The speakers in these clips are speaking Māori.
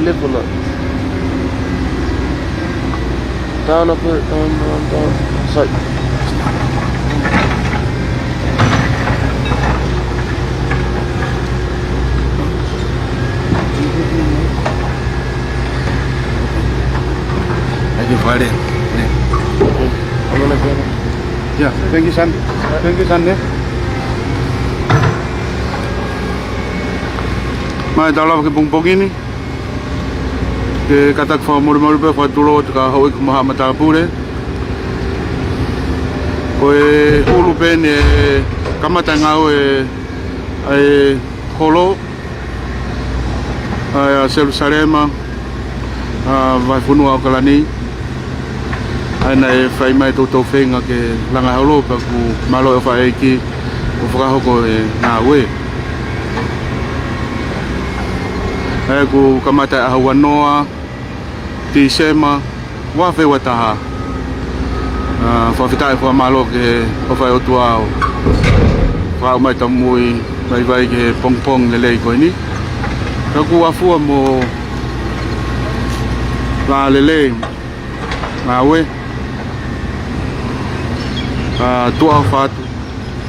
live or not. Down, up it, down. It's like... Thank you, Friday. Okay. I'm gonna get it. Yeah, thank you, son. Thank you, son. Mai dalam ke pungpong ini ke katak fa mur be fa tulo ka hoi Muhammad Alpure oe hulu bene kamata ngau e holo a Jerusalema vai funua kalani ana e fai mai to fenga ke langa holo pa ku malo fa eki o fra hoko e na we ku kamata ahawanoa tisema wafe wataha fa fitai fa malo ke o fa otuao fa mai tamui vai ke pongpong le ko ni ku afu mo la lele mawe tua fatu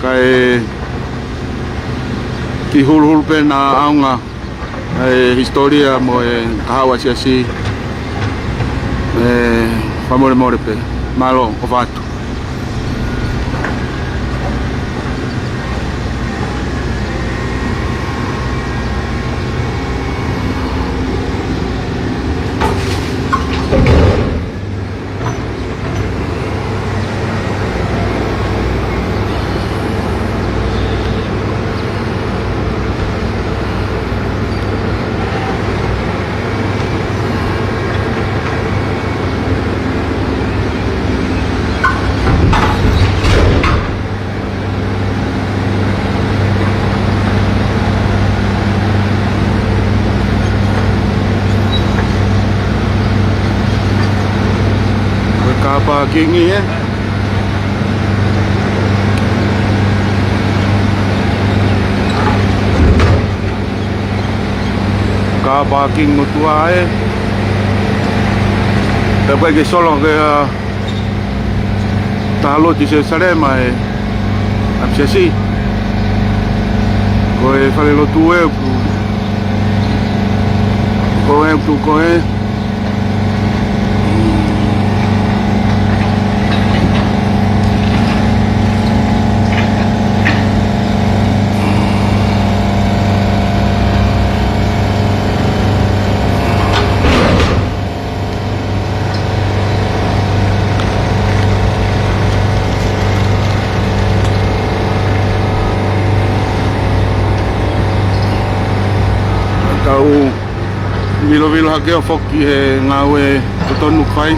kai ki hul pe na aunga historia mo kahawa si famore pe malo o fatu parking car parking mutua tapi ke solo ke talo di Jerusalema absesi koe fare lo tue koe Vilo hakeo foki ngawe tonu kai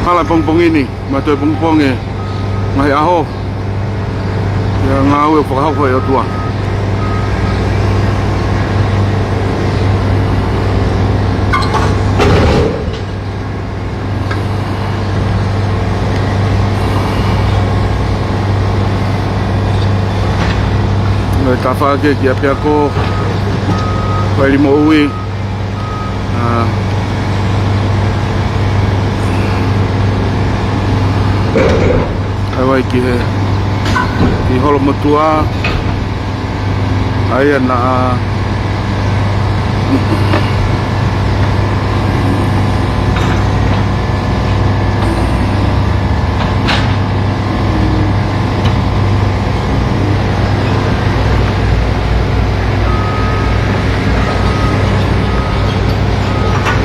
hala pongpong ini matoi pongpong ngai aho ya ngawe foka ho yo tua tafa ke kia pia ko vai mo ui ai ki holo motua ai na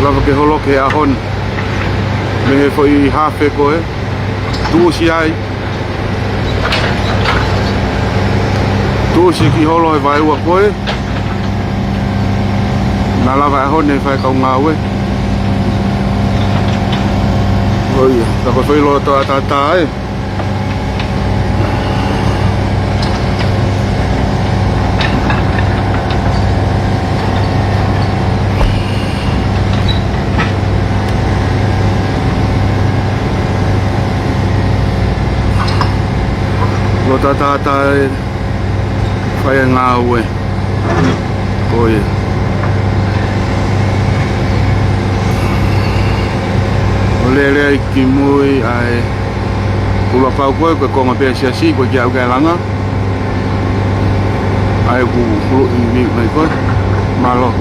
lava ke holo ke ahon me foi hafe ko tu si ai tu si ki holo e vai wa ko na lava ahon e fai ka ngawe oi ta ko foi lo ta lo ta Whai ngā ue. Koia. O lea I ki mui ai kula pau koe koe konga pēr siasi koe ki au kai langa. Ai ku kulu I mi mai koe. Malo.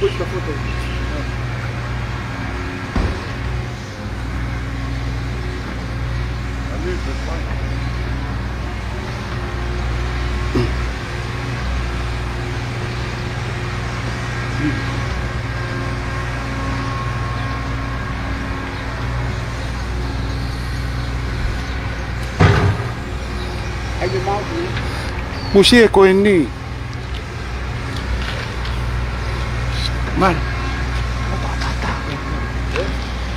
Push the photo. Musie ko ini. Man.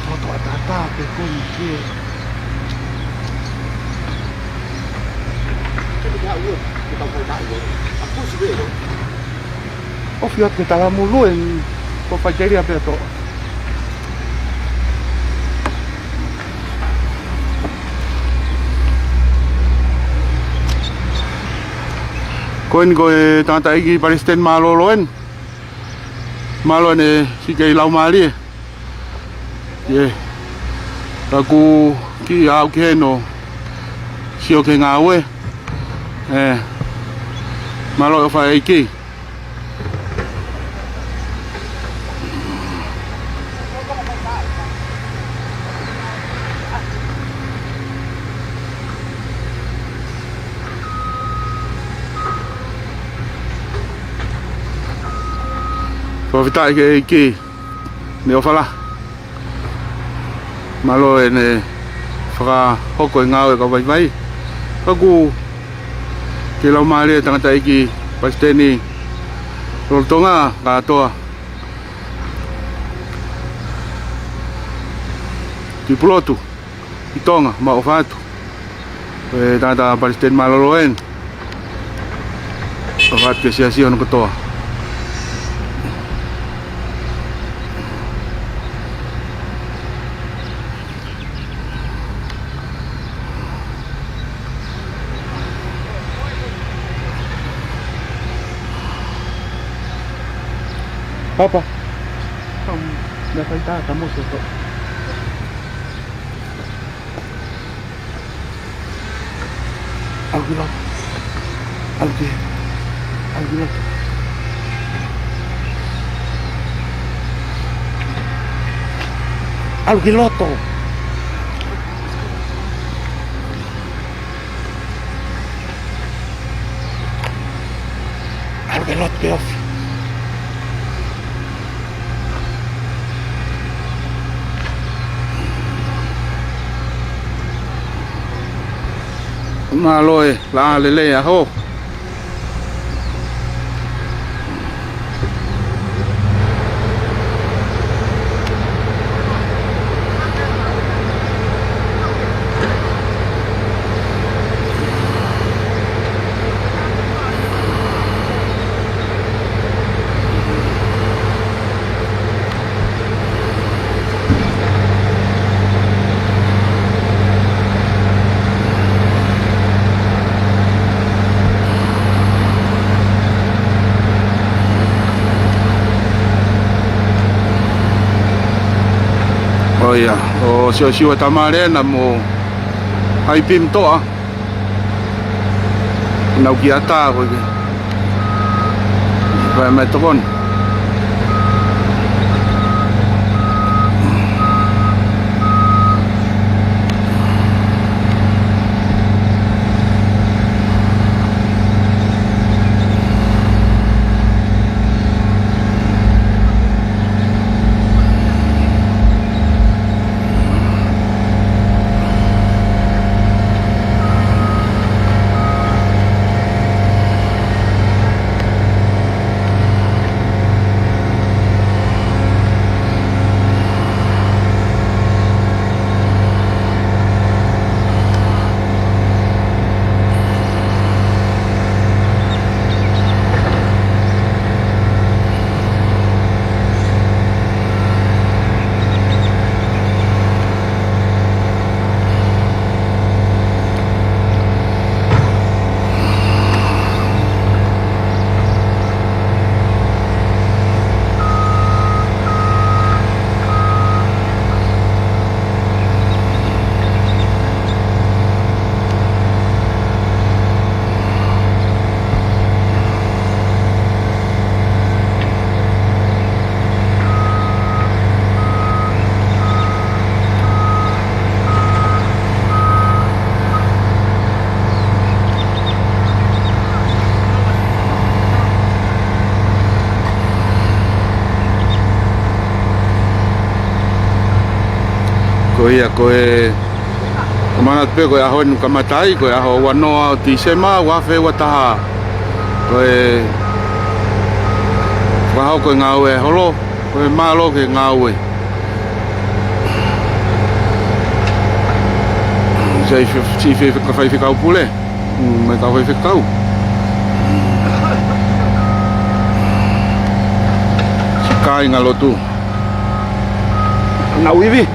Foto tata pe ko musie. Oh, fiat kita la mulu en ko fajeri apa to. Koin ko tata igi Palestine maloloen. Malone si kay lau mali. Ye. Aku ki au keno. Si o ke ngawe. Malo fa iki. Provita iki ne ofala malo ene fra hoko ngawe ka vai aku ke lau mali tangata iki pasteni roltonga ka toa di plotu itonga ma ofatu tangata pasteni maloloen ofat ke sia-sia no toa. Papa, me falta estamos esto. Alguilo. Algiloto. Algilot Beof. Maloe la lele a ho. Oh iya, oh sio tamare na mo ai pim to a. Nau ki ata ko ke. Vai metron. ko ia ko e mana pe ko aho nu kamatai ko aho wanoa ti sema wa fe wa taha ko e wa ho ko ngawe holo ko e malo ke ngawe sei si fe ka fai fica o pule me ka fai fica o si kai ngalo tu na wivi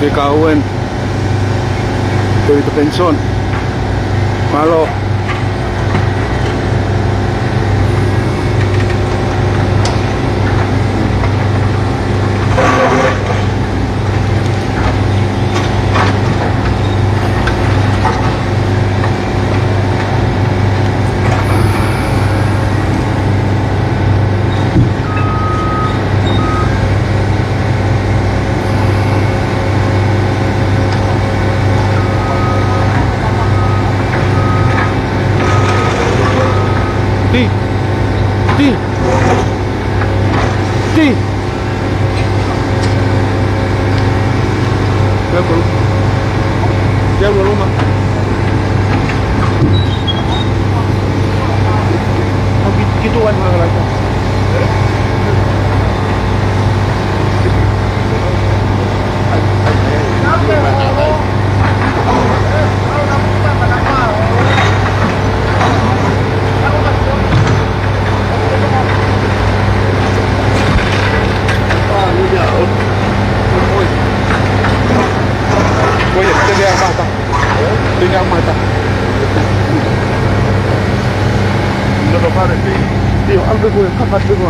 fica uwen itu pensiun malo Jangan rumah. Gituan lagi. Ndio, ampe kule, kapat dulu.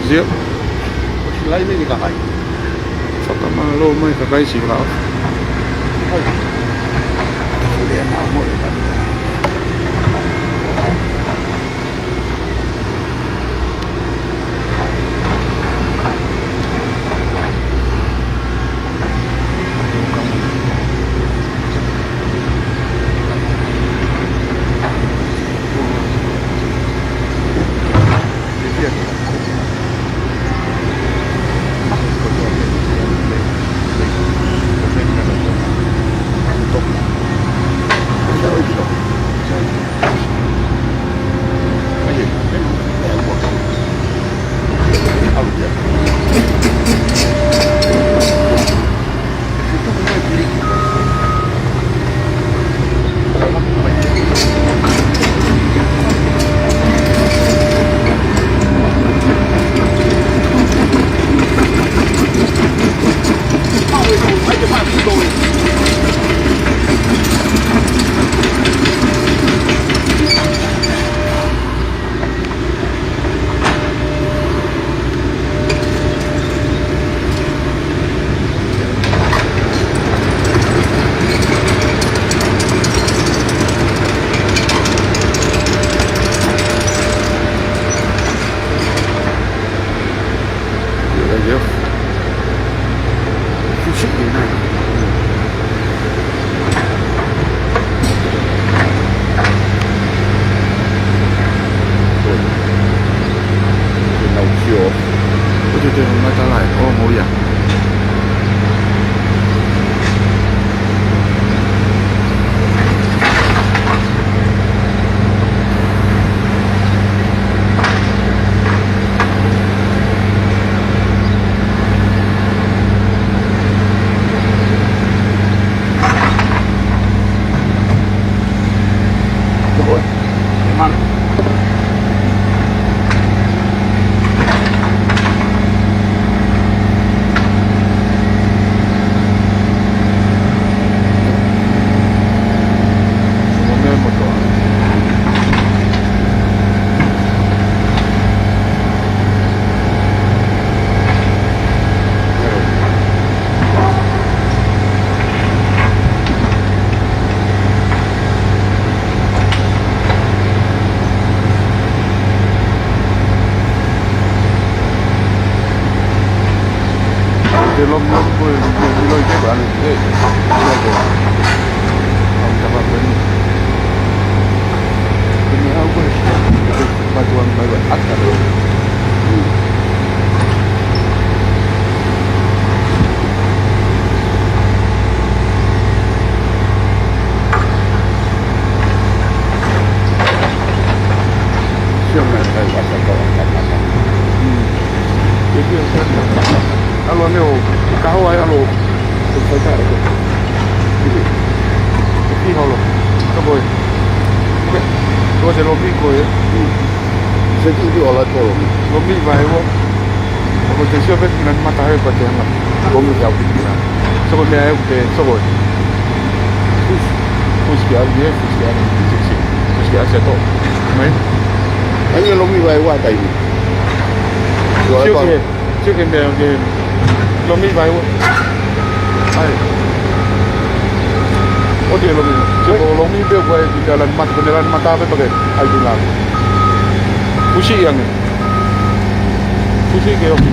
Siap. Lain ini kakak. Saka malo may kakay sila. Dia mau Ayo. Pusing ini. nấu chiều Itu mata lain. Oh, mau ya. Lom boleh bilo itu kan itu jago kamu dapat beri ini aku bantuan akar siapa yang saya rasa kalau katakan itu yang saya kalau ni kau ayah lo saya itu ini kalau kau boleh kau jadi lobi kau ya jadi itu olah tu lobi baik wo aku jadi siapa yang mata hai pada yang kami jauh kita so ni ayah kita so boleh Fuski dia fuski ada sih fuski ada tu main hanya lomi baik wah tadi Chưa kịp đều thì lo mi vai ai o dia lo mi lo mi be vai di jalan mata apa pakai ai bilang fusi yang ni fusi ke oke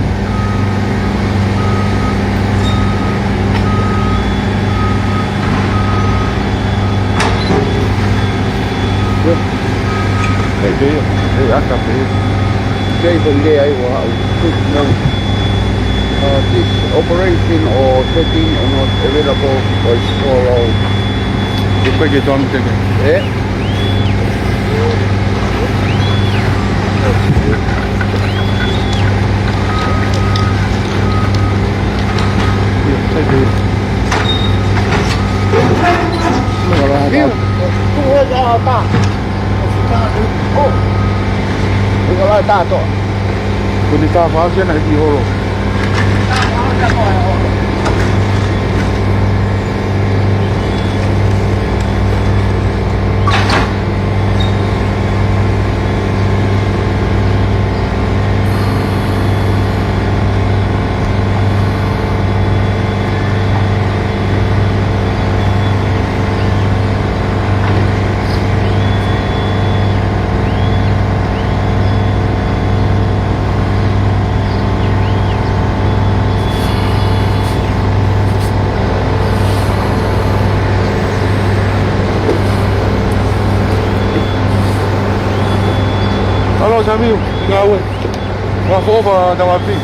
Hey, akap ni. Jadi benda ayo wah untuk this operation or setting or not available for follow. Depois que dorme tem. Quindi sta facendo di oro. Halo Sami, gawe. Wah, apa dah wapi?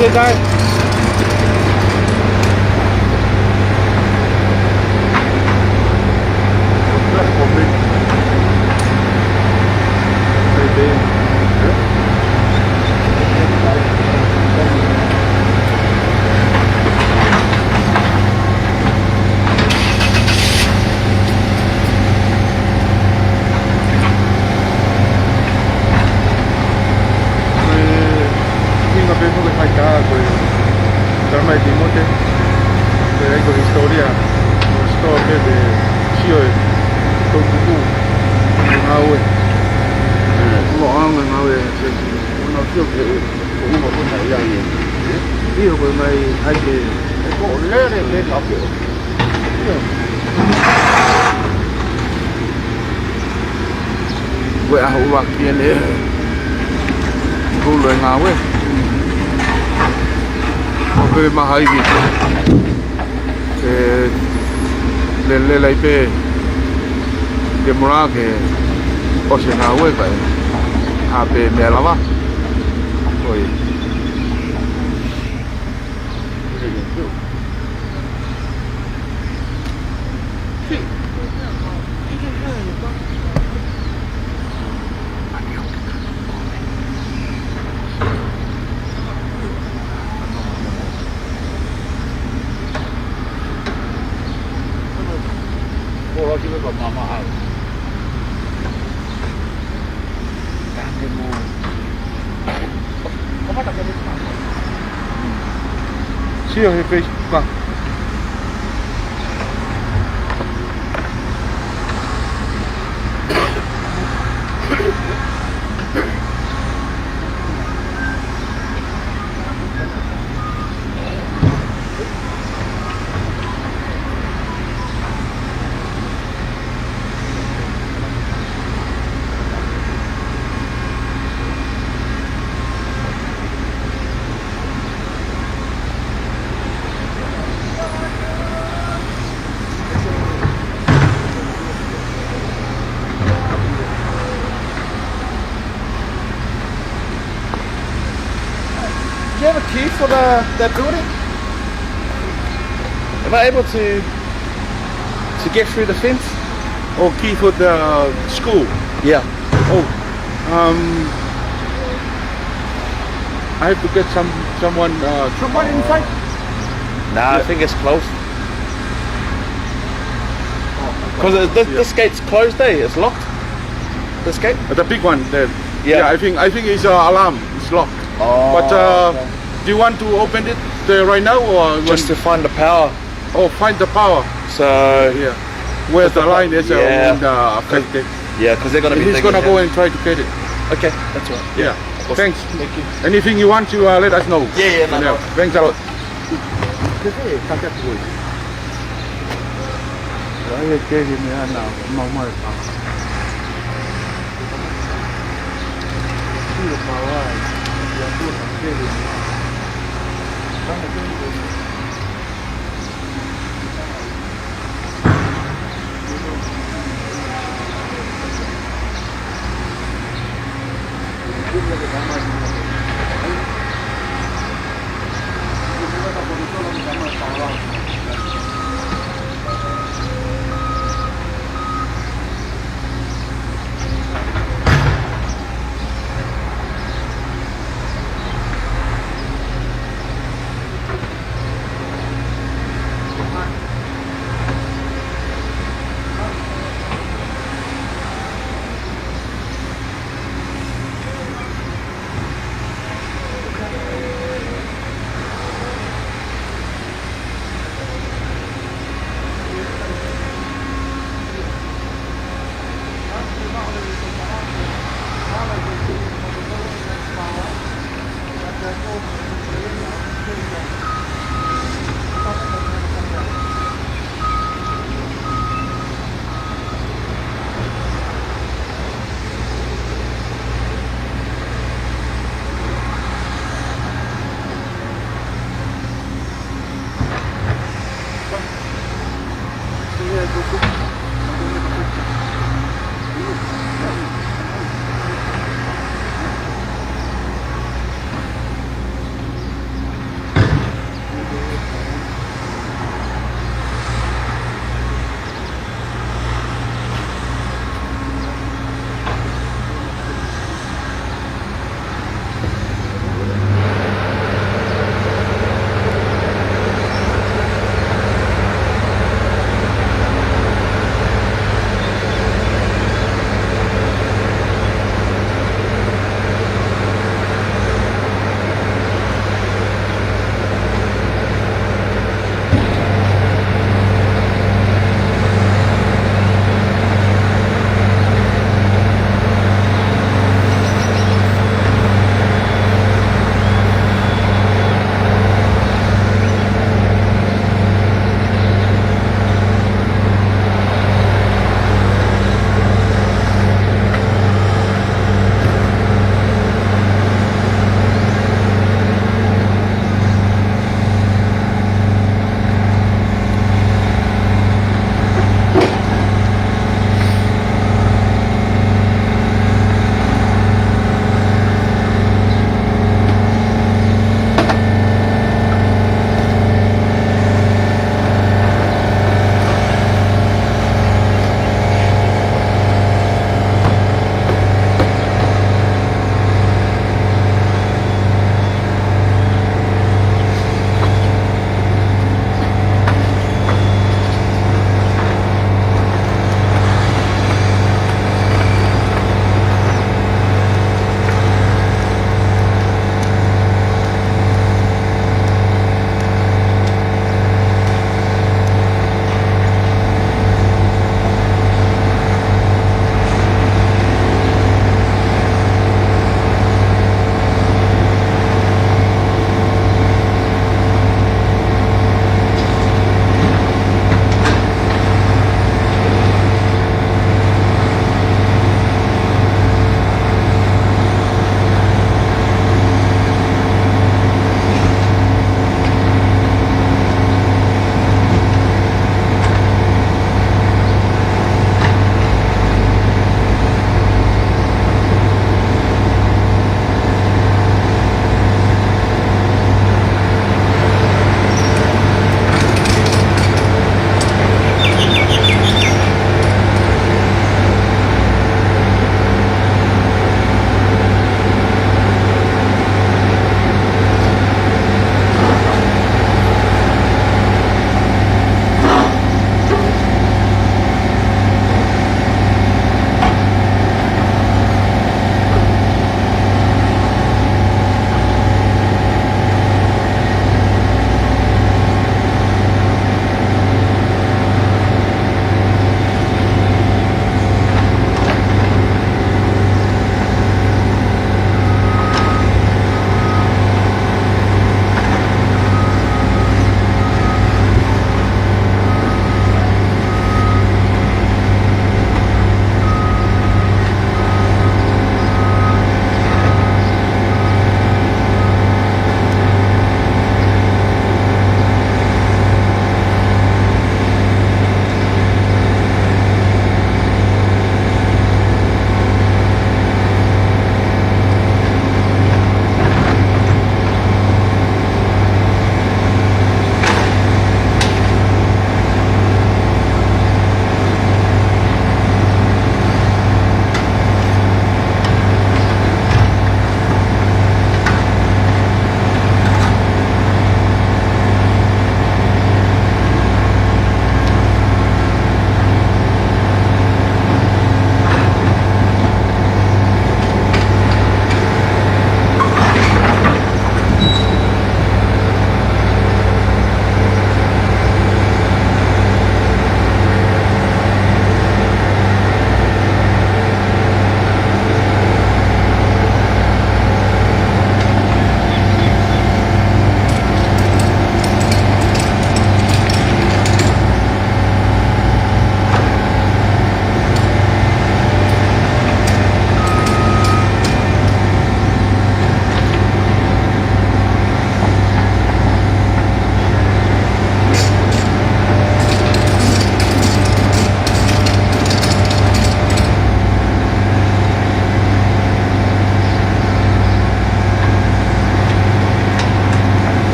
thế đây. Rất của mình. Đây bên. Drama de Monte, con historia, storia de Chio, con Cucu, Naue, Naue, uno più che uno con gli io poi mai anche con l'ere del lavoro. Vậy hậu bạc kia này, cô lời ngào ấy. Pe mahai ke le lai pe ke mora ke o se na we ka a pe me lava oi oggi con mamma out. Come sta che sì, ho fatto qua. Do you have a key for that building? Am I able to get through the fence? Oh, key for the school. Yeah. Oh, I have to get someone. Someone inside. Nah, I think it's closed. Because this gate's closed, eh? It's locked. This gate? The big one there. Yeah. I think it's alarm. It's locked. Oh, But okay. do you want to open it right now or Just to find the power. Oh, find the power. So Yeah. Where the line is Yeah. affected. yeah, because they're gonna be. He's thinking, gonna go and try to get it. Okay, that's all right. Yeah. Awesome. Thanks. Thank you. Anything you want to let us know. Yeah, no. Thanks a lot.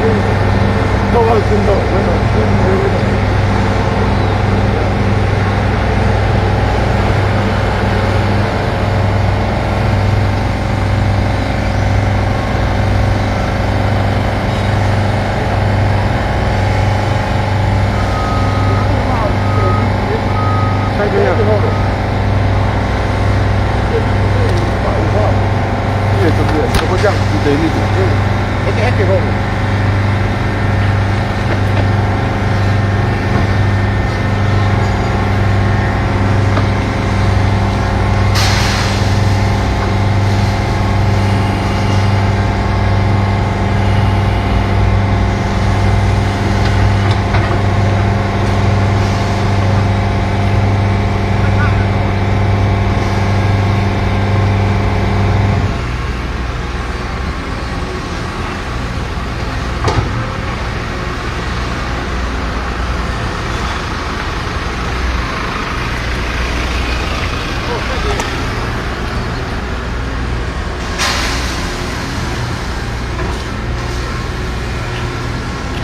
Sai kaya. Ito dia. Coba jang kita ini tu. Hati-hati kau.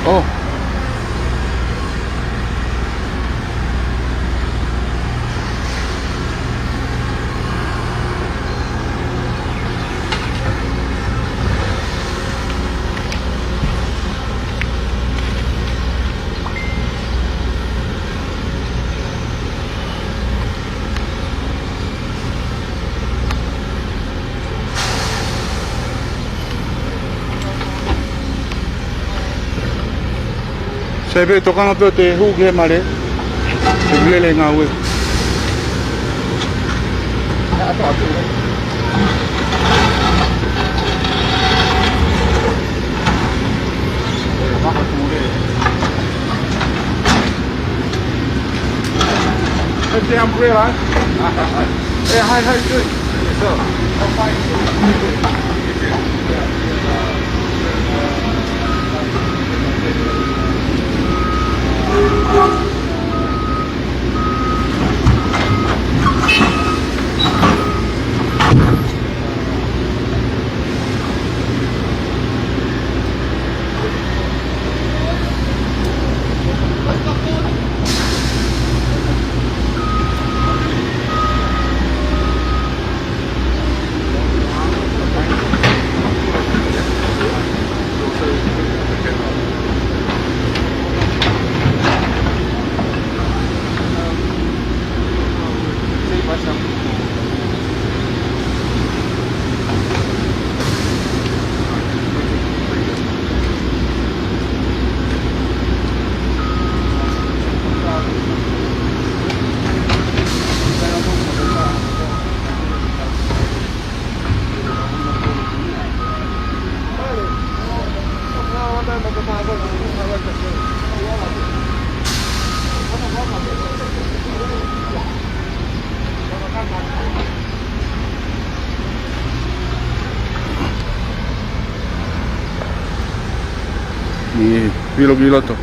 Oh. Sebe tokanga pe te huge mare. Sebelele ngawe. It's the umbrella. Hey, hi, how you doing? So, I'm fine. Ni bilo to.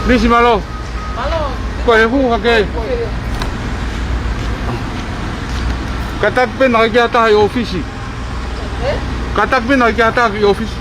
Ni si malo. Malo. Ko e hu hake. Katak pe nakikiata yung office. Katak pe nakikiata yung office.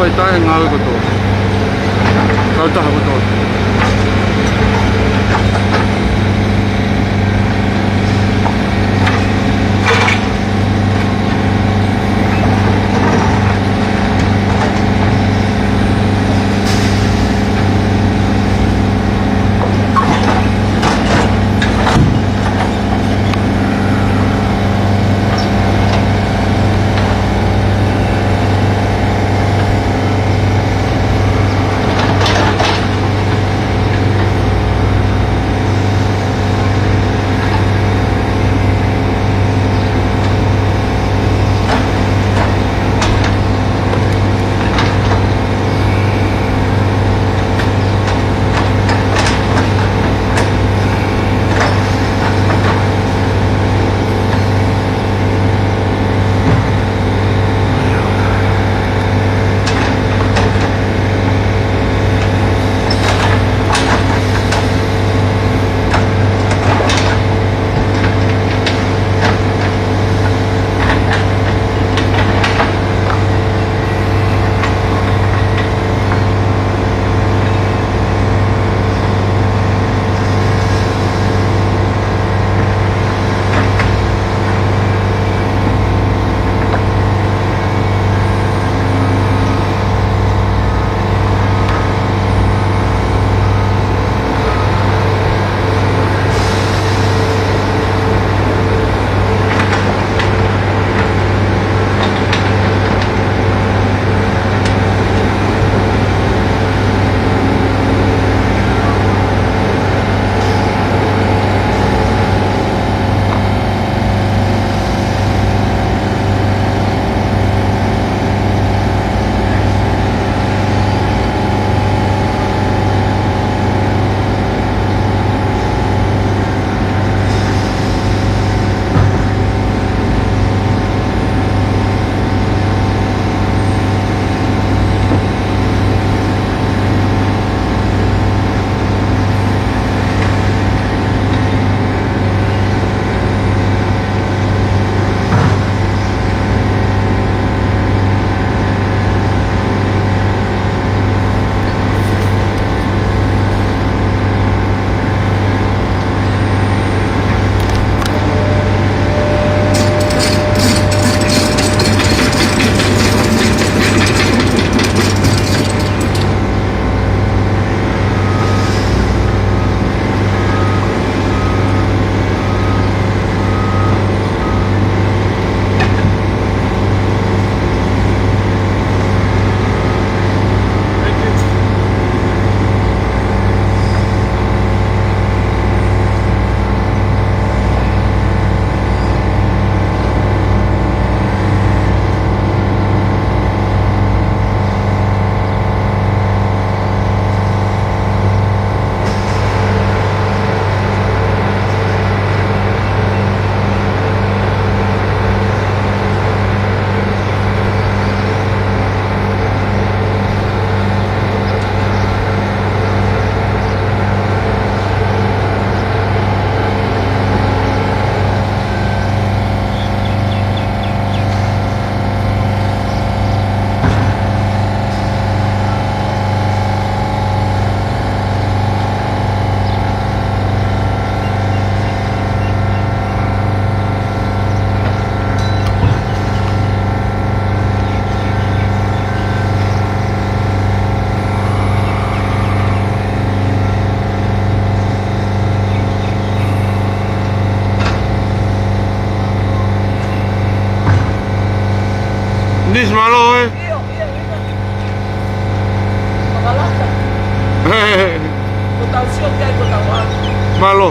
whai tae ngāwe koto. Kautaha koto. Nis malo eh. Iyo, makalasa. Potasyon kayo katawan. Malo.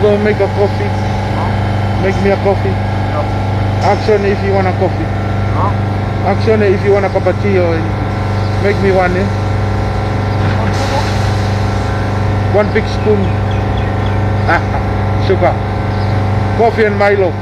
go make a coffee. Make me a coffee. Action if you want a coffee. Action if you want a cappuccino. Make me one, eh? 1 big spoon. Sugar. Coffee and Milo.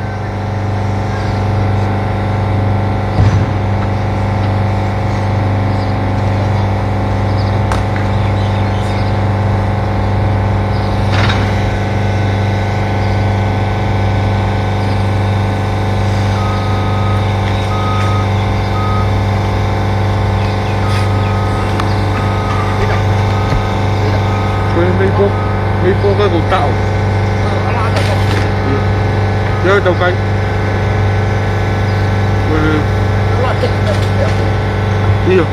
May po ka kung tao. Nhớ đâu cái đi rồi.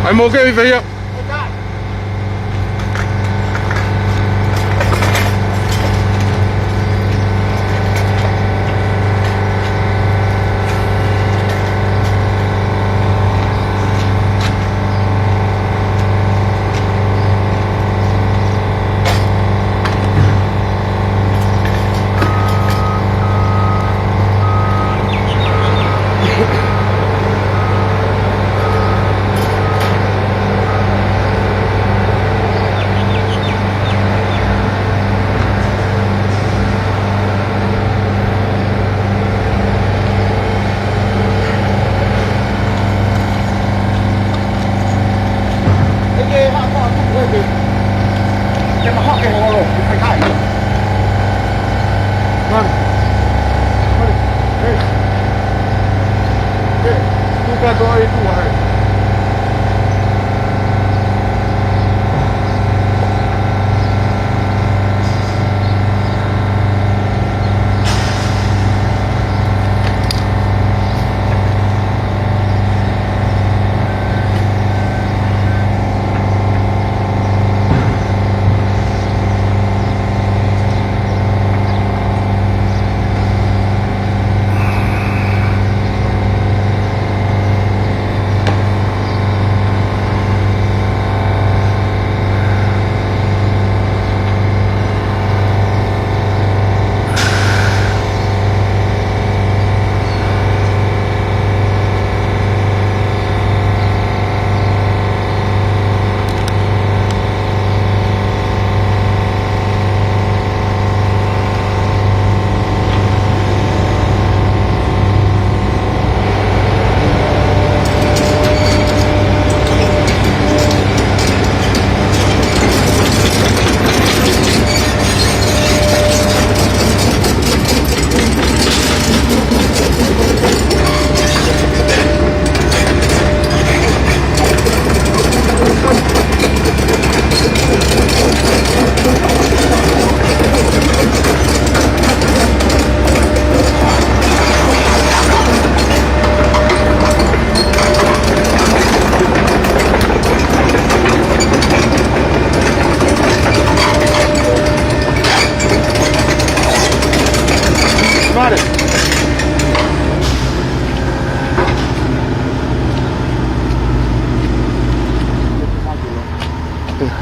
I'm okay with it.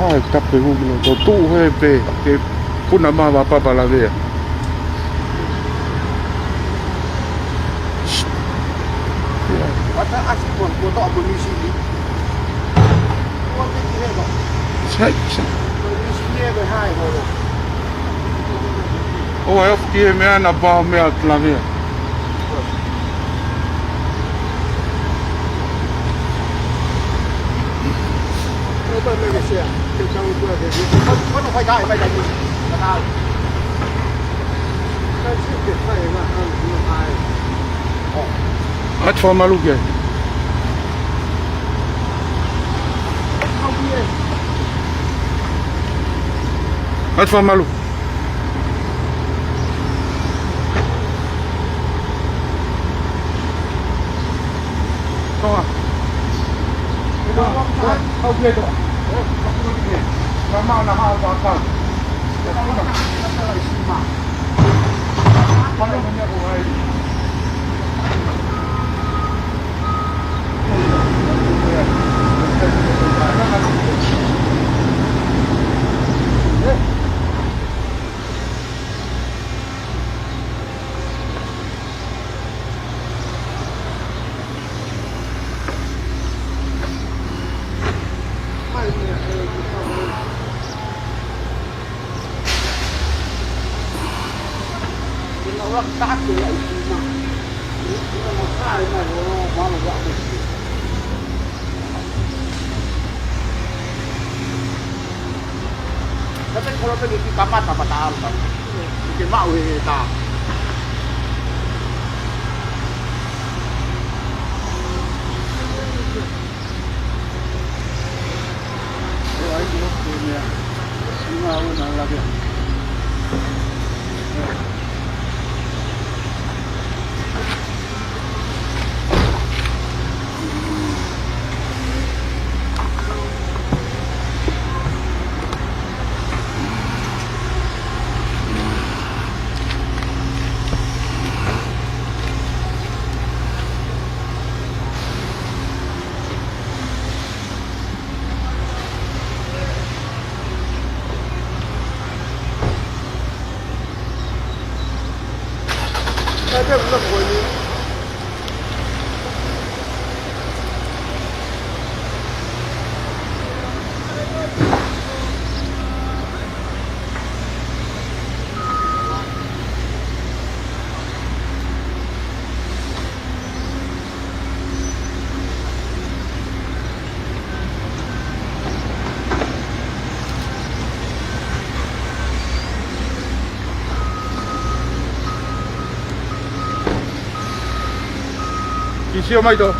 Ah, tape hulu. To tu he pe ke puna ma papa la vea. Wata asi pun ko to abu misi ni. Ko ti he ko. Sai. Misi ni be hai ko. O ai of ki me ana ba me at la vea. Ko ba me ke sia. Ke tau ko ke. Ko no fai kai mai dai ni. Ka ta. Ka si ke fai ma an ni hai. Oh. At fa malu ke. At fa malu. Kau. Kau dia tu. Mama nak apa apa. Mana punya buai. Orang tak tu lah itu mah. Kita mau cari mah orang mana buat tu. Tapi kalau pergi di kapat apa tahu kan? Mungkin mau kita. Oh, ini punya. Semua orang lagi. Ada belum boleh. Isi o mai to.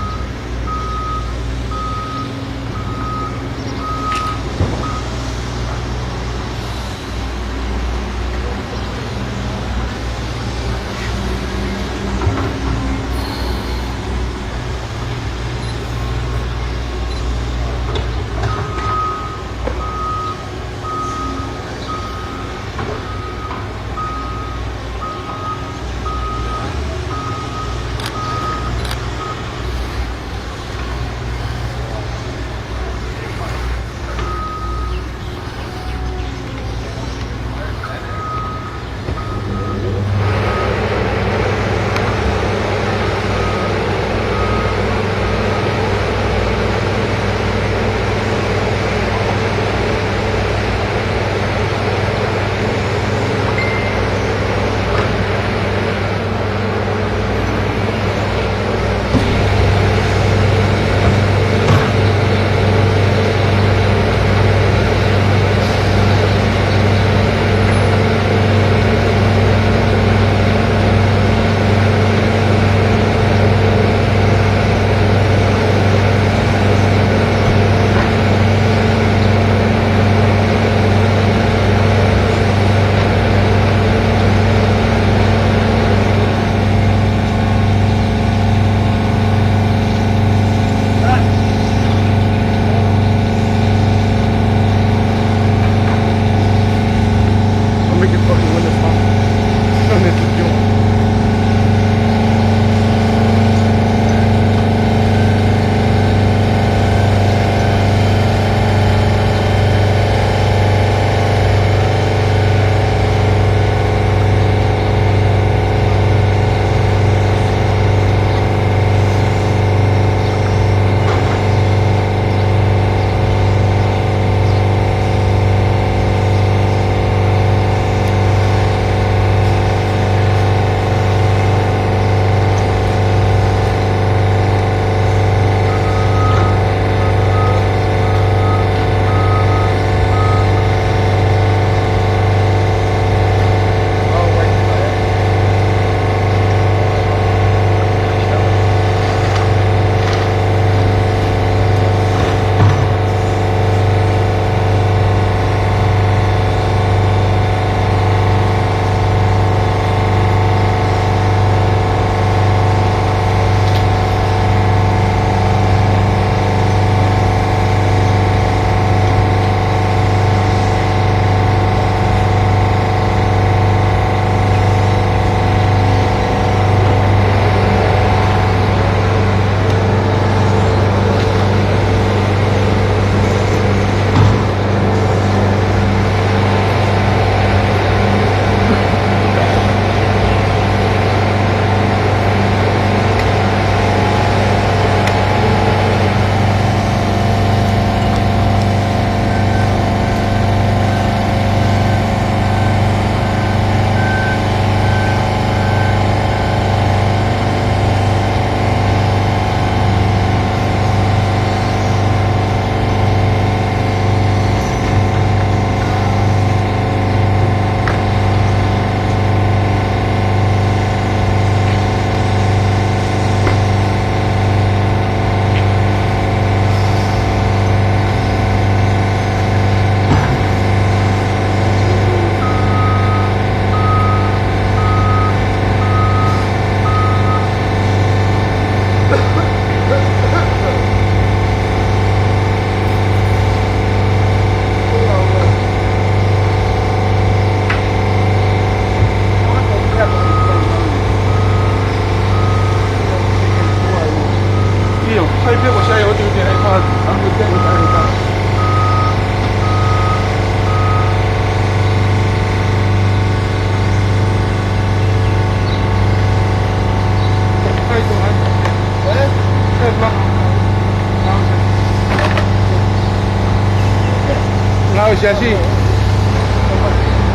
maisha si.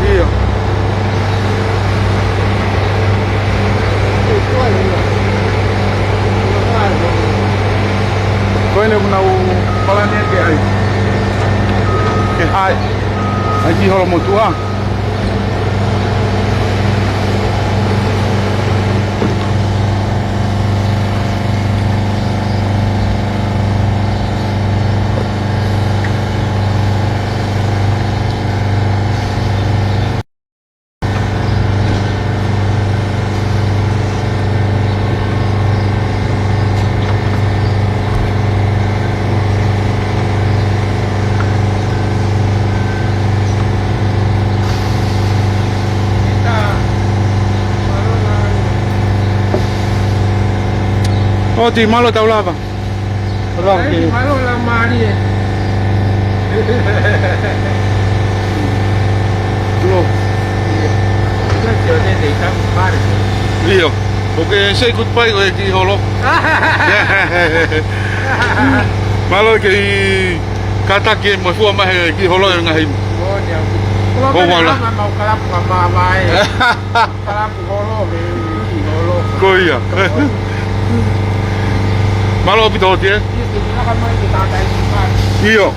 Ndio. Koine kuna upalani eke ai. Ke hai. Ai holo motua. Oti malo tau lava. Rocky. Malo la mari. Lo. Stazione dei campari. Io. Porque sei goodbye ko ki holo. Malo ki kata ki mo fu ma ki holo ngai. Kalau wala. mau kalap mamai. Kalap holo, holo. Koia. Malo pito tie. Itu kan mau kita tanya. Io.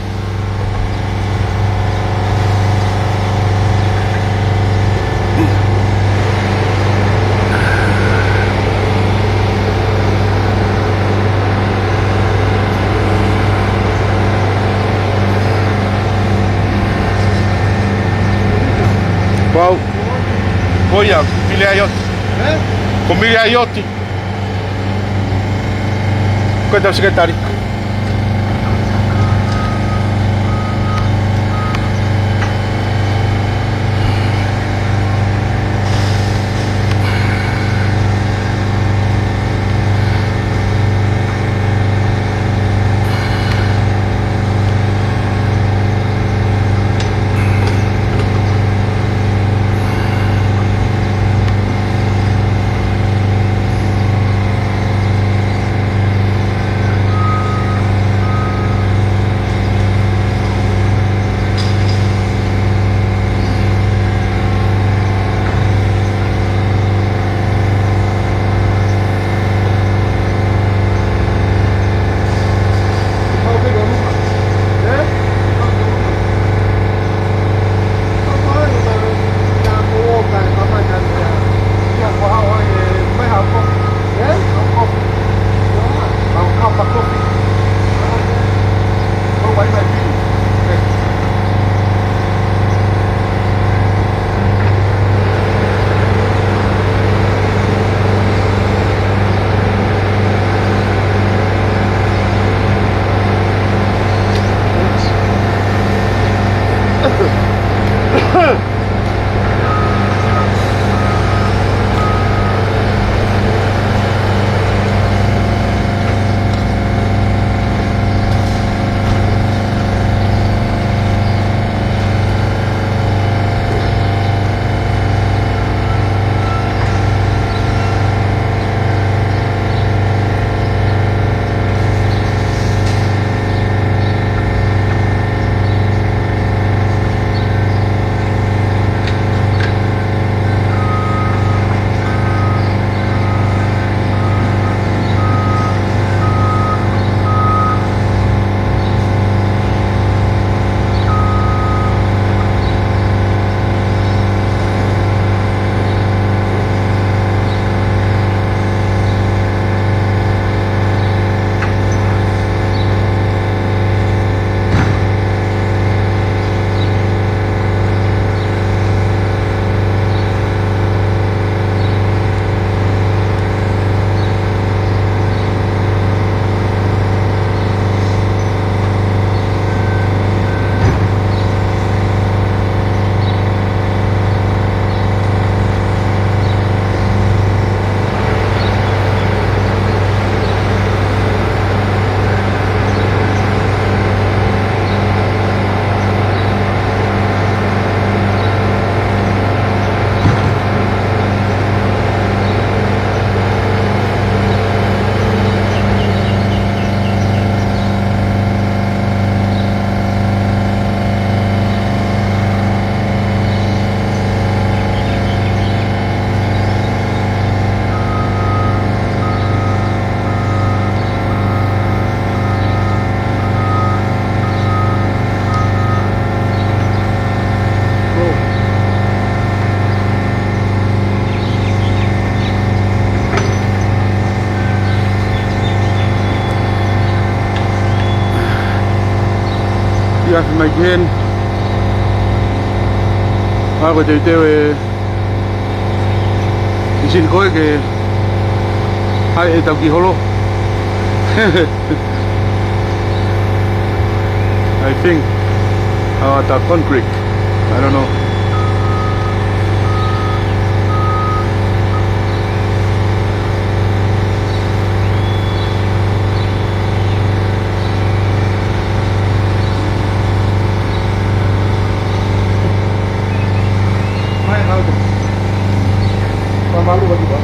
Wow. Voia, mille aiotti. Con mille aiotti. Quanto è il segretario? have my gain. Ako tewe isin ko ke hai etau ki holo. I think the concrete. I don't know. Malu bagi Pak.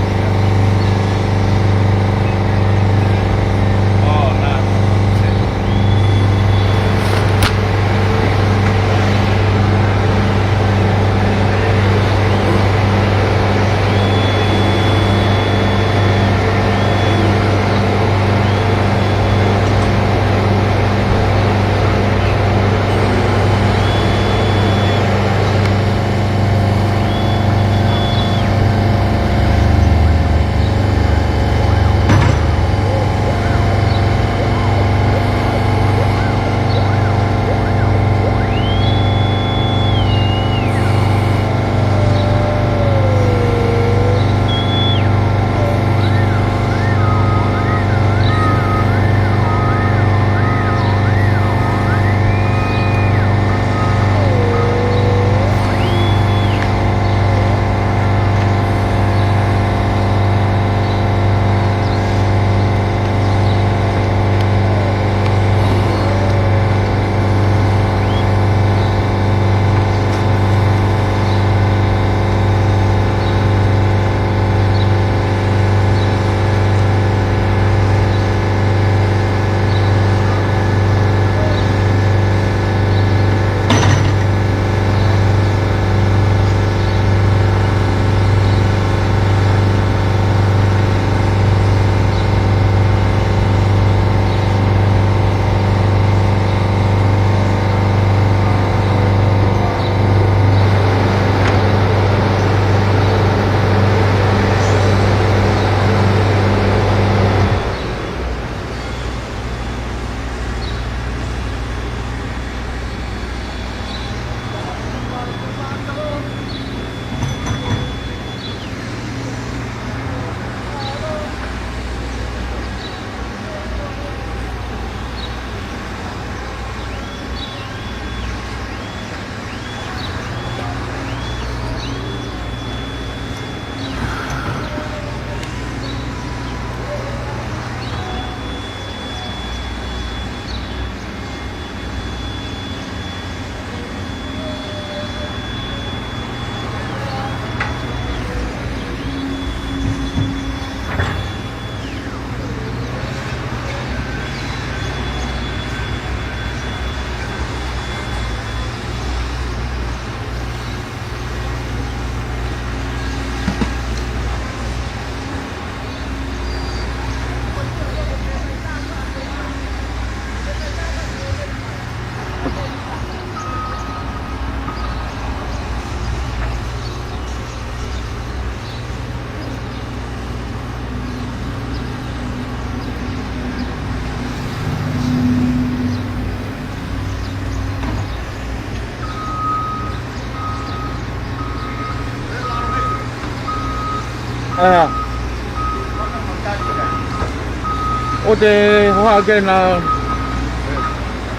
O te hoa ke na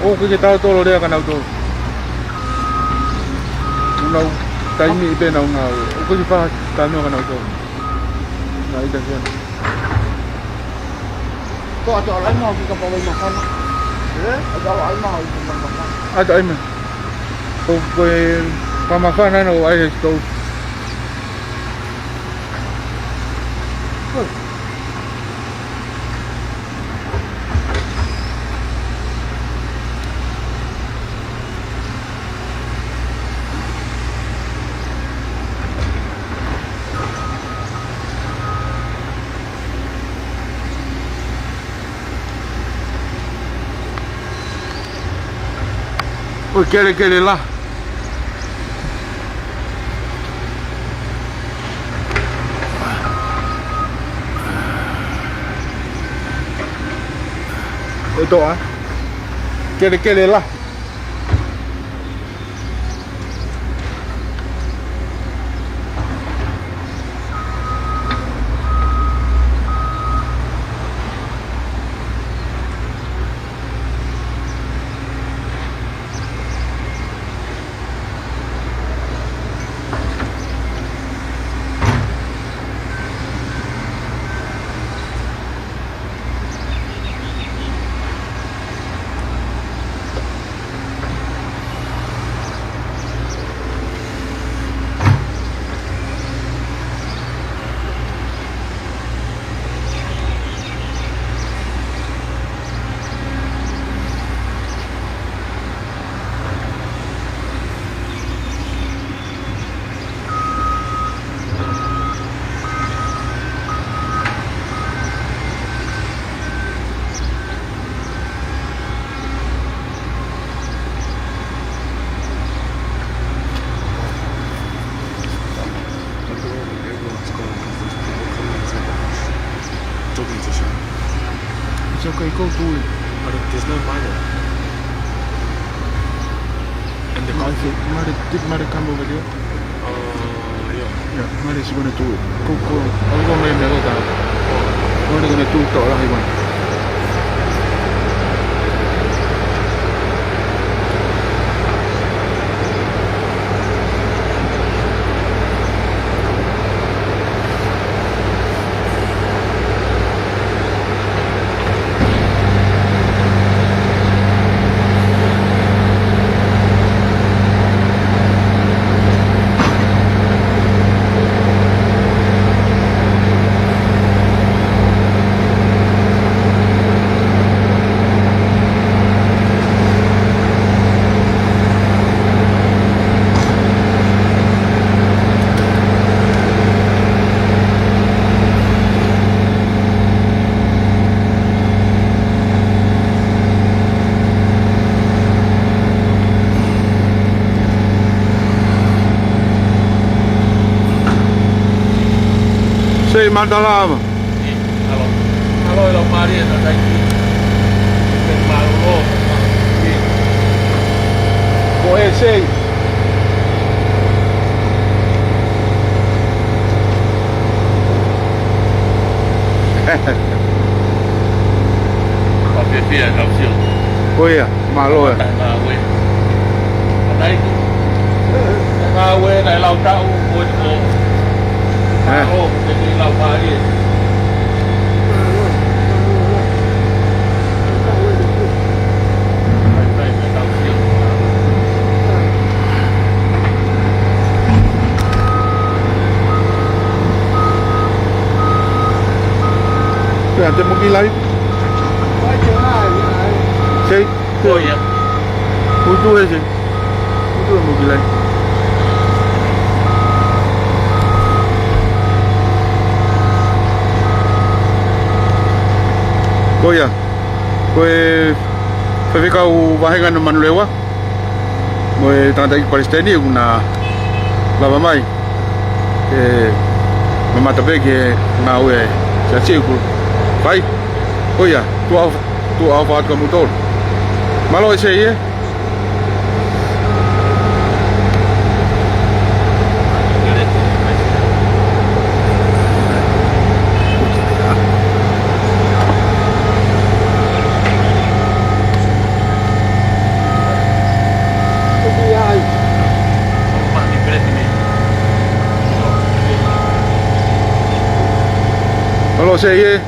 o ke tau tolo rea kana to. Nau tai mi pe nau ngau. O ke fa ta no kana to. Na ida ke. Ko ato lai mau ki ka pa mai makan. Ato lai mau ki ka makan. Ato ai me. O ko pa mafana no ai sto. Oi, kele lah. Ito kele lah. It's okay, go do it. But there's no money. And the country. Did Mother come over there? Yeah. Yeah, Mother's gonna do it. Go. I'll go make me go down. Mother's gonna do it lah, Iwan. Sei Mandalava. Aloy Long Maria ở đâyเป็นมาโลก Go ahead, say. Ở phía phía cao siêu Ôi à, malo à. tại mà quê ở đây tại mà quê này lâu trao quê ô mà ô thì đi lâu mà đi đây cao siêu Kaya ate mo gilay. Say. ôi ya Udu eh say. Udu mo gilay. Kuya, koe whawhika o wahenga na manulewa mo e tangata i Palestini una lava mai e mamata peke ngā ue sa tsiku pai kuya tu au whaatka mutor malo e se ie malo se ie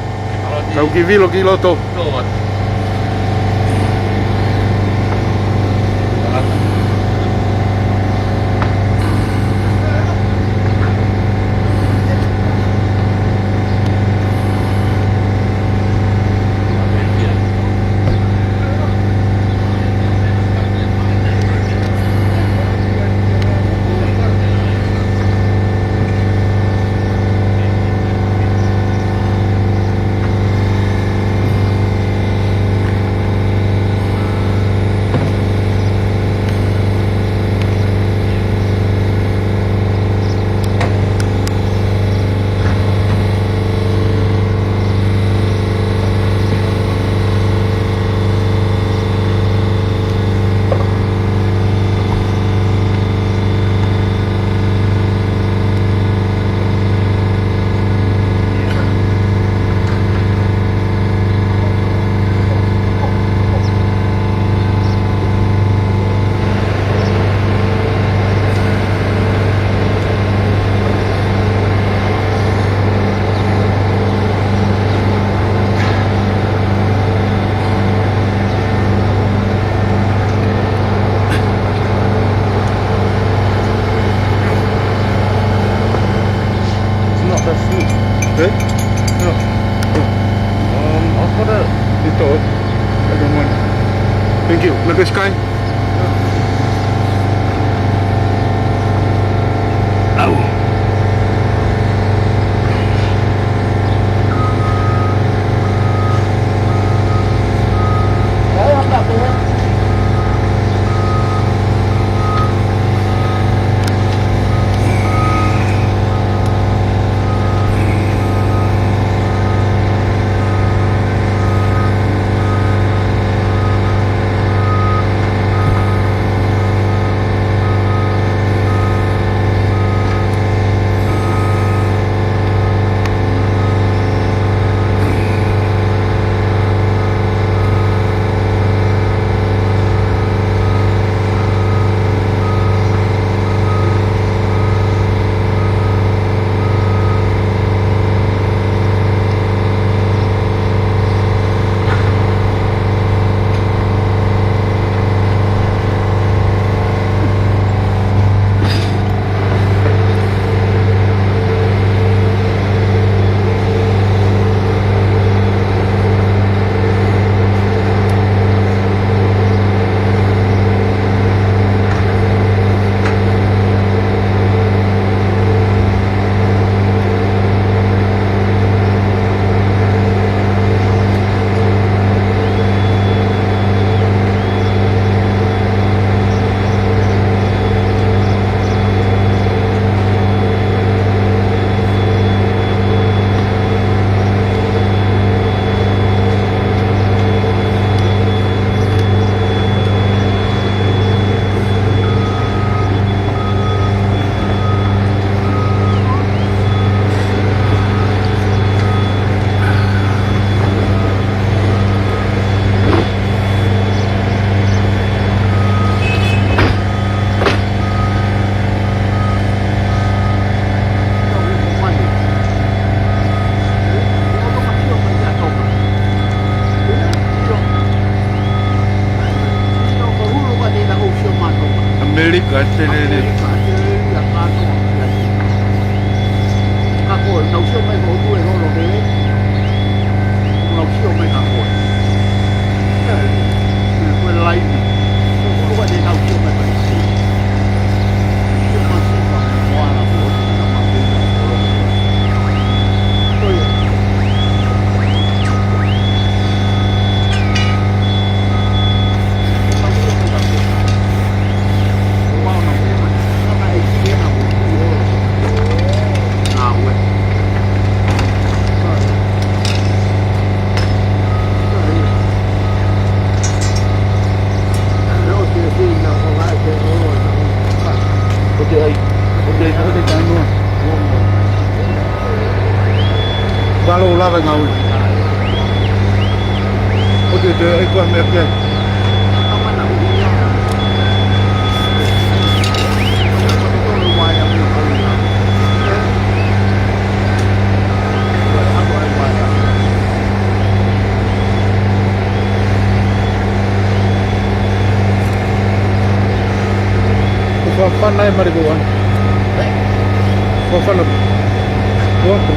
tau ki vilo ki loto eh no I'll put it. ito I don't want thank you nag-sky Gante ni. Kako nấu siêu mấy hổ đuôi nó là thế. Nấu siêu mấy cả hổ. Quên lấy. Không phải để nấu siêu mấy cái gì. Siêu nó siêu mà hoa là hổ nó mà đi. Tôi Kalau lah ngau. Okey tu aku ambil ke. Kau pandai mari buat. Kau pandai. Buat tu.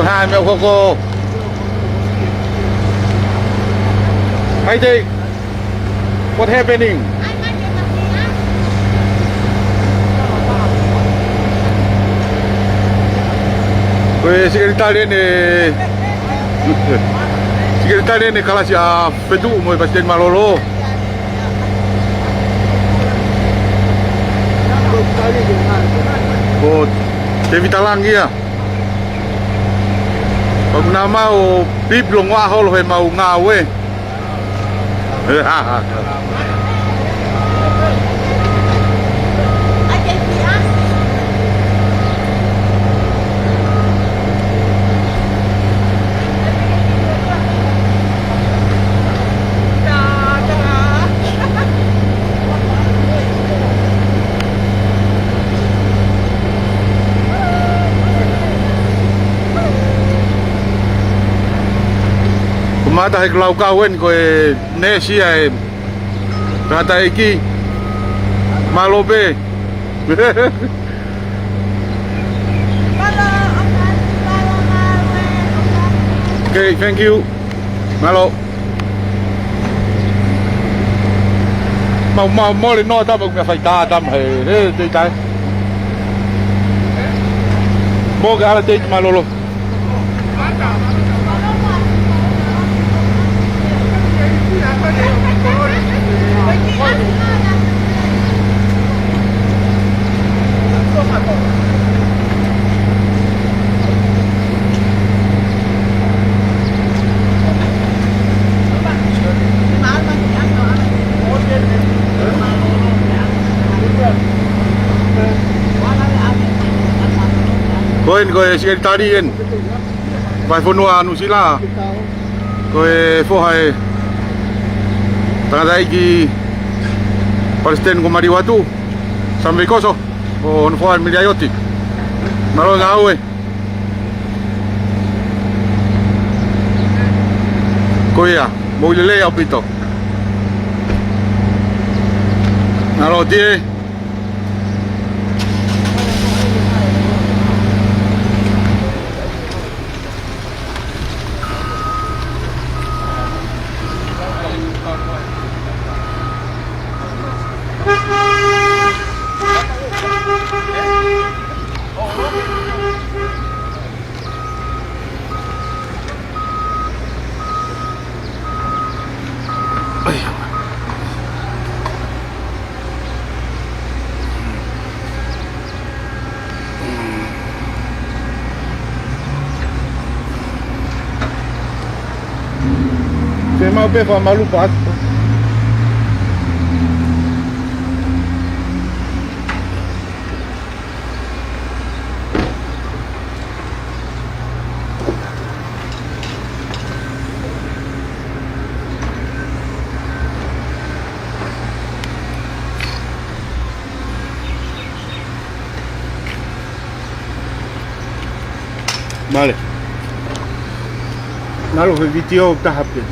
Hai mẹ cô. Hay gì? What happening? Oi, secretary ni kalau si Fedu mau pasti malolo. Oh, David Talangi ya. Pag na mau biblong wa hol hoy mau ngawe. Mata hai lau kawen ko ne si ai kata iki malobe. Okay, thank you. Malo. Mau lên no ta bụng phải ta tâm hay thế đây trái. Mua cái là tê malo luôn. Koin secretary en. Vai fonua anu sila. Koi fo hai. Tangdai ki Palestin ko mariwatu. Sampai koso. O no fo al miliayoti. Malo ngawe. Koia, mo lele au pito. roti eh. Saya mau befa malu pak. Vale. Nalo ke video tahap dia.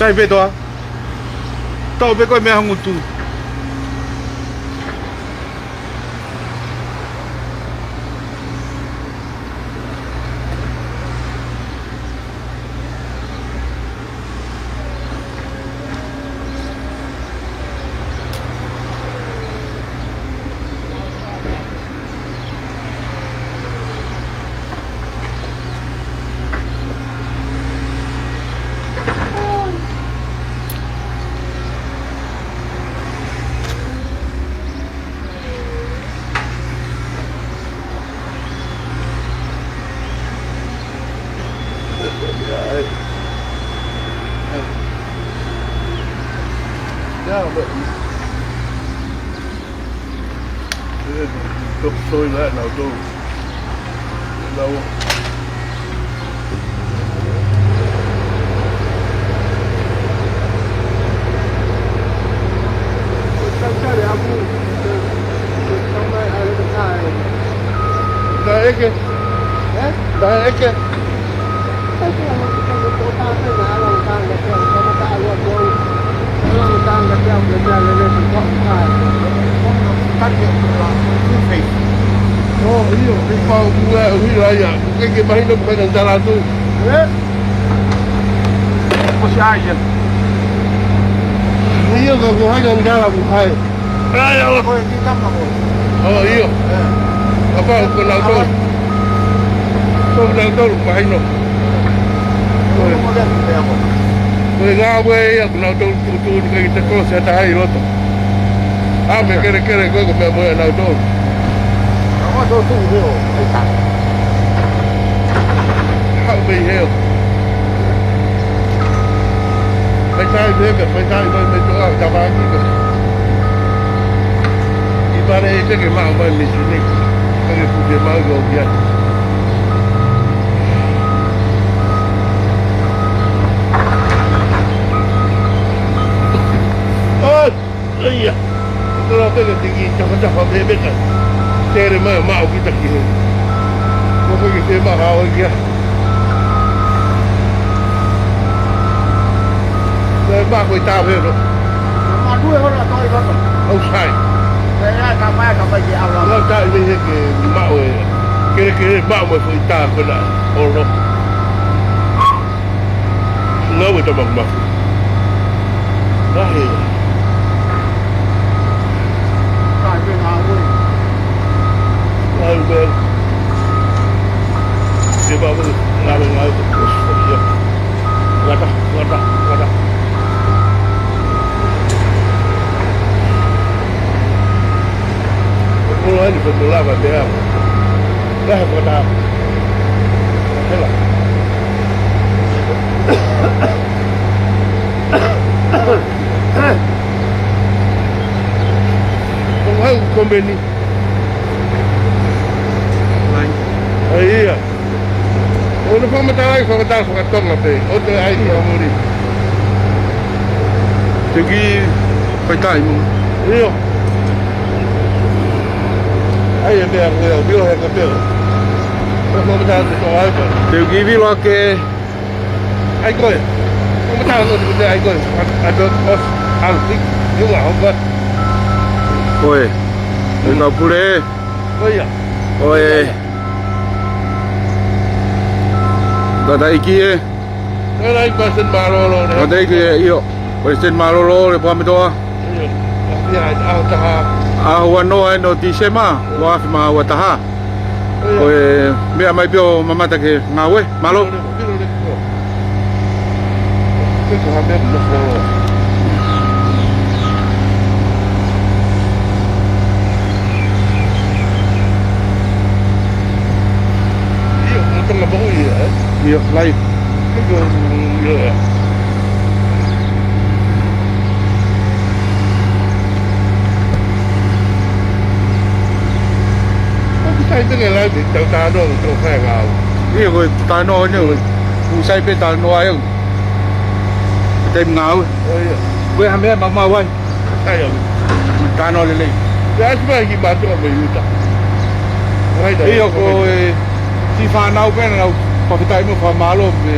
Sai về đó, tao về coi mẹ hàng tu. Cấp sôi lại nào đâu đâu Daeke. Daeke. Daeke. yang benda lele kok kan. Kan dia pulang face. Oh, iyo. Ikaw buwa wilaya. Kaya mahina mo kayo ng dalado. Eh? Masih aja. Iyo ka buhay ng dalado buhay. Ay, Allah. Kau yang kita mau. Oh, iyo. Apa ko lang to? So lang to mahina. Kau mau lihat dia apa? Kaya nga way ako lang to tutun kay kita ko sa tahay roto. Ah, me kere ko ko me mo na to. Kamu tu tu dia. Tak. How be here? Mấy trái mới chỗ ở chào bán chứ. Đi đây cái mạo mà lịch sử này, cái phụ kiện mạo gồm gì? Ôi, ơi à, tôi lo cái gì trong cái phòng thế biết rồi. Thế mà mạo cái gì? Có cái gì mà hao kia? Ba người ta về rồi. Mà đuôi hơn là tôi không. Ông sai. Thế ra cà phê cà phê gì ao lắm. Nó tại vì cái mạo ấy, cái mạo mà người ta còn lại, ồ nó. Nó bị cho bằng mặt. Đó thì. Tại vì nào vui. Ai bên. Thì bảo mình làm mình nói gata. Uno ini bertolak dia. Dah kata. Hello. Kung hay company. Iya. Uno pa matay ko kata sa katong natin. Oto ay di amuri. Sige, patay mo. Iyo. Ai em đang ngồi biểu hay cái biểu không có thằng gì có ai cả Điều ghi vi lo ke anh coi không có thằng gì cái anh coi anh được có ăn thích nhưng mà không có Oi. Ikaw pule. bây giờ Oi. Kada iki cái này có xin bà rồi này kada iki iyo. Pwede malolo le pamito. bây giờ ăn ta Ahuan no no ti sema wa fi ma wa taha. Oi me mai pio mama ta ke ngawe malo. cái của hắn biết nó khổ iyo nóต้องระบุอีก Iyo lai. cái của nhiều cái này là để cho ta nó cho phép nào Iyo ko ta no nyu. Usai pe ta no ayong. Tem ngau. ôi We hame mama wan. sai rồi Ta no le le. giá chứ mà gì mà cho mình ta ngay đấy Iyo ko si fa nau pe nau pa fitai mo fa malo me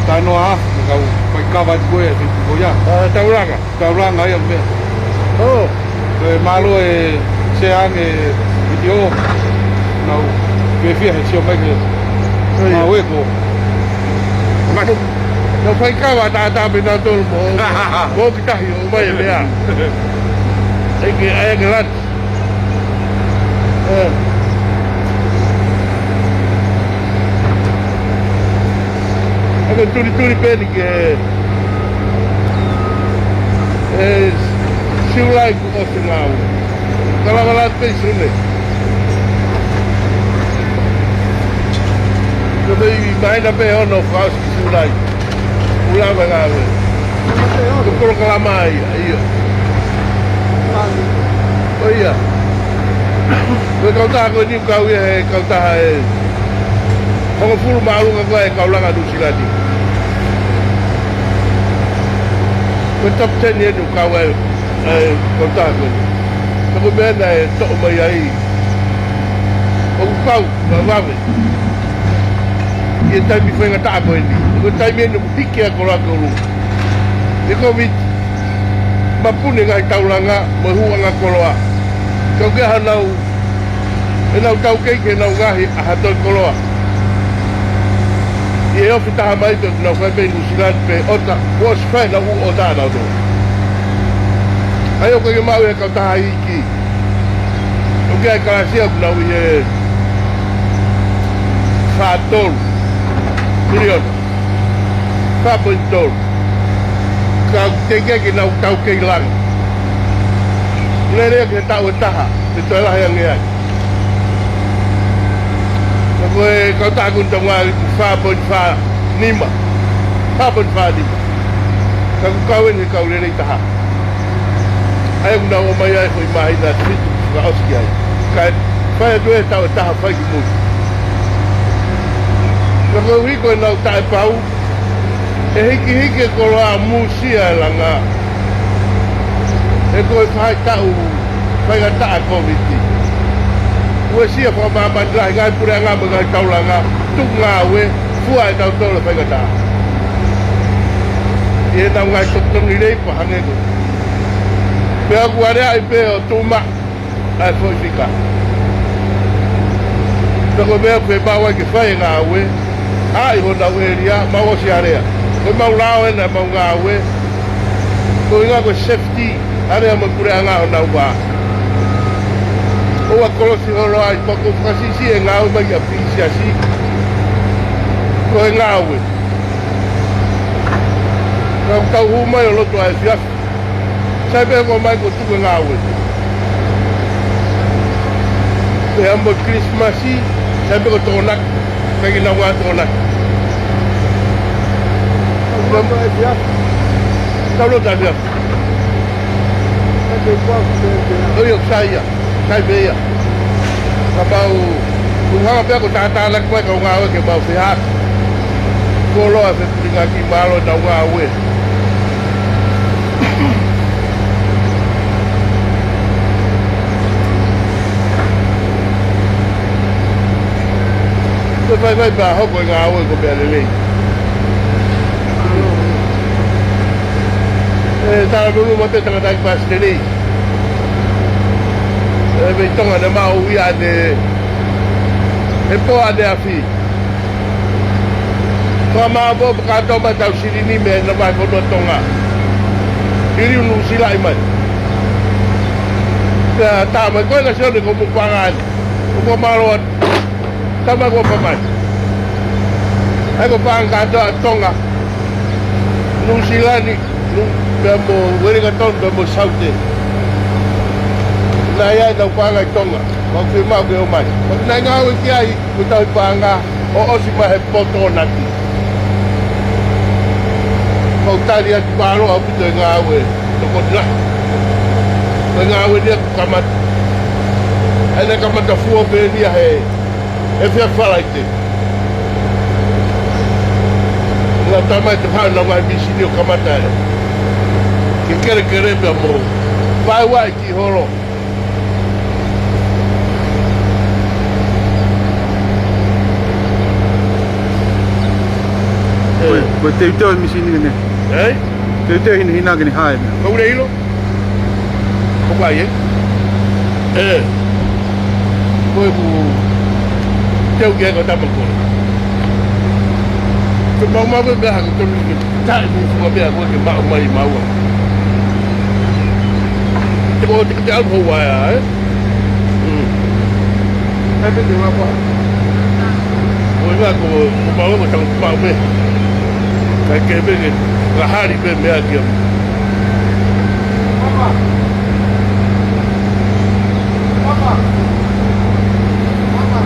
ta no ha ka pa ka va ko ya ko ya. tao ra à Ka ra ngai am me. ô Malo se an video nau về phía hay siêu mấy cái mà quê cô mà nó phải cao vào ta bên đó tôi bố cái ta hiểu bây giờ à cái lát cái turi bên cái siêu lai của siêu lao kalau cái siêu này Tapi main apa yang nak kau sulai, ulang bagaimana? Tu kalau kelamai, iya. Oh iya. Kau tak kau ni kau ye kau tak. Kau full malu kau lang adu siladi. Kau top 10 ni tu kau tak kau. Kau mana tok mayai. Kau bawa. Ia time foi ngata apa ini. Kau time ni fikir kau lakukan. Dia kau mapune ngai taulanga mahuanga koloa kau ke hanau e nau tau keike nau ngahi a hatoi koloa i e ofi taha mai pe nau kai pei nusilan pe ota was fai na u o tāna o ai o ke mau e kau taha iki o ke ai kalasia ku nau i e whātolu milion whāpointolu kau teke ki nau tau kei langa Nere ke tau e taha, te toi lahi ange ai. Ka koe kau tākun tau ngā 4.5 4.5 Ka ku kau ene kau rere i taha. Ai ku nau o mai ai hoi mahi nā tritu ka oski ai. Ka whai atu e tau e taha whai ki mūtu. Ka koe hiko e nau tae pau, e hiki e koroa mūsia e langa. E koe whai tau whai ngā taa COVID-19. Ue sia whamamani lahi ngai pure ngā mga ngai taulanga, tuk ngā ue, fua e tau tōla whai ngā taa. I e nau ngai totongi rei pa hange ko. Pea kuarea i pe o tūma, ai fwoi whika. Tako mea pe bawa ke whai ngā ue, ai ho nau e ria, mau o si area. Koe mau lao e na mau ngā ue, koe ngā koe safety, area mo pure anga o nau wā. Oa kolosi holo ai, pako whakasisi e ngā ue mai a pisi asi. Ko e ngā ue. Kau tau hu mai o loto ai fiafi. Sai pēr ko mai ko tuku e ngā ue. Pe ambo Christmasi, sai pēr ko tōnak, kaki nau ngā tōnak. Kau loto ai fiafi. Kau loto ai fiafi. Oi o saia, sai beia. Ka mau hanga pea ko tātānak mai kau ngā ue ke mau whihak. Ko loa se turinga ki malo nau ngā ue. Ko vai pa hoko ngā ue ko pea lelei. Tāra nunu mo te tangatai pas lelei. Me tonga na mau ia de e po ade afi. Ko ma bo ka to ba tau sirini me na mai ko do tonga. Iri unu sila mai. Ta ma ko na sio de ko mo pangan. Ko malo ta ma ko pa mai. Ai ko pang ka to tonga. Nu sila ni nu mo weri ka ton mo saute. Na ia nau panga i tonga, mau ki mau ki o mai. Mas nai ngā ue ki ai, ku tau i panga, o osi mai he poto naki. Mau tari ati paro au pito i ngā ue, toko tina. Ko ngā ue nia ku kamata. Ene kamata fua pe nia he fia whalaite. Ngā tamai te whau na mai bisi ni o kamata e. Ke kere kere pia mo. Pai wai ki horo. Ko te uteo misi ni ne. Eh? Te uteo hina ke ni hae. Ko ure ilo? Ko kai eh? Ko ku teu ke ko tama ko. Ko mau be ha ko ni ta ni ko be ko ke mau mai mau. Te ko te al ho wa eh? Tapi de wa ko. Ko ba ko mau ko tang mau be. Kai ke be ke rahari be me aki. Papa. Papa. Papa.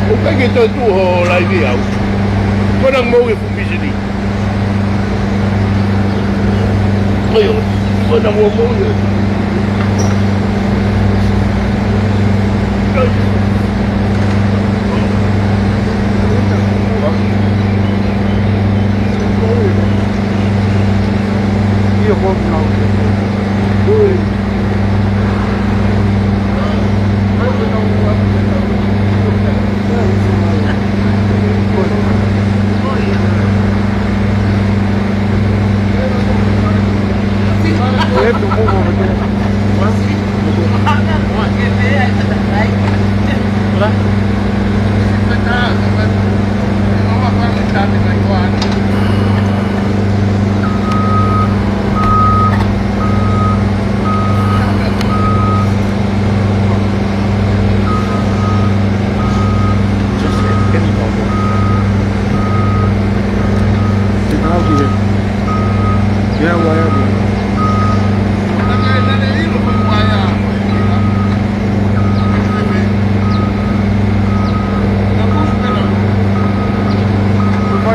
O kai ke to tu ho lai vi au. Ko nang mo e fumbi ni. Ayo. Ko nang mo mo. Io vou não.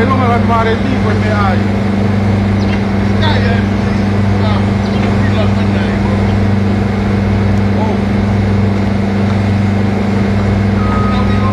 Vai lunga al mare lì poi mi hai. Kaya, bilang mana itu? Oh. Tahu dia?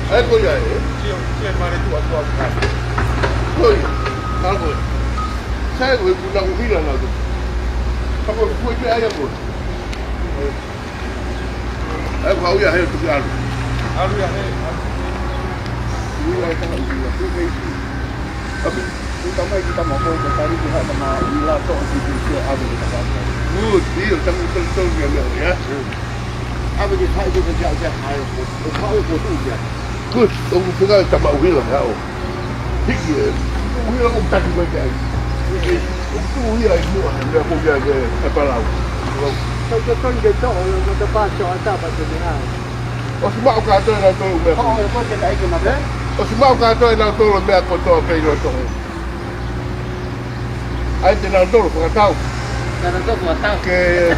Aku ya, Cian mare tu aku kan. oi, aku. Saya guna uhiran aku. Aku fui ke ayam pun. Aku tahu ya, tu kan. Alu ya he. Wilayah tengah wilayah tu begitu. Tapi utama kita mau ke tadi juga sama wilayah tu di ada di tempat. Good, dia tengah betul ya. Apa dia saya tu kerja saya, kau tu dia. Good, ông chúng ta chậm bảo huy làm sao? Thích gì? Huy là ông chặt người cái. Ông tu huy là mua hàng ra mua cái cái bao lâu? Sao cho con cái chỗ nó ta ba cho ta ba cho thế nào? Ông chỉ bảo cái tôi là tôi mẹ. Họ có cái đấy cái mà đấy. Ông chỉ bảo cái tôi là tôi là mẹ của tôi cái rồi tôi. Ai tên là tôi là cái tao. Cái nó của tao. Cái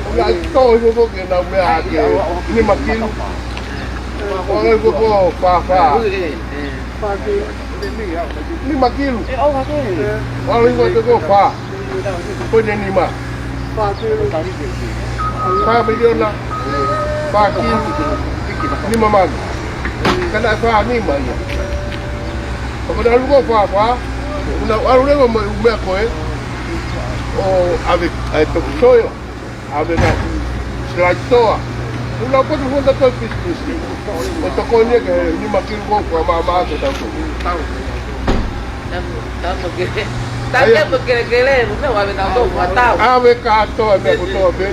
ông là tôi vô cái nào mẹ cái nhưng mà kia ông ấy vô pha pha. Pha cái Nhưng mà kia ông hả cái? ông ấy vô pha. Tôi nên đi mà. Pha cái Pha bây giờ là pha kia ni mama kana pha ni mà có đã lúc pha pha una algo como me coe o avec to soyo avec la slaitoa una cosa fonda to piscis o to conia que ni ma kilo ko mama ko ta to Tapi berkele-kele, mungkin wae tahu tahu. ave ka to me ko to be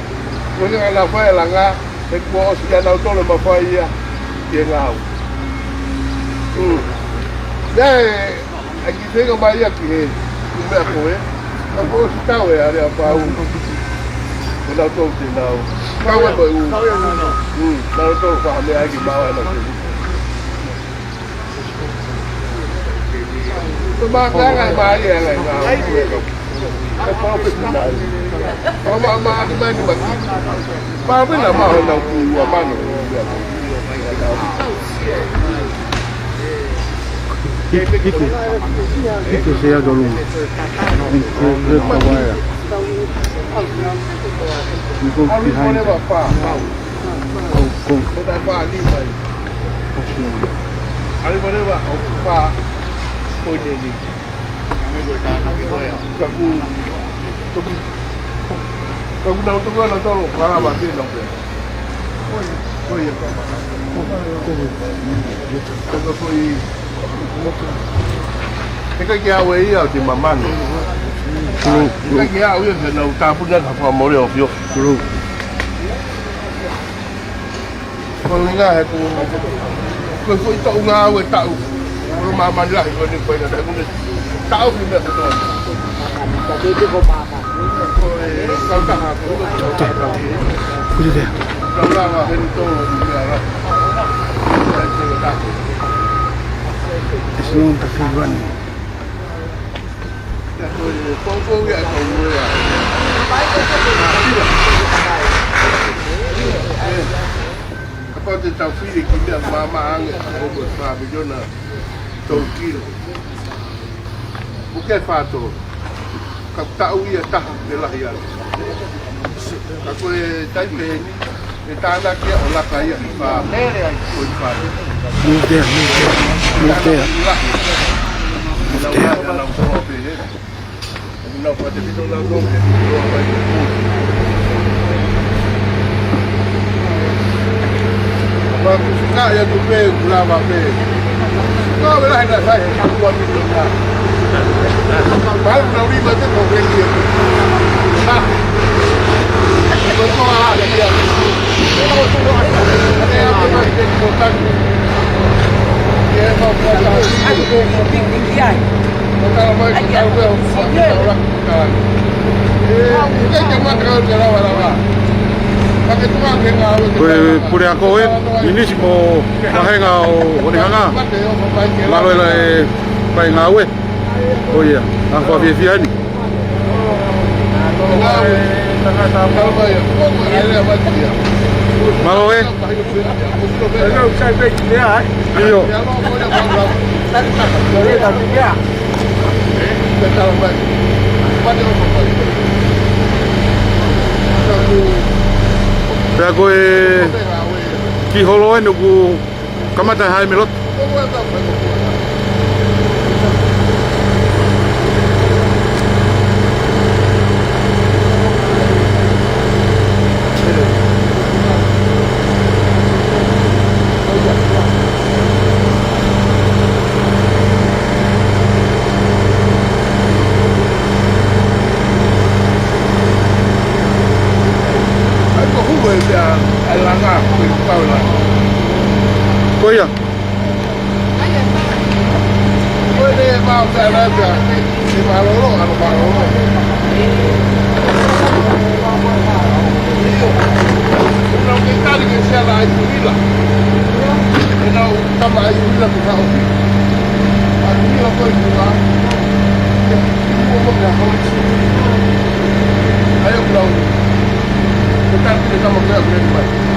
ko nga la fa la nga e ko o sia na to le ma fa ia ke ngau dai aqui chega mais aqui o me ko e na ko sta we are pa u ko na to ti na u ka we bo u na to fa me ai ki ma wa na ko ba ka ga ma ye la nga ko pa pe na ma di ba ni ba pa pe na ma ho na ku wa ma no Itu saya dulu. Ini kawaya. Ini a ri mo behind. ne ba pa Go. ko da pa ni ba a ri mo ne ba pa ko ne ni ka ku ko na to ko na to para ba ti no pe ko ye pa ko foi cái kia vậy à thì mà man cái kia vậy thì nào ta cũng nhận học mồi được phiêu còn nga hay cô phụ tàu nga với tàu mà man lại còn đi quay là cũng tàu thì mẹ tôi Tapi itu kau apa? tàu ta hà cũng tàu Kudu dia. tàu ta hà hình tô thì là Eslon takiwan. con vậy cầu người à apa tu tàu phi thì kita mama ang có một pha bây giờ là tàu kilo bukan pha tu các tàu ia tah de lah ya các cô tay về người ta đã kia ở lạc cái pha ôi pha Move there. Move there. Não pode vir do lado Mas suka ya tu pe gula ba pe. Kau belah nak saya buat itu. Baru nak beli macam kau beli dia. Nah. Betul lah dia. Kalau tu ada yang kiai. Kalau mau orang kawan. Kita cuma kalau jalan-jalan. Pakai tukang kengal. Pure ako minismo mahenga o hanga. Malo le pai ngawe. Oh iya, aku aviani. Malo Iyo. Pea koe ki holo enu ku kamata hai melot. Koia. Puede mau jalan ya. Di Malolo, anu Malolo. Não tem cara que se ela aí vila. Não, tama aí vila que tá ouvindo. A vila foi lá. Aí eu não. Eu quero que estamos vendo ele mais.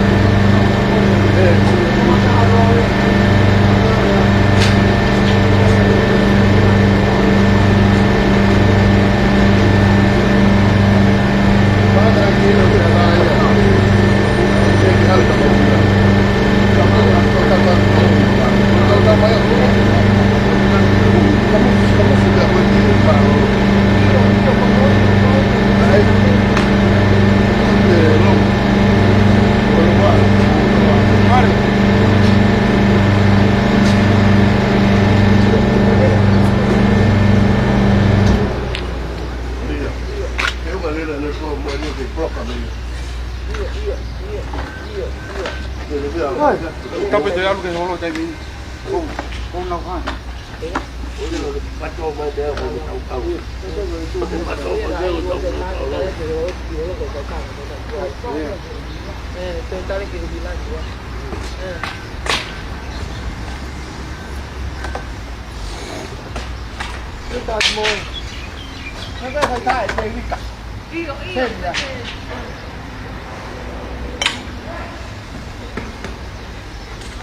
Tapi tu alu ke holo jadi. Kau nak kan?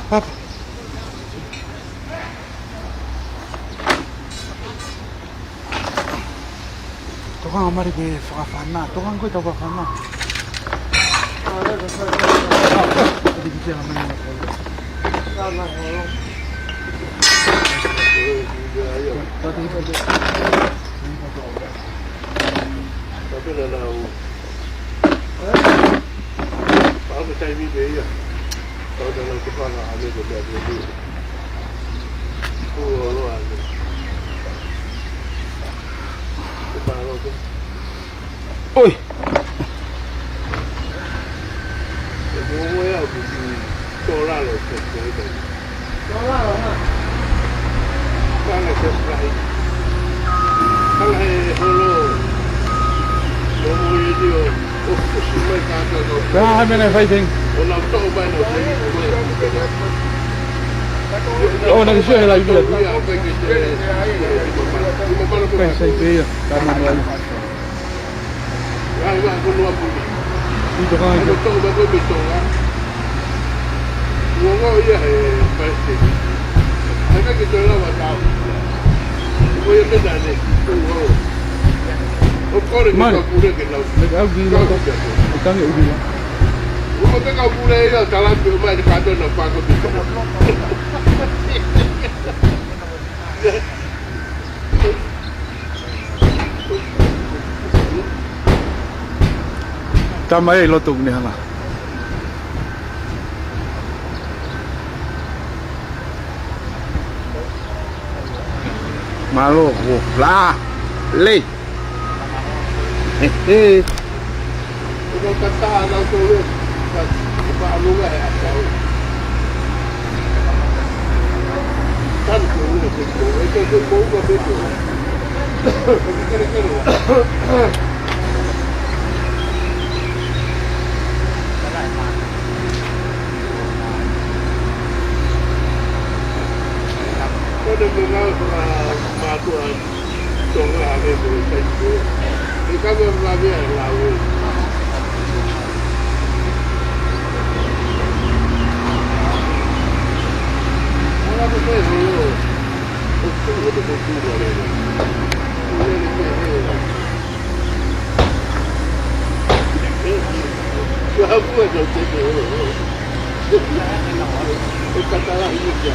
Apa? Tukang amari ke fakafana, tukang ko tawa fana. Jadi kita namanya. Tapi dah tahu. Baru cai ni dia. Kalau dalam kepala ada benda tu. Oh, lo ada. Kepala tu. Oi. Semua ya begitu. Solar lo tu. Solar lah. Kalau sesuai. Kalau holo. Como dia. Oh, semua kata tu. Dah mana fighting. Orang tahu mana. Oh, nak share lagi dia. Ya, Pensei que ia. Tá no meio. vai keluar pulih. Itu kan itu. Betul lah. Orang ya pasti. Ada kita lah tahu. Oh ya kita ni. Oh kau ni kita pulih kita. Legal gila. Kita ni ubi. Kau tak kau pulih ya jalan tu mai dekat tu nak pakai betul. Tama eh lotok ni hanga. Malo, lah, le. Kau kata anak tu, sebab lu kan tahu. Kan tu ni, que bom para ver tudo. Quando eu ganhava para matar tornar a ver por isso, e quando eu lá ver lá hoje. Olha você, o tudo do futuro ali. Eu vou fazer o que eu catalão isso.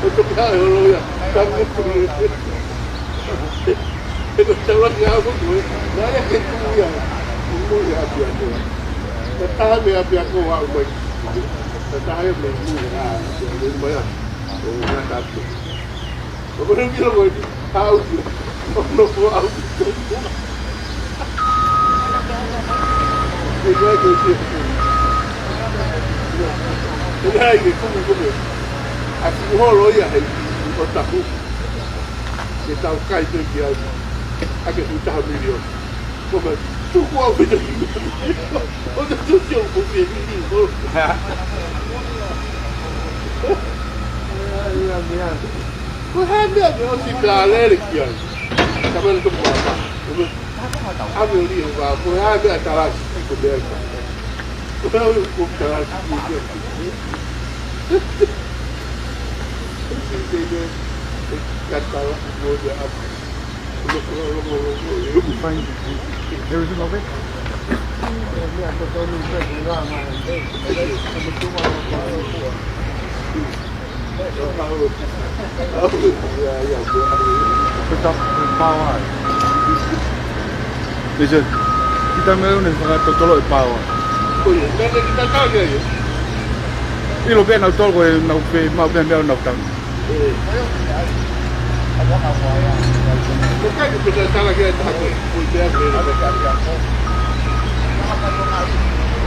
Eu tô cara, eu tá muito eu estava ganhando muito. Não é que tu ia, não ia pior. Eu tava meio pior com algo. Eu tava meio muito eu não quero muito áudio. Eu não vou áudio. Eu já disse. Cái gì cũng được. À cũng hô lối à hay có tập cũng. Người ta cay tôi kia. À cái chúng ta million. Có mà Trung Quốc bây giờ. Ôi tôi chưa chịu một việc gì thôi. Có hai miệng nó xịt là lên được kìa. Cảm ơn tôi bảo bạn. Ăn nhiều đi vào có hai miệng ta là của đây. Cũng ta là của đây. Everything okay? Bây giờ kita meron ng mga totoo ipawa. Kita tahu dia. Ilo ben na tol ko na pe ma ben ben na tang. Bukan kita salah kita tak boleh dia.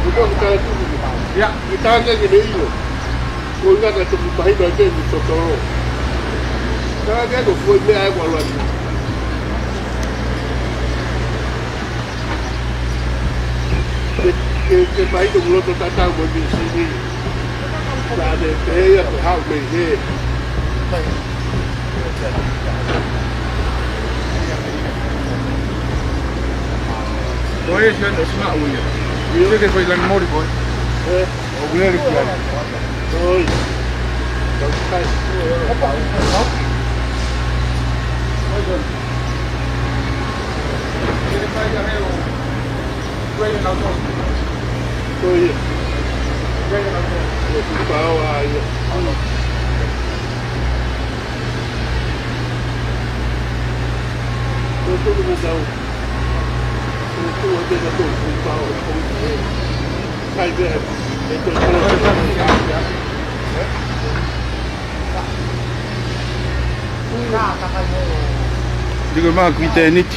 Bukan kita tu. Ya, kita hanya gini itu. Kau ingat ada bayi bayi ni totoro. Kalau dia tu kau dia ay walau ni. Cái máy đồng lô tôi ta tahu bagi sini. Tak ada saya hak meje. Oye, yo no soy una uña. Yo que soy la memoria, boy. O bien el plan. Oi. Đâu phải. Oi. Bao ai. Tôi không biết đâu. Tôi ở đây là tôi không bao không thể. Sai về. Tôi Di ko mga kwitenit.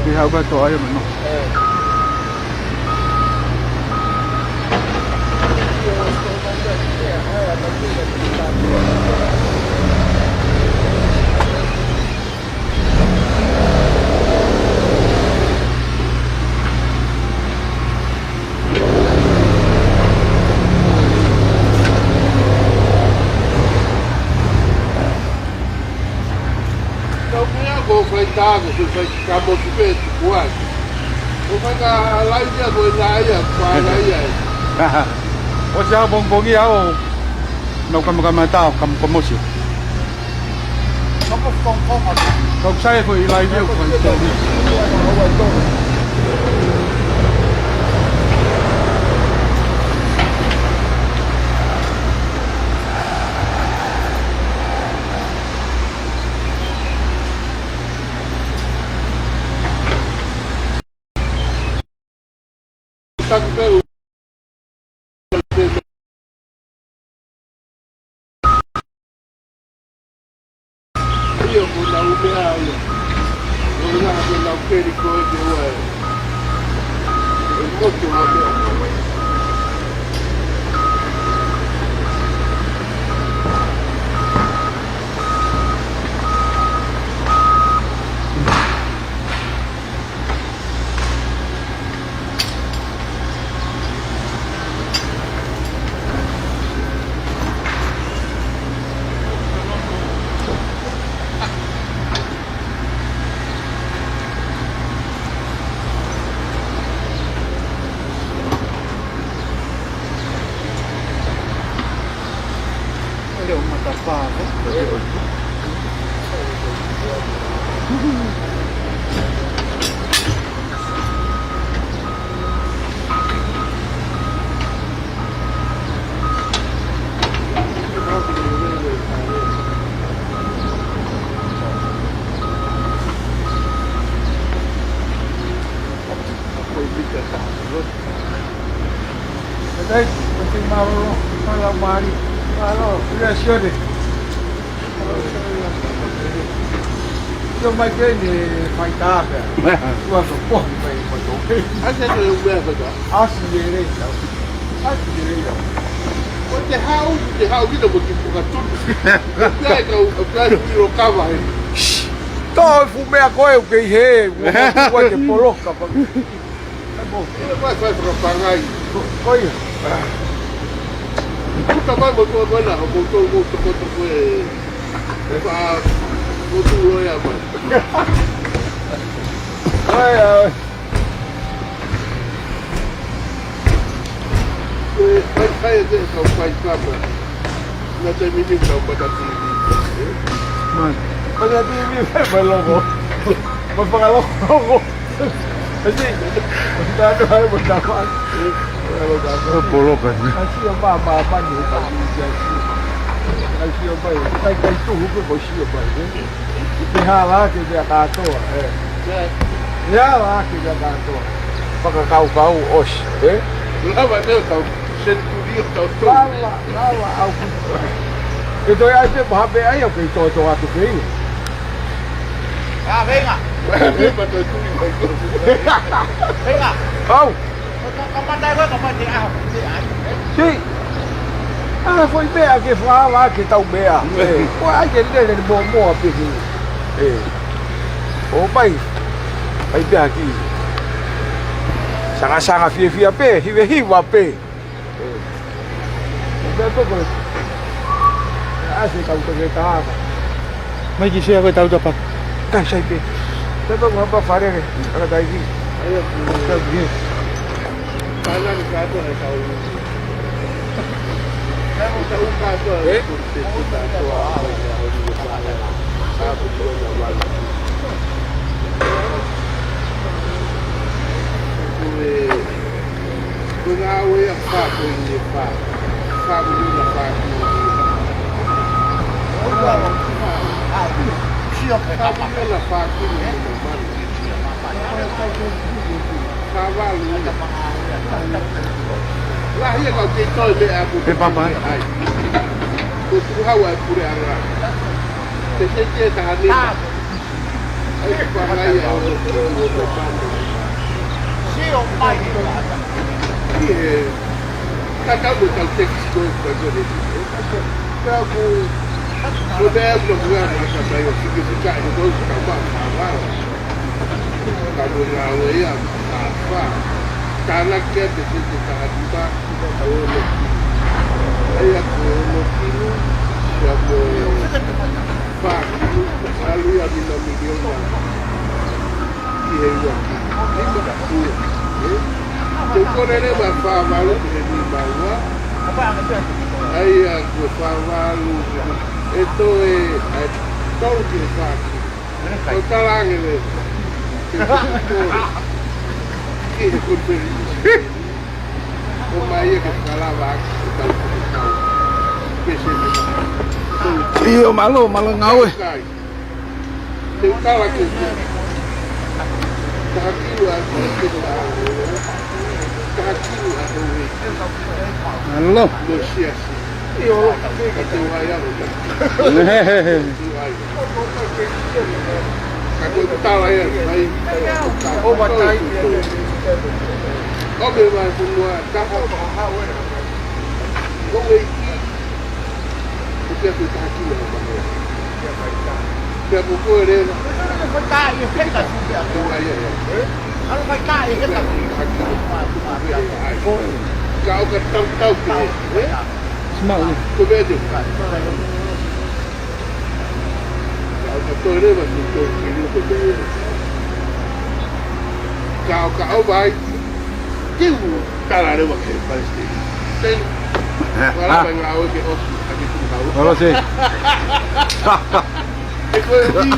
Bihaba to ayaw man no. vou enfrentar, você vai ficar movimento, quase. Vou pegar lá e depois lá e aí. O siya bong yaw. No kam tao kam promosi. Kung saya ko ilay niyo ko. Io con la UPA, con la Perico e il molto Dai, penting malam mari. Malo, sudah siap deh. Yo mai que ni mai ta pe. Tua so po mai po to. Asa ko yung bebe ka. Asi dire. Asi dire. O te hau kita mo tipo ka tu. Ai ka o ka ro ka vai. To fu me a koe que he, o te poloka pa. Vai pro pangai. Oi. Puta mai mo to bana, mo to ko e. Pa mo tu ro ya ba. Ai. Vai de ka vai ka ba. Na te mini ka ba ta ti. Man. Pada tu ni baloko. Magpangalo. Kasi dado ay mo dapat. Poloka. Kasi yung pa ni pa ni kasi. Kasi yung pa. Kay tu ko ko siya pa. Ihala ke dia kato. Ya la ke dia kato. Pagkakau os, Lava de ka centurio ka to. Lava au. Ito ay pe babe ay okay to ato kay. Ah, venga. Pa to tu ni ko. Venga. Au. Comandai vai comandai. Ah, Sí. Ah, foi bea que falava que tau bea. Pô, a gente ele bom aqui. Oh, pai. Vai bea aqui. Sanga fia pe, hiwa pe. Beto ko. Asi tau to kita. Mai ki sia ko tau dapat. Kan sai pe. Beto ko apa fare ke? Ada dai ki. Ayo, sabi. Kana ni ka to na ka u. Kamo ta u ka to. Ta to a. Sabe ko na wala. Kung away ang pa, kung hindi pa. Sabi nyo na pa. Sabi nyo na pa, kung hindi naman. Kawal nyo. Lahir kau titol be aku. Papa. Kung hawa pure ara. Tesete tahani. Ay pangai ako. Io mai. Kakak bukan teks kau sebagai kamu moderno bukan masa saya signifikan itu kamu apa kamu ngawe ya apa karena dia bisa kita ada kalau ayat kalau siapa pak lalu yang di milion dia ini betul Joko nene bapak malu di bawah. Apa yang itu? Ayah bapak malu itu tol kita. Total angin itu. Ini kumpul. Umaya kesalah waktu kita tahu. Biasanya. Iyo malu ngawe. Kita lagi. Kakiwa kita. Halo. Negosiasi. Iyo. Kecewa. Aku tahu ya, baik. Oh, batai. Kau memang semua tahu. Kau ini kita kaki lah. Dia pukul dia. Kau tak ia kita sudah. Kalau kau tak ia kita. Kau kata tahu ke? Smart ni. Kau beda. Kau kata dia masih tu kiri tu beda. Kau baik. Kau tak ada waktu pasti. Ten. Kalau bangau ke os, aku tu tahu. Halo sih. Eko ni.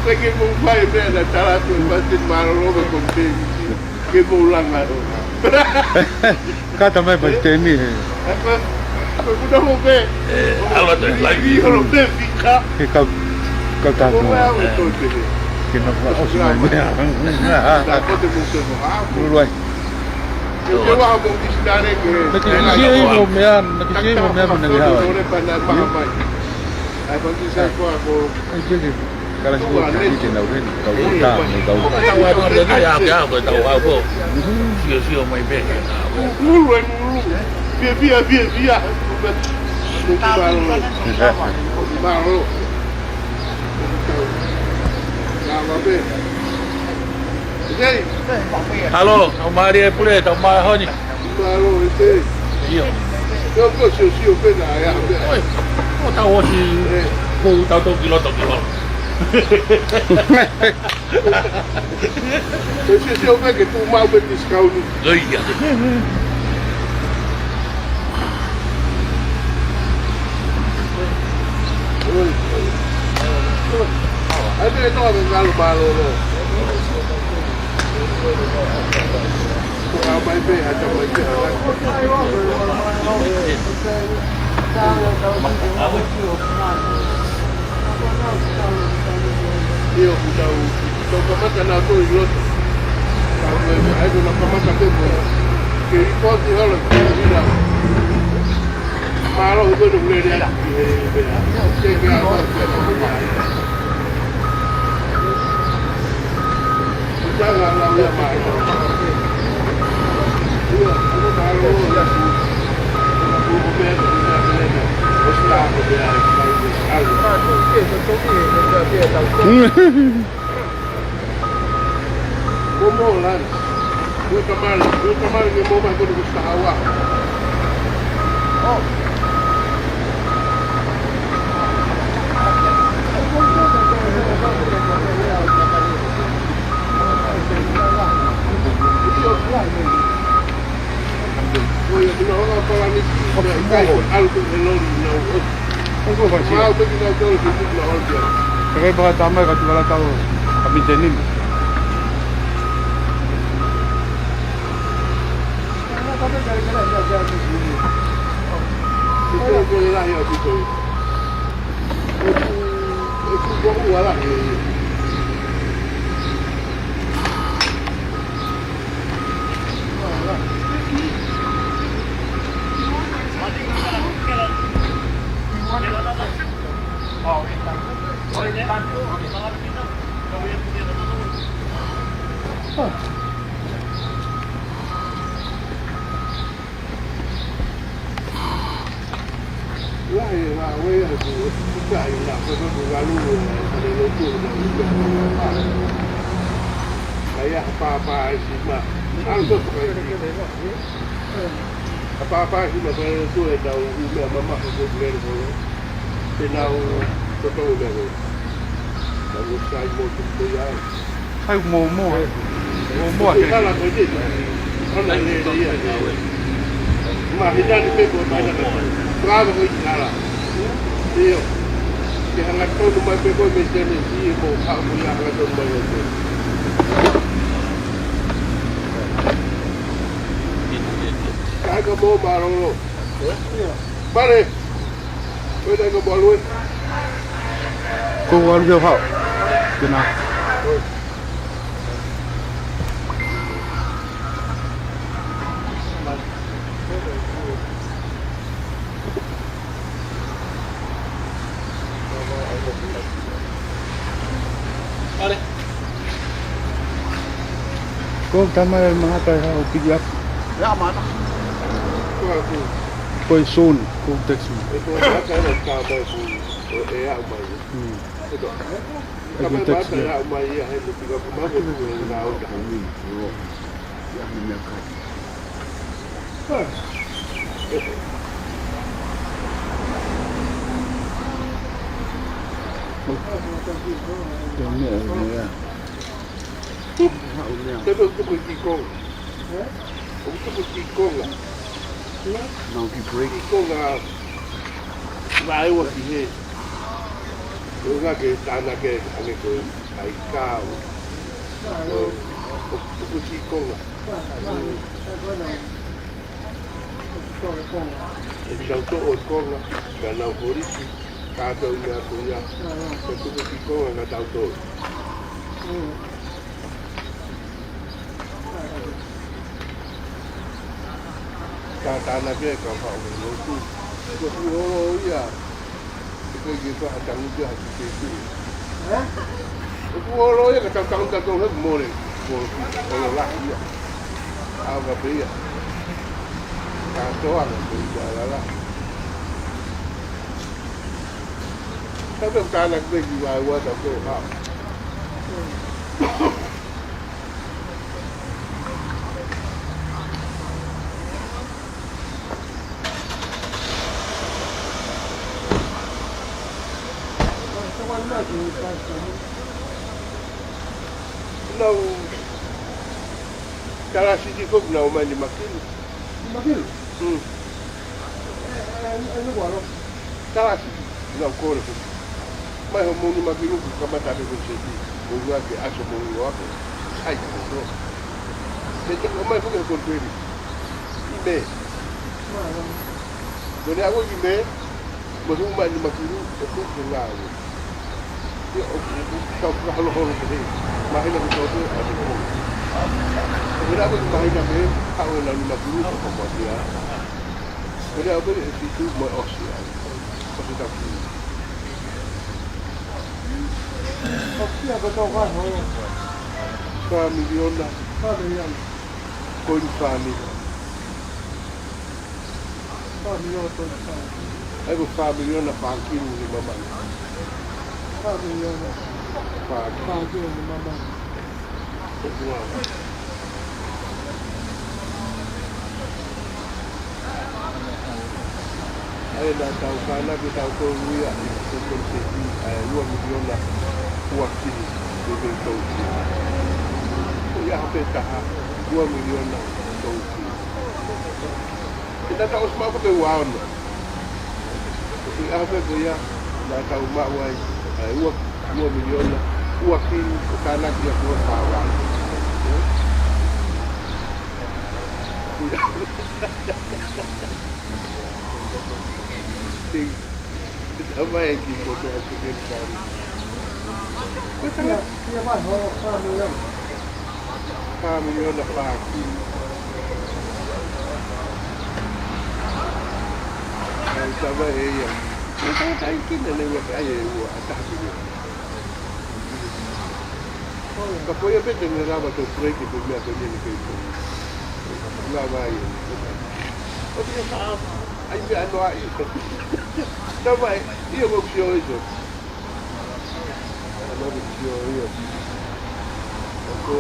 Lagi mumpai beda cara tu pasti malu betul betul. Ke bulan ada. Kata mai pastemi. Apa? Sudah mau be. Kalau ada lagi. Kalau be fika. Kau tak Kau tahu. mau betul betul. que não vai ao final. Da pote muito no Luai. Eu vou a conquistar que Nakikisiya mo yan, nakikisiya mo yan naghawa. Ai conquistar ko Ay, sige. Kala siguro hindi na rin. Ikaw ikaw. Tao ai mo le ya ya ko tao ai ko. Sio mai be. Mulu via. Baro. Jadi, Halo, mari pule tao mai ho ni. baro itu. Io. Eu sio bem ya. Oi. O tao si ko tao to kilo. Eu sio bem que tu mal bem discount. Iya. Ada itu ada baro. Mai bem ada mai. Io kamata na to yote. Hayo na kamata pepo. Ke ripoti holo ila. Maro ugo ndo mlele ya. Ke hapo. Jangan la ya mai. Io ugo maro ya. Ugo bebe ya. Ostavo ya. Como lá, vou tomar de bomba quando você água. Oh. Voy a una hora para mí. Algo de lo no. Ano ba siya? Mau pergi nak jauh sedikit lah orang. Kaya baka tama ka wala tao kami denim. Kita boleh lah ya itu. Itu gua lah. Kaya apa-apa sih mah, algo apa-apa sih mah kalau tu ada udah mama aku beli dulu, tenau betul dulu, lalu saya mau tu ya, Ay, momo. Momo kalau tu je, orang ni dia, mah hidup di peko mana kan, berapa kau jalan, dia, dia hangat kau rumah peko macam ni, dia mau kamu yang hangat rumah itu. Kaga mo marolo. Pare. Pwede ka bolwen. Kung wala siya hao. Kina. Mari. Kung tama yung mga tayo pigyap. Ya mana? Aku. Koy soon. Kung text mo. Itu ada yang kabar pun. Eh, apa ini? Itu. Kabar baca ya, apa ya? Itu juga kemarin tu yang tahu kami. Yang menyakat. Tapi tu berkikong. Itu berkikong lah. Now keep break. Kikong lah. Vai o que eu já que está na que ane ko ai ka o kikong lah. Então tu o kong lah. Kalau polisi kata unya punya. Tu kikong lah tahu tu. Tanah dia kau faham itu. Itu orang ya. Itu gitu ada muda itu. Itu orang ya kacang kacang tu boleh. Boleh lah ya. Apa dia? Kacauan tu jalan. Tapi tanah dia juga ada tu. Não. Cara, se de fogo não, mas de maquilo. Maquilo? É no guarda. Cara, não, corpo. Mas o mundo maquilo, como está bem você aqui? O lugar que acha o mundo logo. Ai, que bom. Então, como é que eu encontro ele? Ime. Quando eu vou ime, mas o mundo maquilo, eu estou lá. Kau kalau orang ni, mahir nak betul ada pun. Bila aku mahir nak be, kau lalu nak dulu kau buat dia. Bila aku itu mau oksian, pasti tak boleh. Oksian apa tahu kan? $1 million lah. $1 million. Koin fani. $1 million tu. Aku $1 million nak pangkil ni mama. $1 million. Pangkil ni mama. Semua. Ay tahu kana kita tahu dia itu konsepsi $2 million lah waktu di betul. Ya apa dah $2 million lah betul. Kita tahu semua apa kewan. Apa dia dah tahu mak wai $2 million lah waktu kana dia buat kawan. Apa yang kita buat sekarang? Dia mana $1 million? $1 million dah pagi. Sama ya. Kita tak kena lewat ayah buat atas ini. Kapag yung pwede na naman itong break, ito niya ito niya ni Kaito. Wala ba yun? O di yung saan? Ay, may ano ay. Tama eh, iyo mag-show ito. Ano mag-show yun? Ako,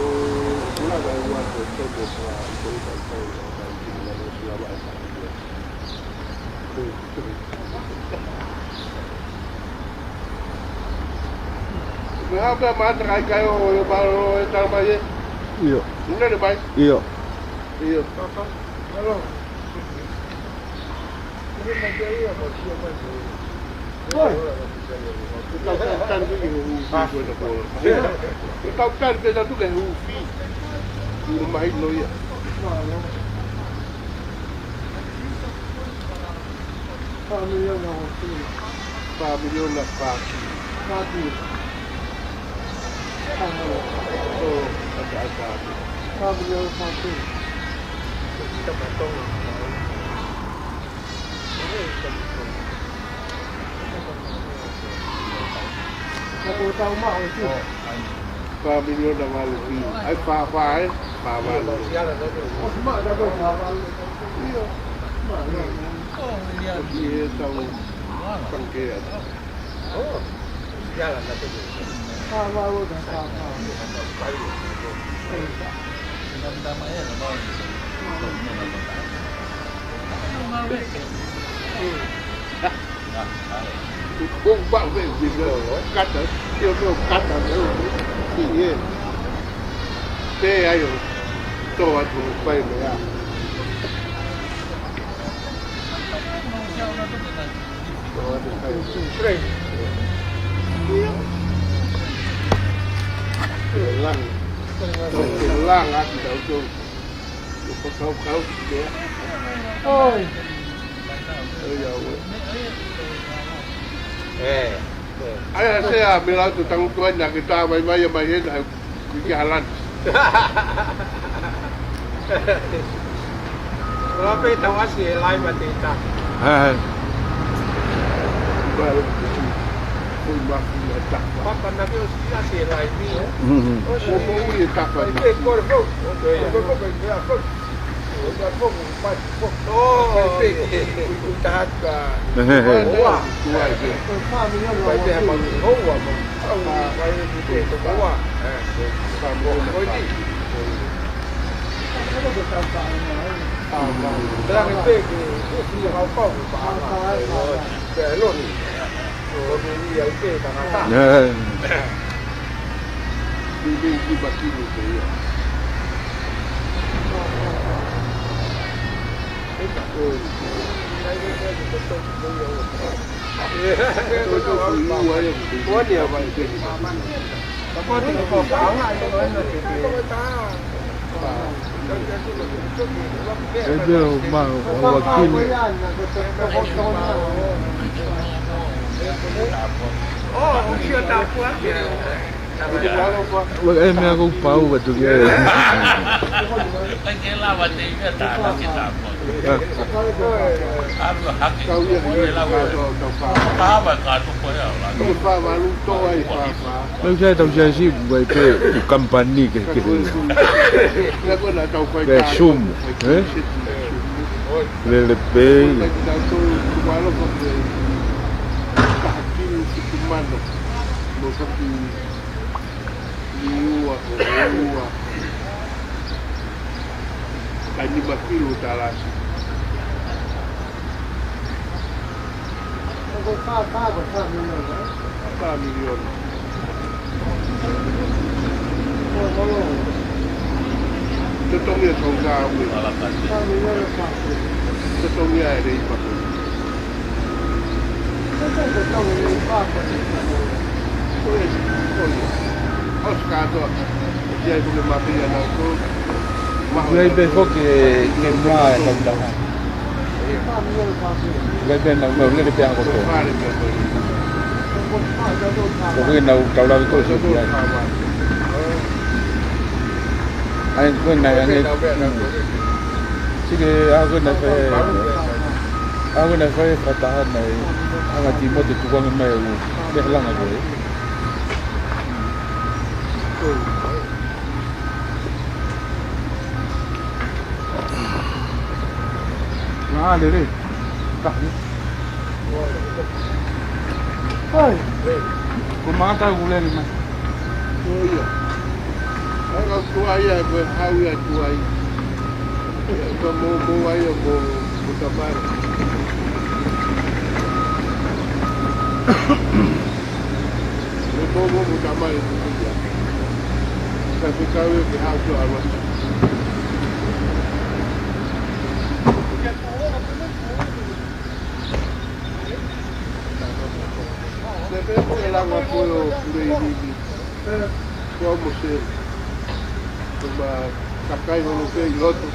wala ba yung one point ito sa ito ito ito hindi na lang sila ba sa ito. Kenapa matrai kayo baru tambah ye? Iya. Enggak ada baik. Iya. Iya. Halo. Ini majari apa siapa itu? Oi. Kita kan begini ufi buat apa? Kita kan beda tu kan ufi. Rumah itu ya. $1 million lah waktu. $1 million lah pagi. Pagi. Oh, ada. $1 million pagi. Kita potong. Aku tahu mak itu. $1 million dah malu. Ai pa malu. Oh, mak dah berapa? Iya. Dia tahu panggilan. Oh, jalan lah tu. Baru dah apa? Bung bang về gì rồi cắt rồi tiêu tiêu cắt rồi cái gì thế ai rồi tôi ăn thùng quay rồi à tôi ăn thùng quay rồi lang á thì đâu chung có khâu kia Oi. bây giờ Ai saya bila tu tang tuan nak kita mai hen ke jalan. Berapa itu masih lain mati tak? Baru pun masih tak. Apa nak kita masih lain ni? Oh, ni tak apa. Oh, tahan ka. Wah, baik dia memang hawa. Baik dia tu hawa. Sampai ni. Dalam itu kita apa? Belum. Oh, ini yang kita tak tahu. Ini bagi ni dia. Em aku pau betul dia. Kela wate kita kita. Aku hak kau ya apa kau tu ya lah. Kau faham malu tu ai faham. Kalau saya tahu saya sih buat company ke gitu. Aku nak tahu kau. Kayak Zoom, LLP. Aku malu kau. Hakim Sikumano. Bukan liua. Kani bakilo talasi. Apa milion? Tetongnya songkau. Tetongnya ada ipak. Oscar tu, dia tu mati yang aku. Gay besok ke Myanmar tentang. Gay ben nak nak ni piang kotor. Okey nak kalau itu sih. Ay pun nak yang ni. Sige aku nak saya katakan ni. Ang timot itu tukang mai behlang aja. Nah, deh. Tak ni. Hai. Kumata gula ni mas. Oh iya. Kalau tua ya, hau ya tua. Kamu ayo butamar. Mau butamar itu dia. Tapi kau yang hau tu awas. Depende del agua puedo ir. Como se toma cacaí no sei loto.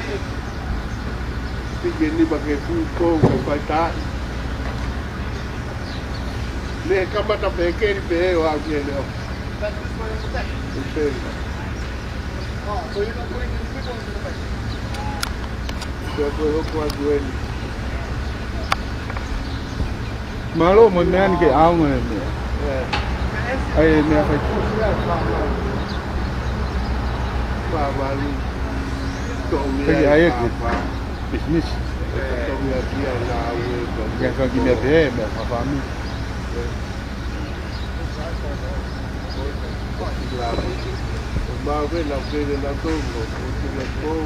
Sigue ni pakai fuko vai tá. Le cama tá pequeno e pego aqui não. Sei. Eu vou com ele. Malo mo nan ke aw mo ni. Ay ni ako. Babalu. Sige ay business. Yang kau gini deh, apa ni? Mau que não queira não tomo, porque não vou.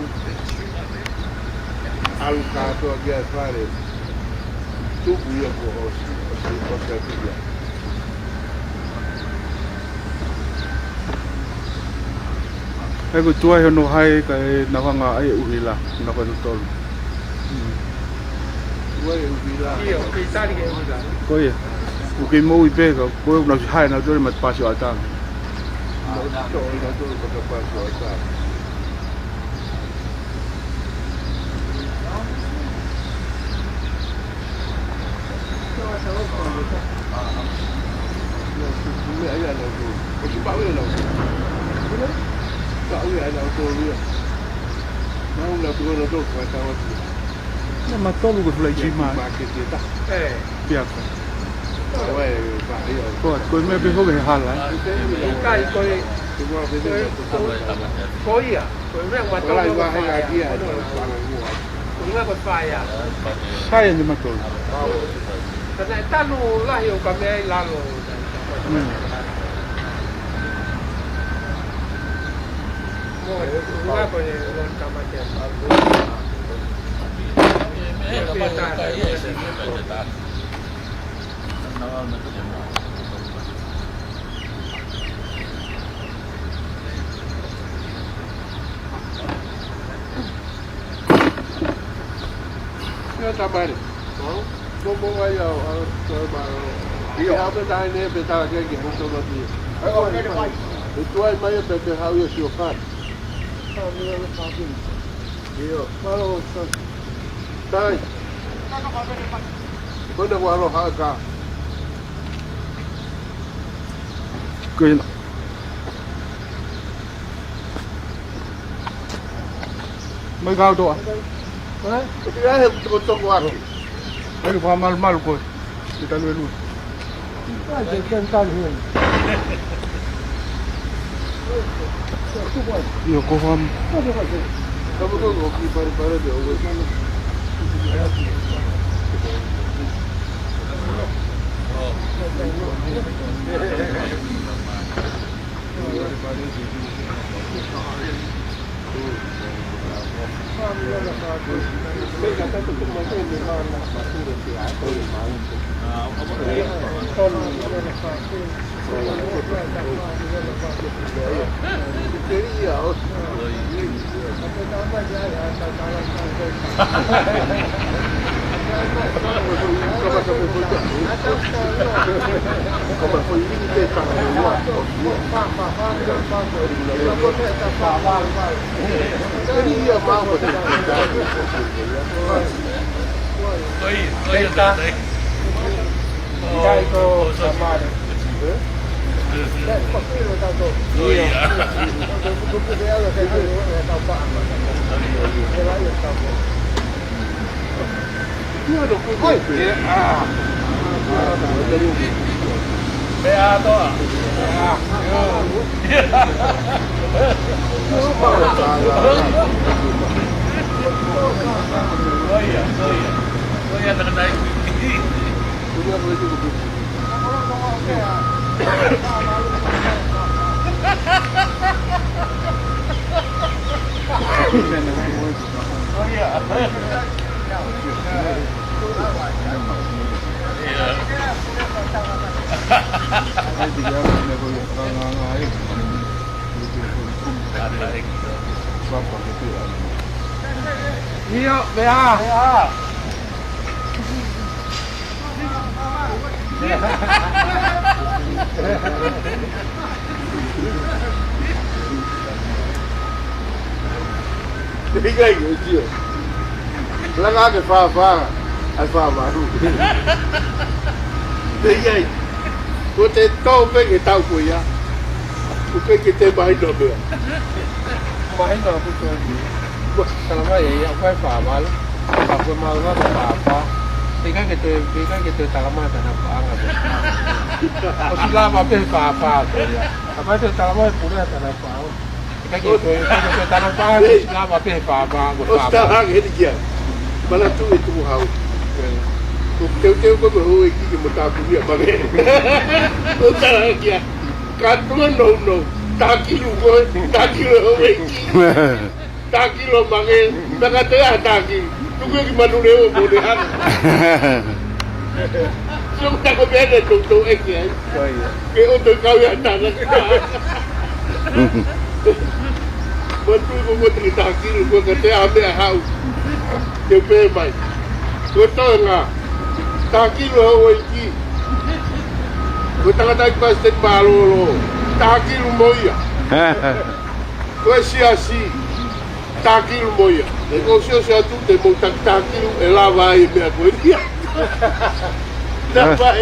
Alcato aqui a fare. Tu ia com assim qualquer dia. Aku tua yang no hai kai nawanga ai uhila na ko tol. Ué, eu vi lá. Iyo, kita ni ke udah. Ko ye. Uki mo ipe ko na hai na dole mat pasio ata. Todo para passar tá. Não na tua não vai estar aqui. Não, mas todo mundo vai de mais. Marquetita. Piaca. Não é, vai. Pô, coisa meio bem vou errar lá. ใกล้ตัว Tu vai ver. โคยอ่ะตัวแม่งมาต้ Vai อง lá มา vai ไฟ aqui, อ่ะ vai. ถึงแม่กดไฟอ่ะ Sai de matou. แต่ในต้านูไล่อยู่กับแม่ลาโล โอ้ยว่าไปโดนกรรมเจ็บ Não tá bem. Como vai ao trabalho? E a verdade é que tá aqui muito todo dia. E tu aí vai beber how you show fat. Malo sai. Quando eu alo haga. Cười. Mới cao độ. Cái này tôi tôi qua. Aí eu vou mal coi. Kita lu lu. 那就跟上去。 Yo ko fam. Kamu tuh ngopi baru-baru dia udah. Iya, BA. Liga aí, tio. Lá que fa, ai fa maru. Liga aí. Cô te tao với cái tao của ya. Cô cái te bài đó bữa. Mai no ku to. Kalau mai ya apa fa mal. Apa mal wa apa. Tinggal kita talama tanah apa. O sila ma pe fa fa. Apa tu talama pura tanah apa. Tinggal kita tanah apa sila ma pe fa fa. Osta hang hết kia. Bala tu itu hau. Teu ko ho iki ke mata ku dia bage. Osta hang kia. Katuma no. Takilu ho iki. Takilo bage. Bagate ataki. Tu ko ki manu leo mo de hang. Chúng ta có biết là chúng tôi anh ấy cái ô tô cao hiện tại là cái đó bên tôi cũng có từ tàng kia rồi có cái áo để hao điều bê mày tôi là tàng kia rồi ôi chi tôi tăng tay pas tên bà lô tàng kia rồi môi à tôi xì tàng kia rồi môi à để có xia chút để một tàng kia rồi là vài mẹ của dia Dapat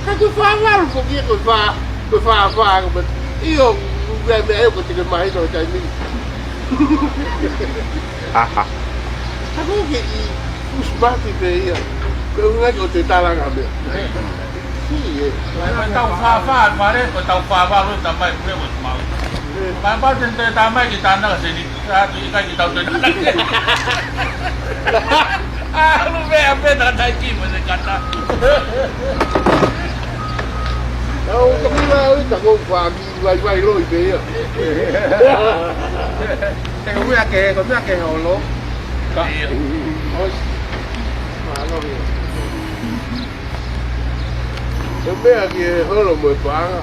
aku faham kok dia ko fa, mas iyo bebe ko tingin mai no tay ni. Ako ke usbati te ia. Ko nga ko te tala nga me. tàu pha pha mà đấy tàu pha pha luôn tàu bay cũng mà bao trên tay tàu bay kita nak sini ra tu ikan kita tu lu apa tak ada kim macam kata Đâu có biết đâu, chẳng có quà quay lôi về à. Cái không biết kề, không biết kề hồ lố. Ôi, mà nó đi. Không biết kìa hơn là 10 quán à.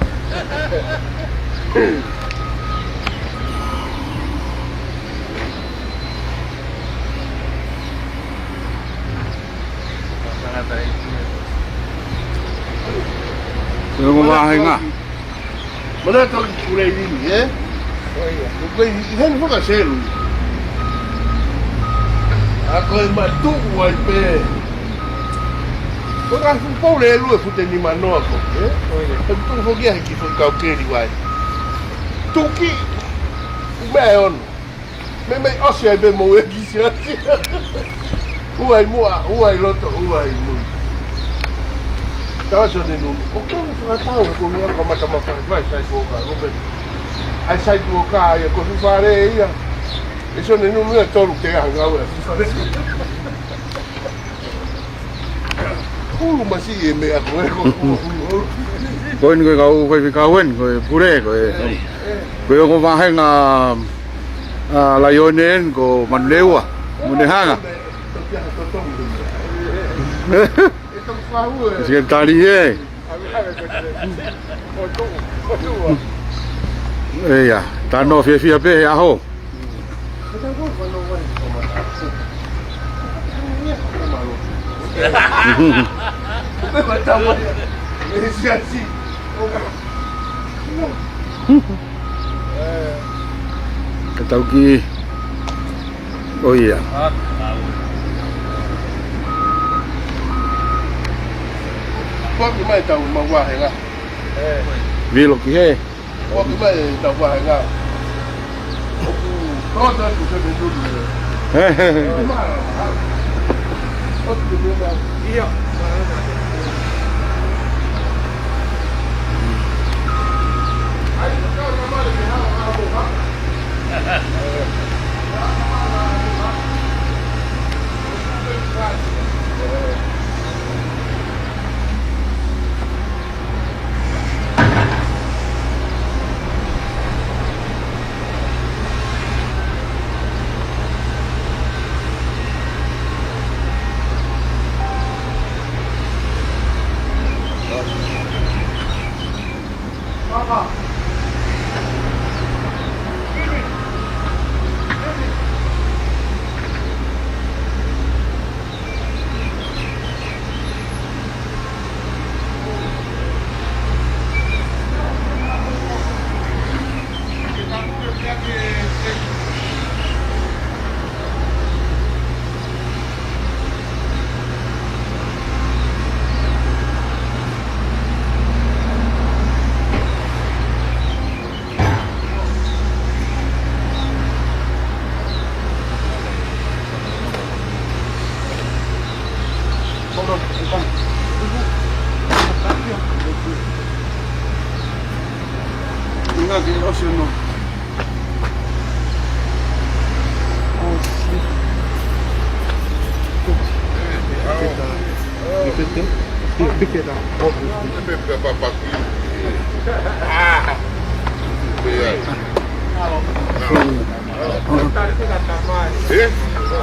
Pero mo bahay nga. Mana tahu kulai ini, eh? Kulai ini bukan selu. Aku matu wai pe. Orang pun boleh lu putih ni mana aku, eh? Tentu fogi haki pun kau kiri wai. Tuki, umeon. Memang asyik be mau lagi siapa? Uai mua, uai loto, uai mu. Tahu so denu. Okey, kita tahu kau ni kau macam apa vai sai boca, Robert. Ai sai boca ya kau tu fare ya. Eso denu não é todo que hangau ya. Masih me aku. Koin kowe kau kowe kawin kowe pure kowe. Kowe ko bahay nga layonen ko manlewa. Munehanga. Sige tali eh. Ya, tano fia pe aho. Ketauki. Oh iya. Kau gimana tahu mau wah enggak? Vilo ki he. Kau gimana tahu wah enggak? Kau dah tu sebelum dulu. Iya. Enggak ke ocean no.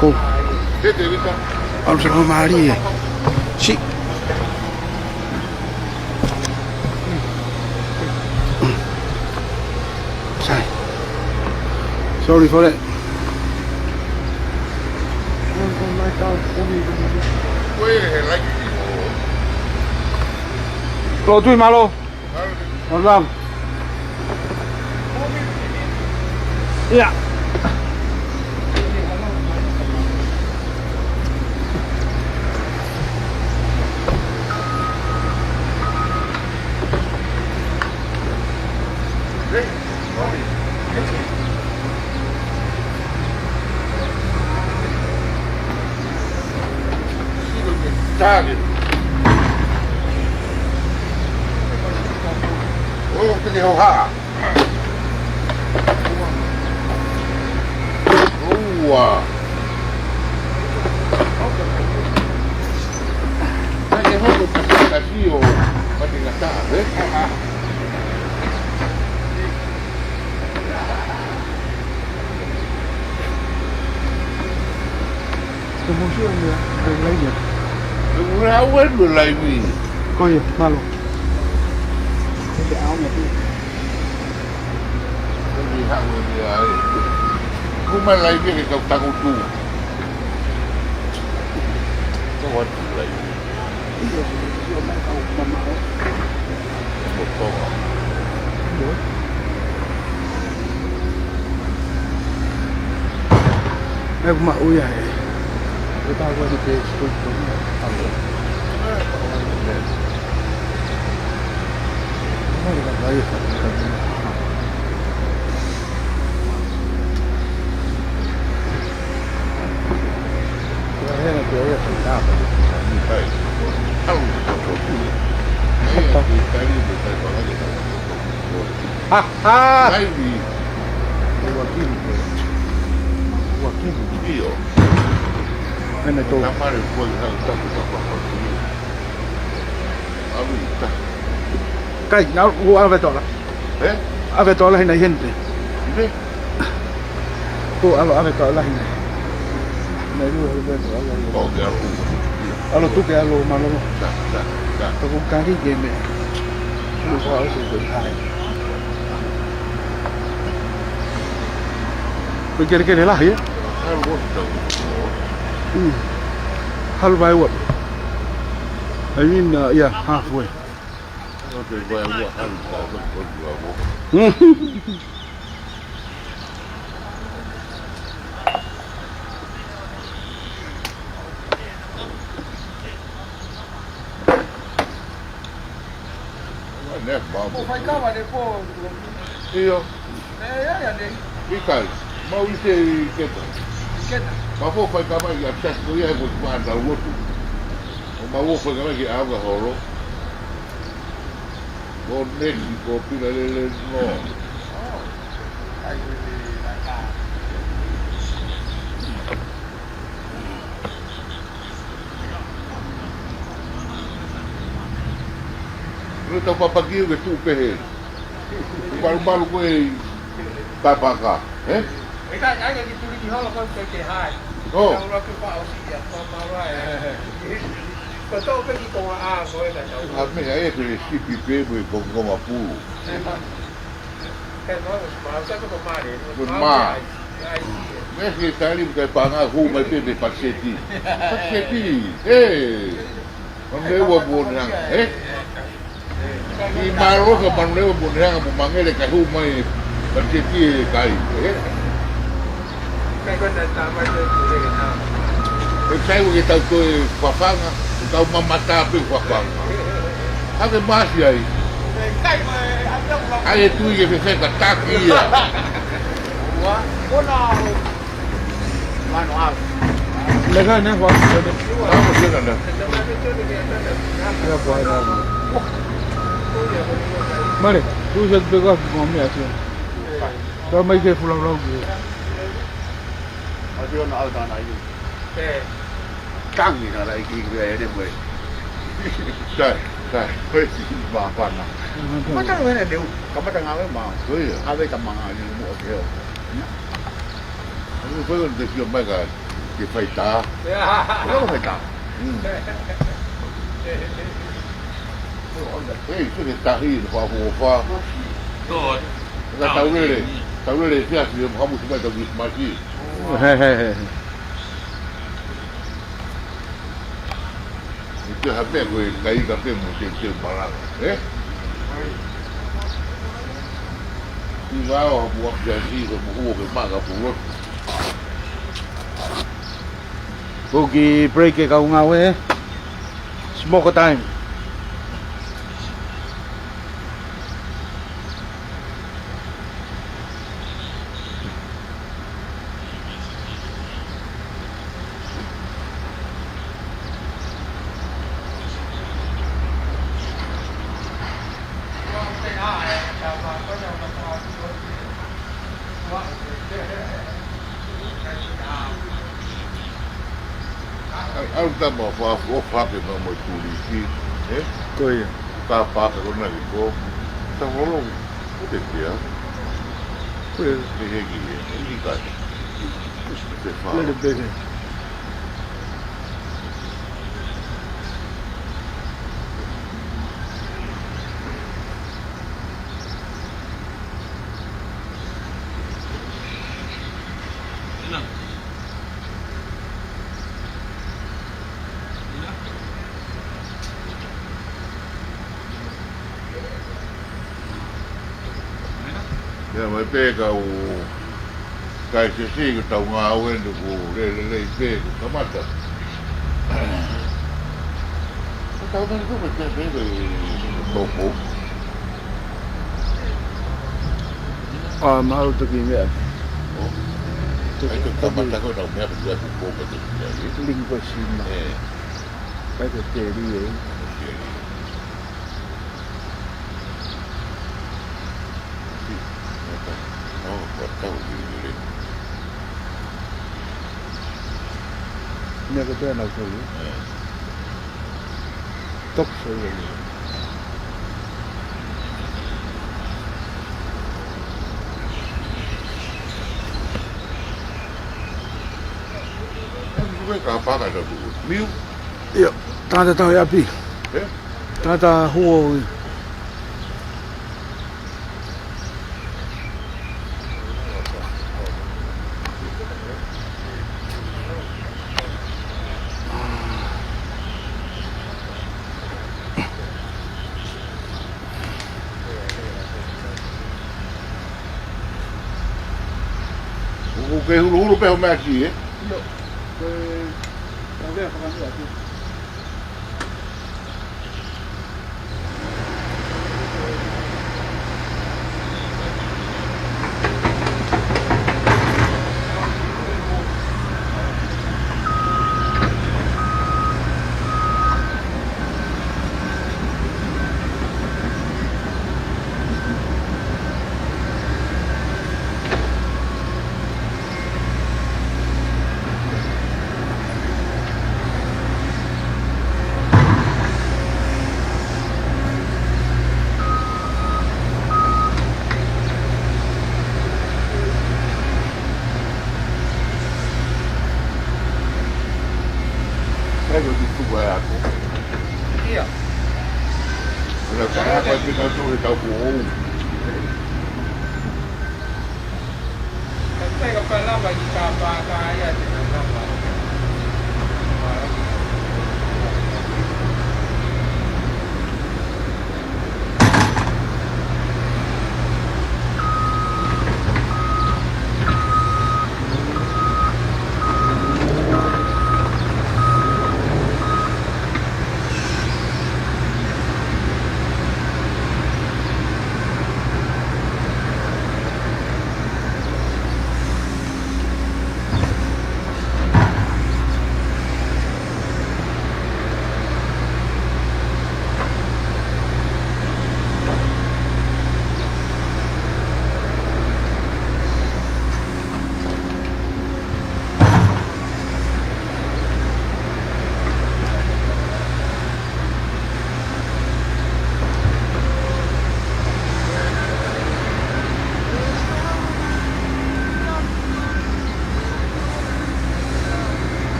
Cô ông sẽ không đi chị sai sorry for that lô tui malo làm dạ target. Oh, que de rolar. Boa. Vai de roupa para aqui ou vai te gastar, né? Promotion dia, lain dia. Rawan mulai ni. Kau ya, malu. Đi hạng người ấy. Không mà lấy cái cọc tăng ô tô. Có quan trọng lấy. Một con. Aku mak uyah. Kita gua di Facebook tu. Mana dah bayar kan? Hena tu ya sentapa. Aí. Alô, Ah, ah. vai vir. O aqui. Io. Hena tu. La mare poi salta questa qua. Avita. Kai, nau u ave tola. Eh? Ave tola hena gente. Vedi? Tu ave tola hena. Nai lu ave tola. Poche a rua. Alo tu ke alo malo. Da. Tu ku kari game. Lu so au su hai. Pergi ke lah ya. Algo sto. Halfway what? I mean, yeah, halfway. Ok, vai a rua alta, non posso a rua. Non è babbo. Fai cava del po'. Io? Ya deh. Ikai, mau isi kita. Kita. Mafo fai kama ya test ko ya ko pa da wotu. O mawo fai kama ki aga horo. Ko Mexico pila le no. Lu tau papagio ke tu pehe. Baru-baru ko tapaka, eh? Kita ada di tuli di holo kon ke hai. Oh. Yang lo ke pa o si ya pa ma wa. Ko to pe ki ko a ko da tau. Kami ay ko si pipe mo ko mapu. Kan no ma sa ko ma de. Ma. Mas que tali mo kay panga hu may pepe parseti. Parseti. Eh. Ang lewa mo na, eh? Di maro ka man lewa mo na mo mangele kay hu may parseti kay. Eh? Kan ko da ta ma de ku de ta. Sai o que tá com papanga, tá uma matar pelo papanga. Ave mais aí. Kai ma Aí tu ia ver que tá aqui. ko na. Mano a. Lega na wa. Vamos ver nada. Ya buat dah. Mari, tu just bega kami aja. Kau mai ke pulau lagi. Adio na alta na yu. Căng thì là lại kỳ về đêm về. Sai, foi sim. Và còn là. Mà chắc là đều có bắt ngao ấy mà. Foi. Hai bên tầm bằng như mua kiểu. Foi quando que mais que foi tá. Nó không phải cả. Ei, isso que tá rindo, para o Rồi. Cái tàu lên phía dưới không một cái tàu vịt mà chi. He he he. Itu hampir gue kai hampir mungkin barang, eh? Igual buat janji semua ke mak ke pulut. Pergi break ke kau ngau eh. Smoke time. Au tama whake ma mo tūri ki, Koia. tā pāka kona ki ko, tā holo, o te tia, Koia. he heki e, ni kai, te whā. Little bit. Ia mai pēka o kai se ko tau ngā wendu ko le pēka kamata. Tau nani kume te pēka i topo. Mau toki mea. Ai te kamata ko tau mea pēka ku kōka te pēka. Lingua sima. Kai te te rie. Nega pēna koi. Top soi. Kume ka pāka tau ku. Miu? Ia, tāta tau api. Tāta huo. Ke hulu pe o mea ki e? Ego di tuba e ako. Ia. Ina ka ako e pina tō he tau ku ou. Kai ka palama ki ka pāka ia te nāma.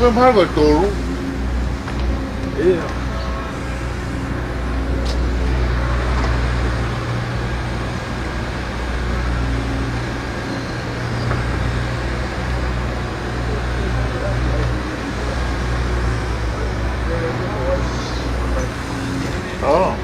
Kume mahal ko tōru. Ia. Oh.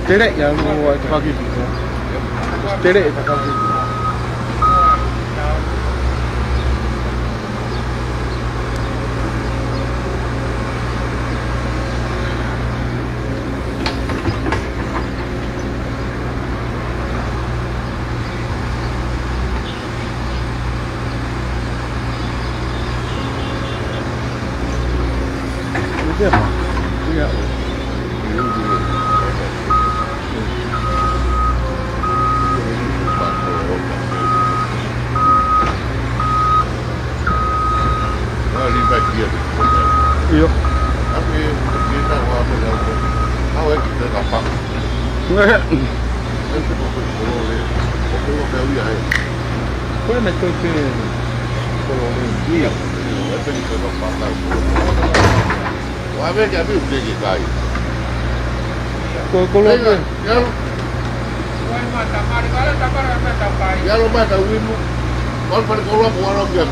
Tere ya mau pagi itu. Tere pagi. Siapa? Punya. Iya. Tapi kita mau apa? Tahu kita gampang. Itu boleh. Boleh kau ya. Boleh nak tu. Iya. Itu kita gampang. Wah, dia ambil dia kai. Kalau Yang ya lo mata wimu. Kalau pada kalau orang yang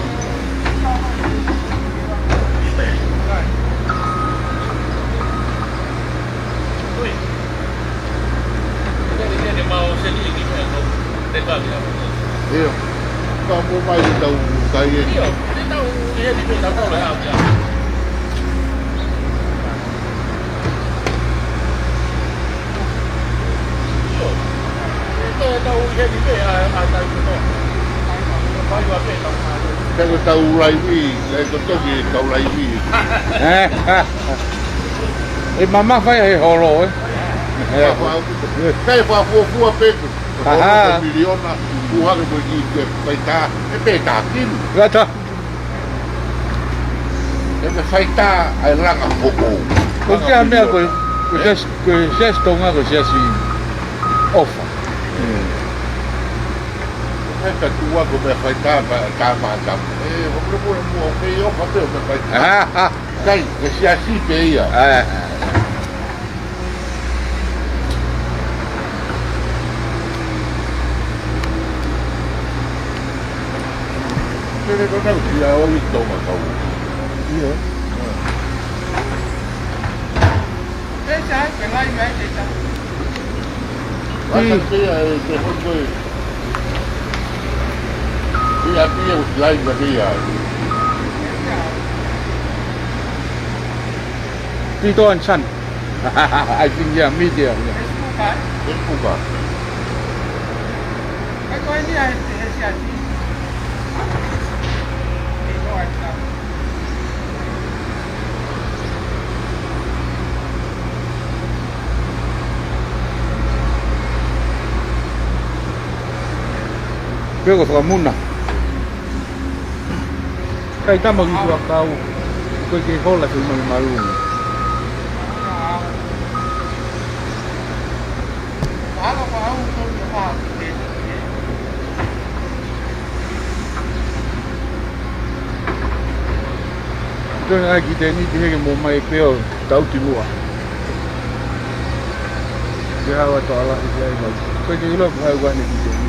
Dia mau sedih gitu atau dekat dia. iya, kamu main tahu kaya ni. Iya, dia tahu dia tidak tahu lah apa. Kita tahu dia di ada itu. Bayu apa tahu. Saya tahu lagi, saya tahu tahu lagi. mama fai holo eh. Saya buat petu. Milion lah, buat begitu peta, petakin. Kata. Saya peta orang apa? Porque a minha coisa, já estão agora já se ofa. Saya tua aku peta macam. Apa pun mau peyo apa peta. Saya kesiasi peya. Saya kau tahu dia orang itu macam. Iya. Masa saya telepon gue. Dia lain lagi ya. Dito ang chan. I think yeah, media. Itu bukan. Pero sa muna. Kay ta magisuak tao. Kay kay hola sa mga malung. Kung kita ni dia mo mai peo tau timua. Dia wa to ala dia mau. Kay kay lo hai wa ni kita ni.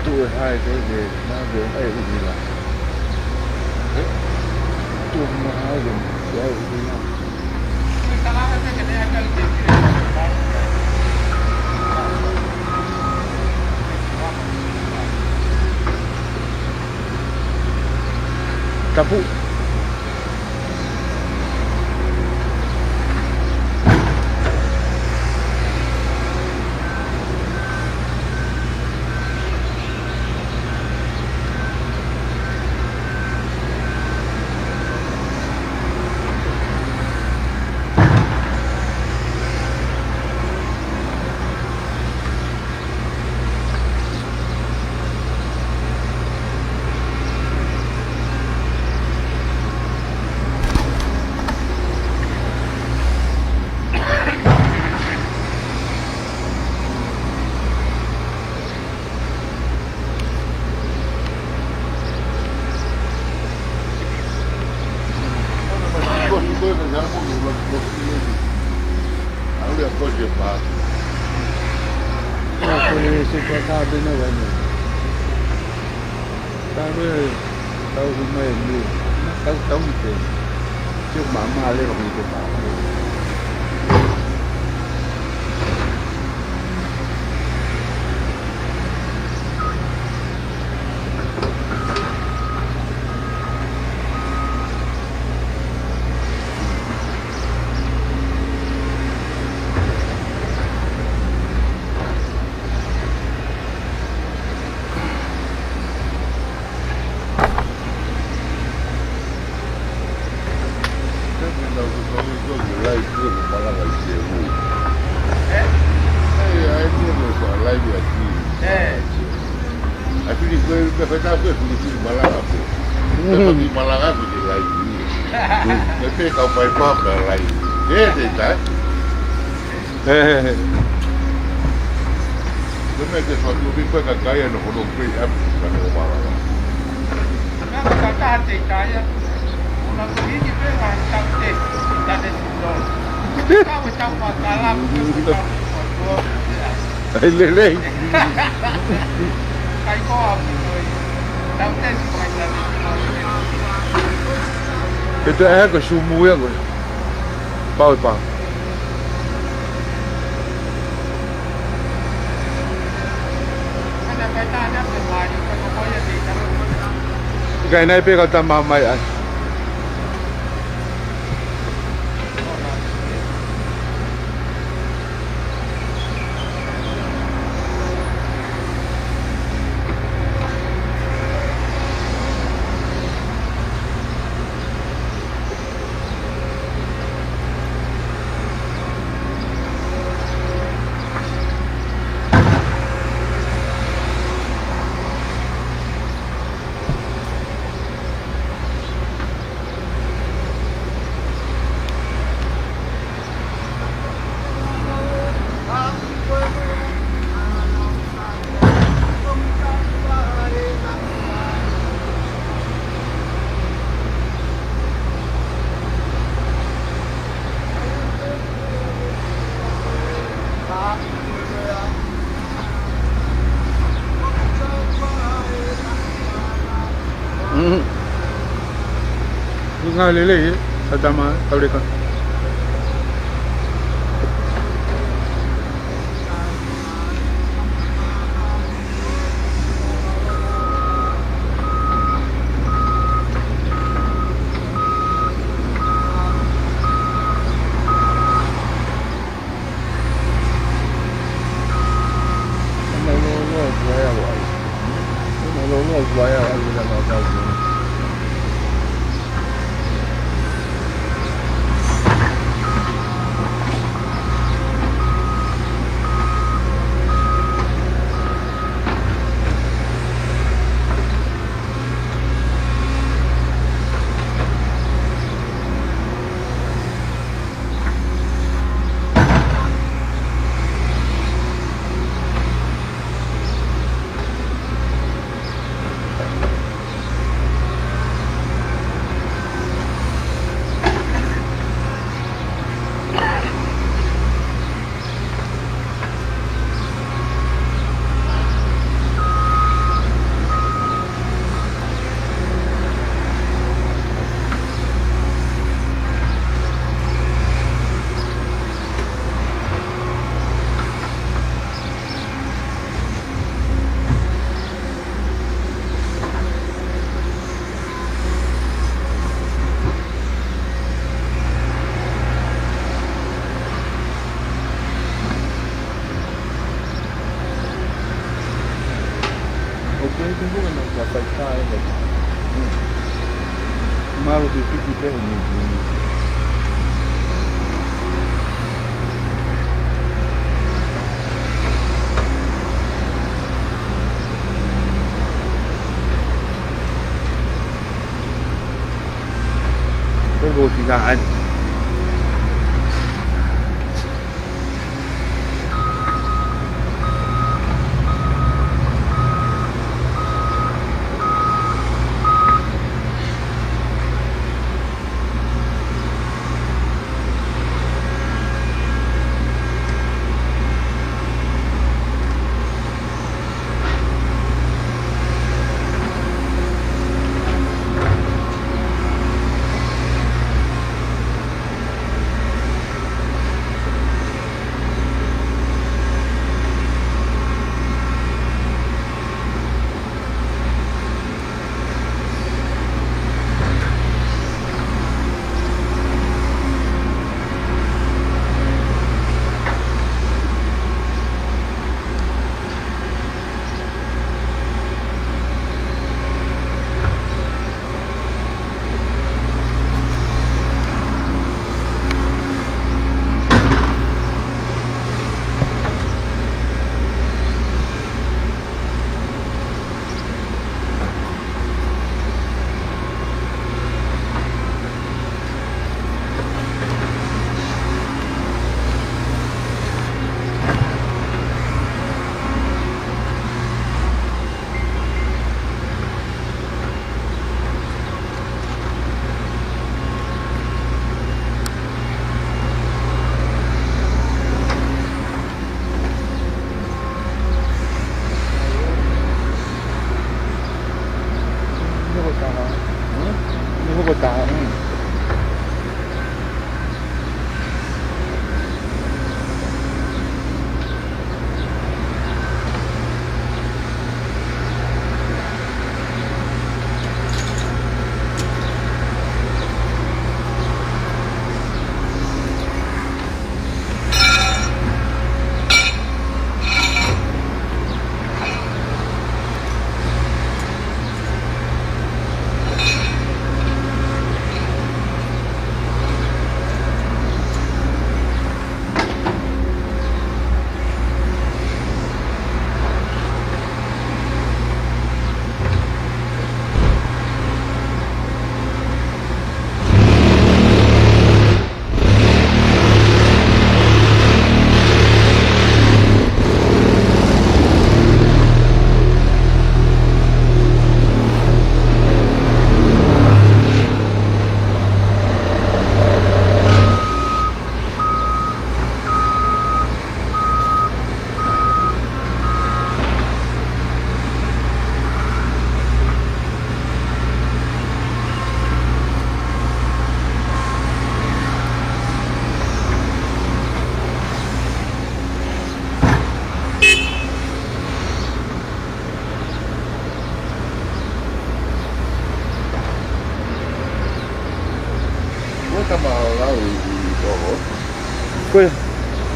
Tu hai cái gì nó được ai gì là tu mà Tapu. Lelei. Itu ke sumu ya gue. Pau. Cái này bây giờ ta mà mày ăn. Nga lele sa tama tawde ka. Malo di tutti i temi. Cái vô thì là anh.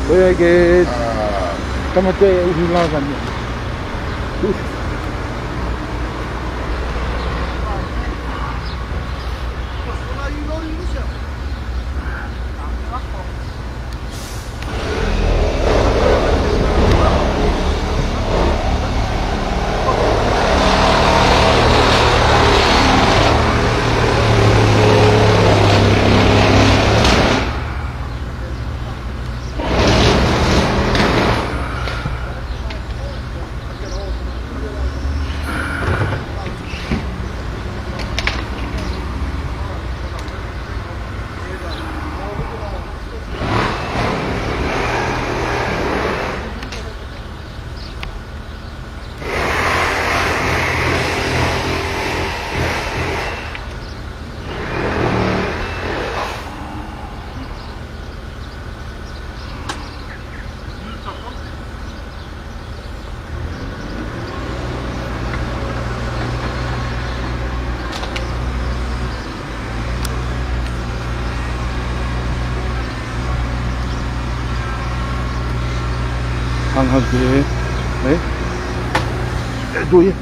Kaya ke kamate uhilagan niya. 강하게 네? 노예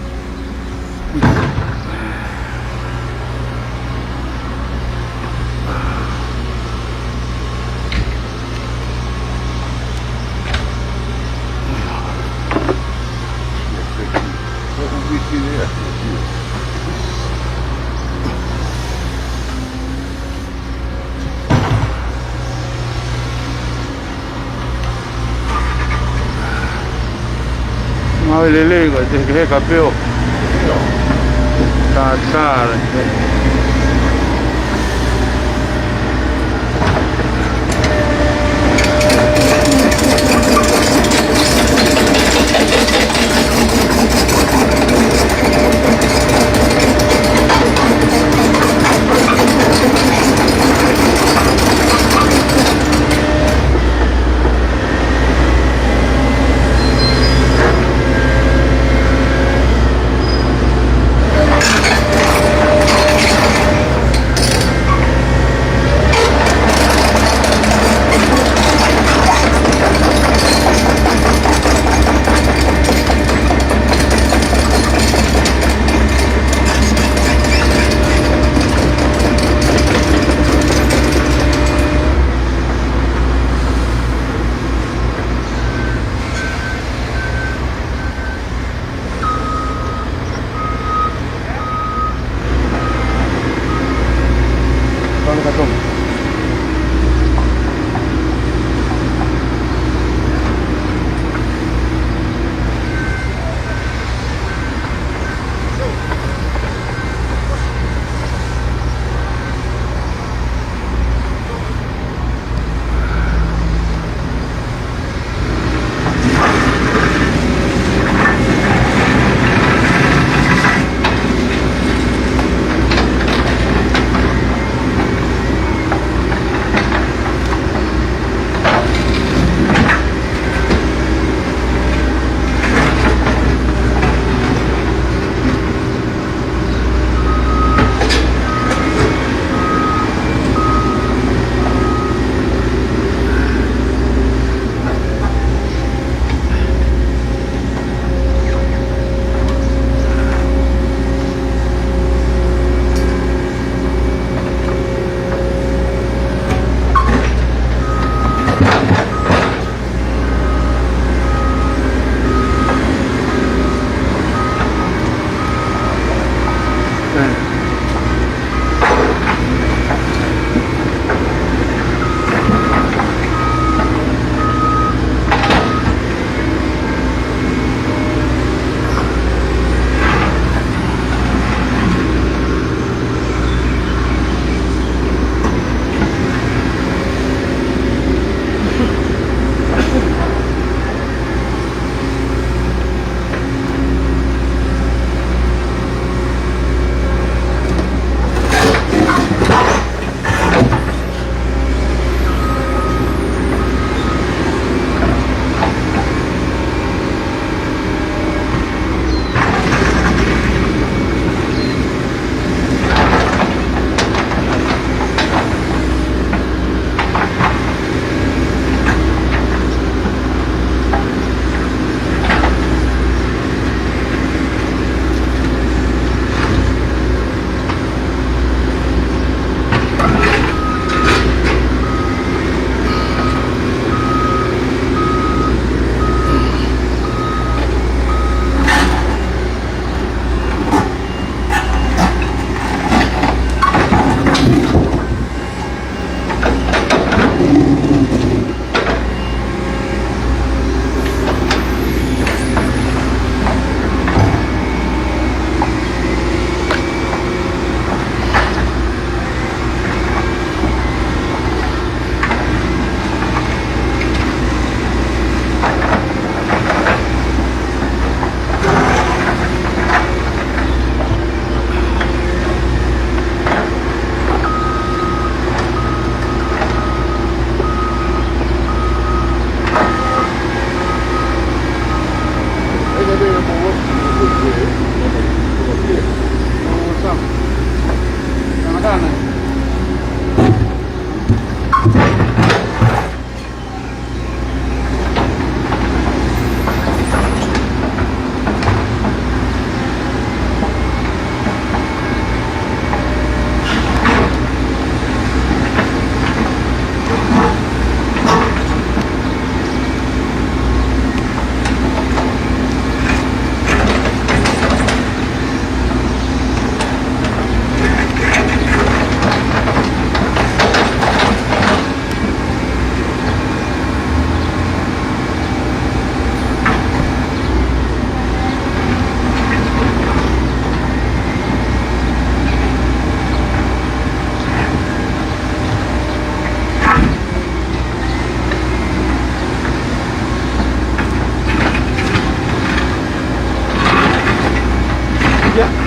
Mau lele ko te ke kapeo. Tatar.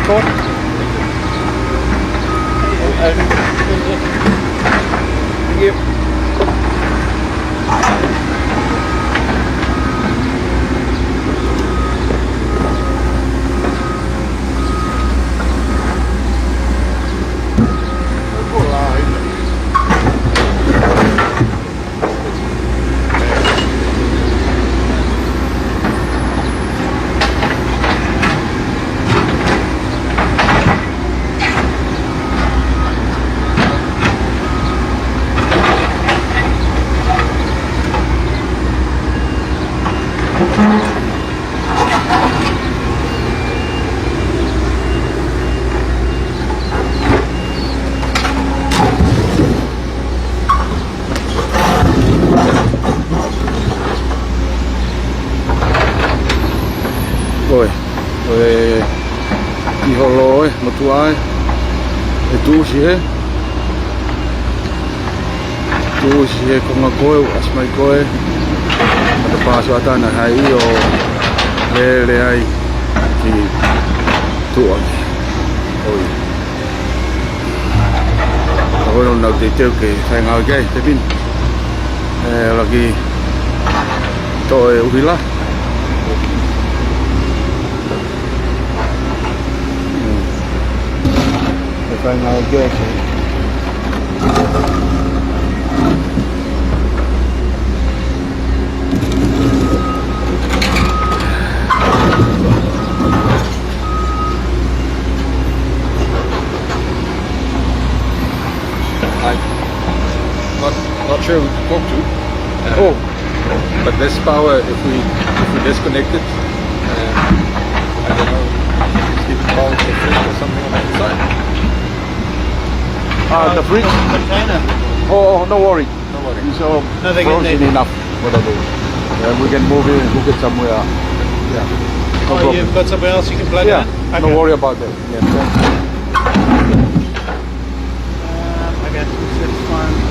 record? Thank you. Rồi, rồi đi hồ lô ấy, một tu ai, để tu gì hết, tu gì hết, không có coi, asmai coi, ada pasal tanah hai yo, le ai, thì tu lagi, oi, aku nak detail ke, saya ngagai, tapi lagi, tôi uhilah. Phải ngồi ghê. Not sure who to talk to. Oh, But this power, if we disconnect it, I don't know, keep the power to the fridge or something on the inside. the fridge. Container. Oh, no worry. No worry. It's all Nothing in frozen there. enough. Whatever. We can move it and cook it somewhere. Yeah. No Oh, problem. you've got somewhere else you can plug Yeah. it in? No worry about that. Yeah. I got 261.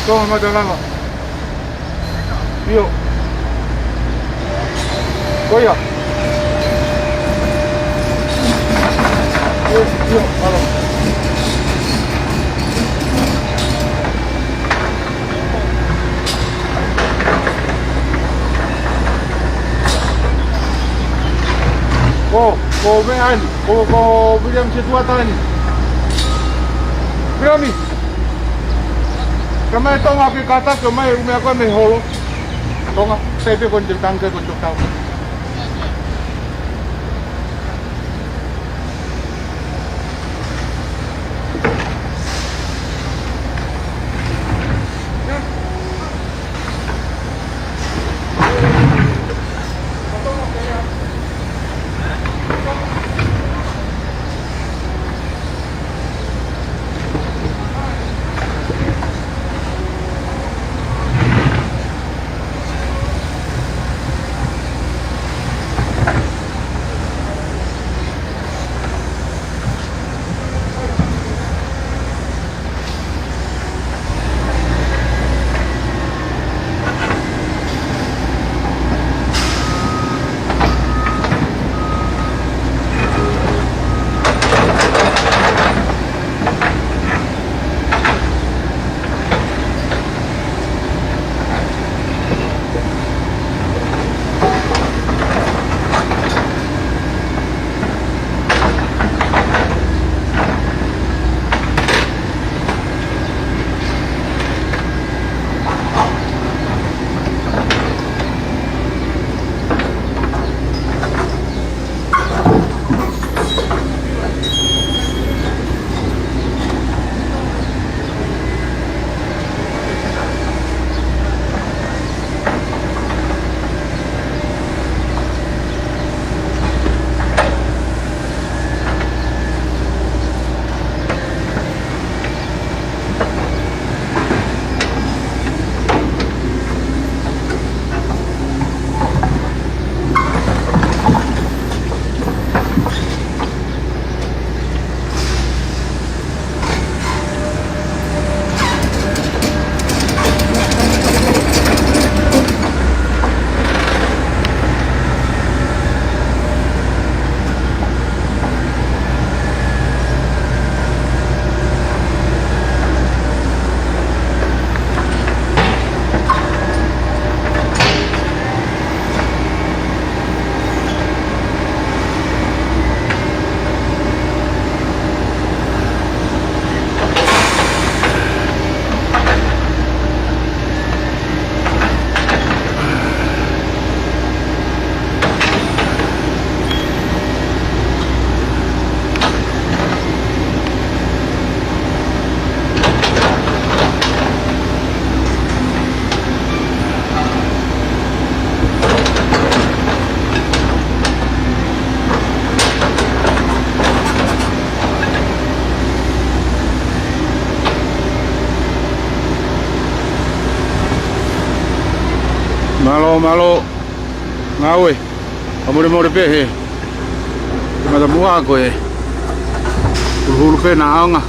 Toma mata lama. Yo. Koya. Yo, halo. Ko me ani, ko William Setuata ni. William. Kamay tonga ki kata kamay umi ako may holo. Tonga, pepe kon tangke kon tao. Malo ngawe amore pe he mata mua ko e hulu pe na anga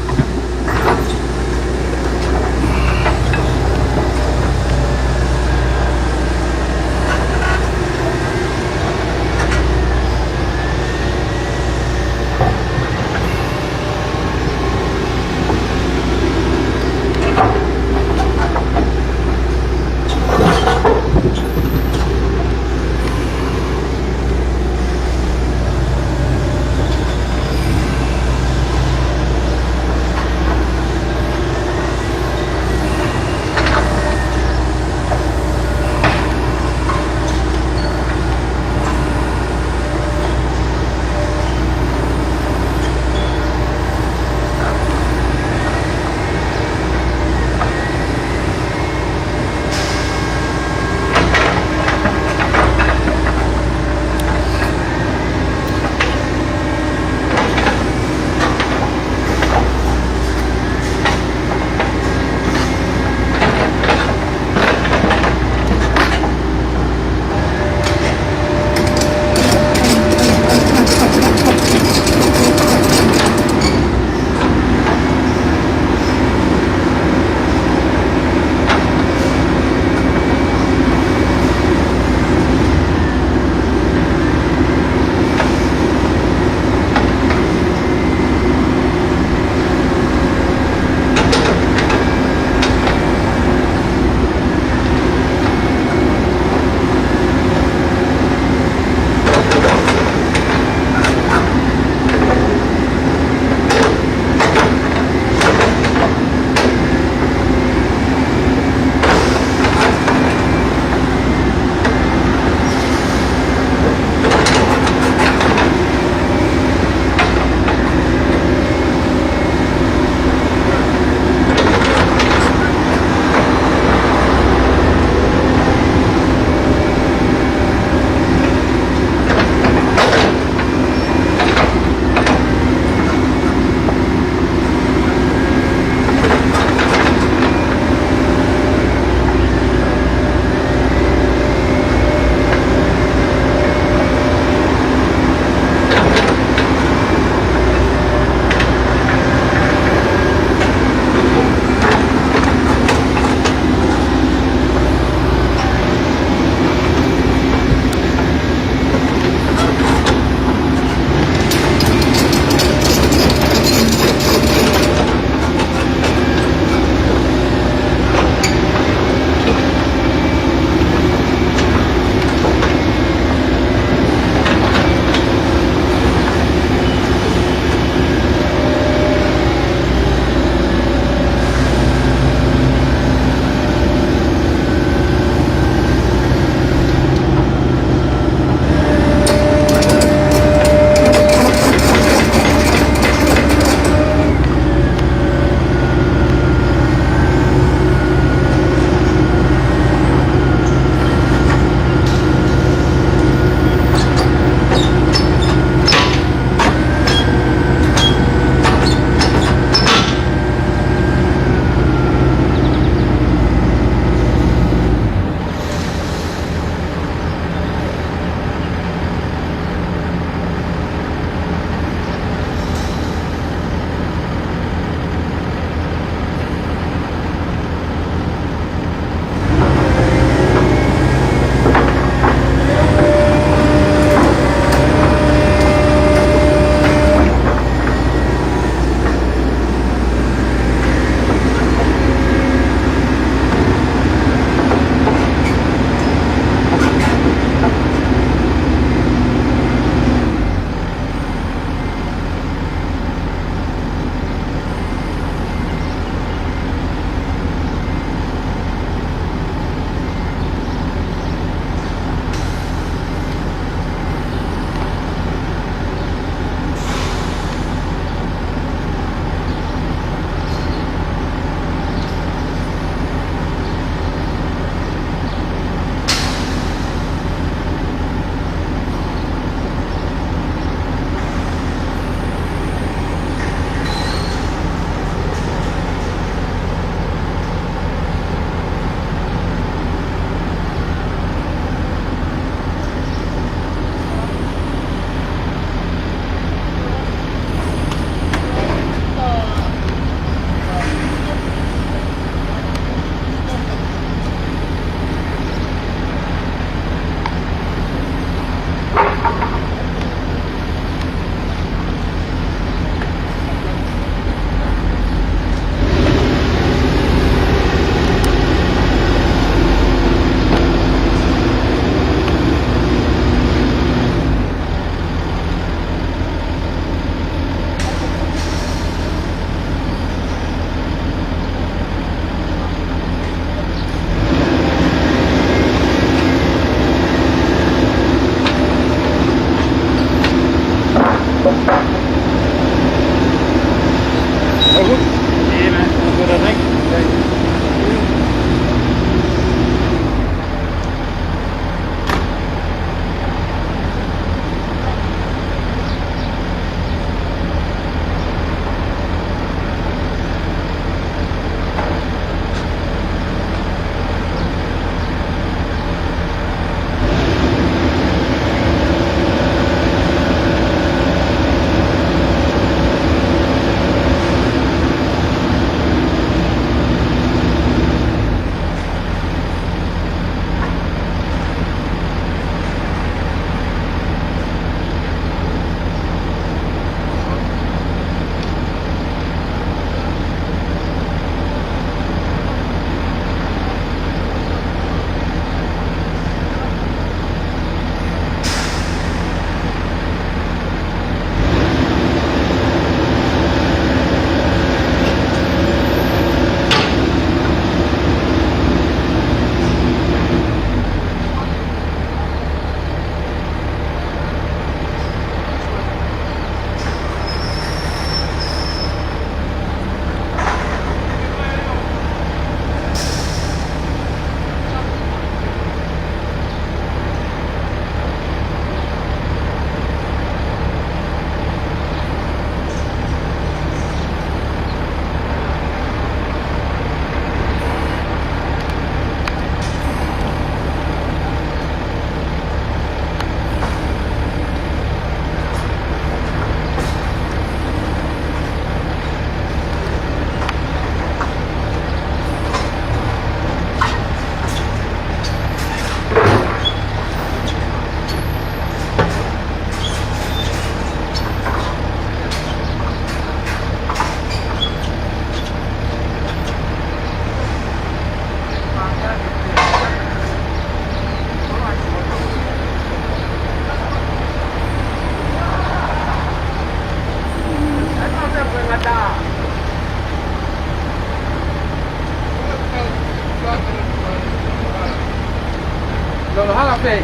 啡，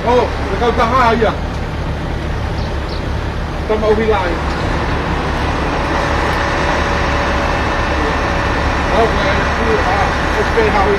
哦，你夠得蝦呀？都冇去來。好，我飛下去下。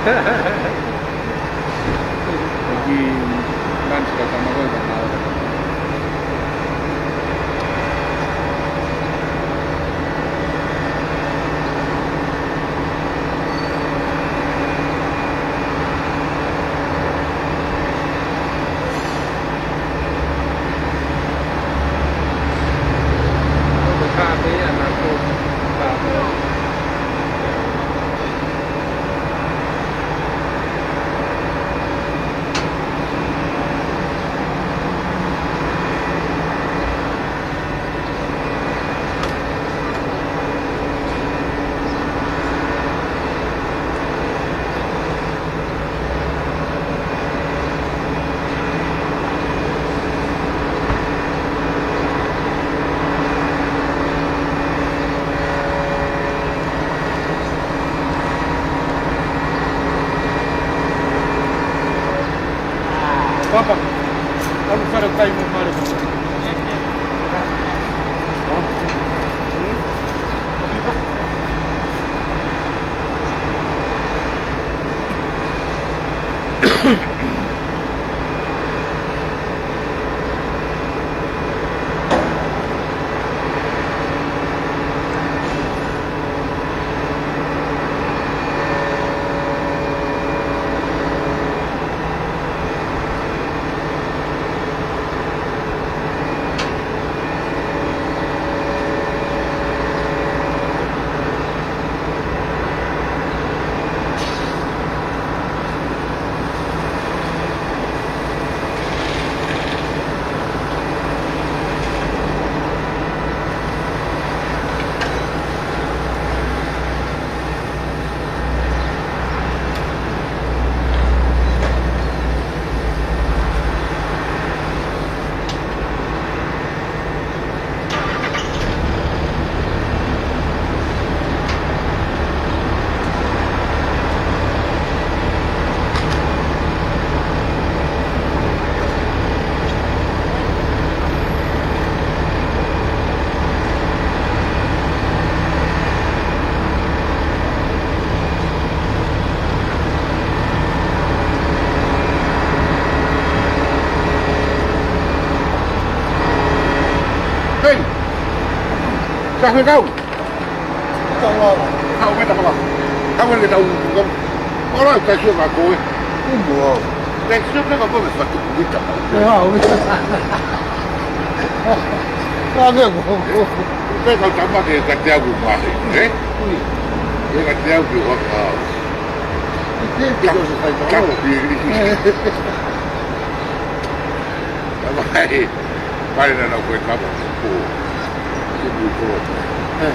Lagi lunch kasama ko ibang araw. Sabi anak ko. Sabi. Papa, vamos fare un time in mare. Sao hơi đâu? Không biết đâu mà. Không biết đâu không. Có nói cái chuyện mà cô ấy. Không mua. Cái chuyện nó có phải tụi biết chậm. Không. Có cái của Cái con chấm mà thì gạch đeo của mà thì đấy. Cái gạch đeo của họ. Chắc gì đi. Vai là nó quên lắm. Cái bùi cô. Hả?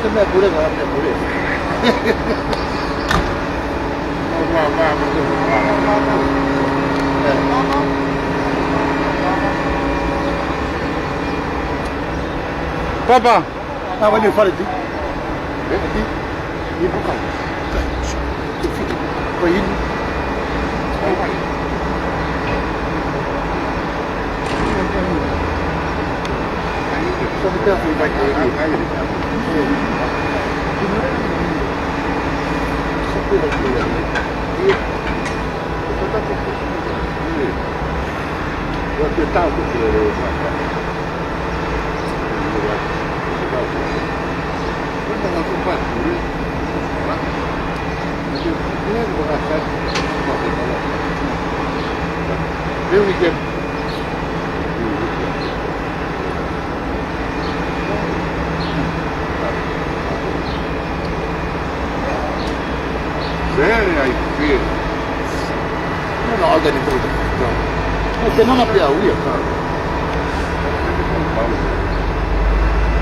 근데 물에 가는데 물에. Papa, Ah, voglio fare di. Di buca. Poi sono tempo di Very, I feel. non ho organi tutto. Perché non abbiamo io, caro.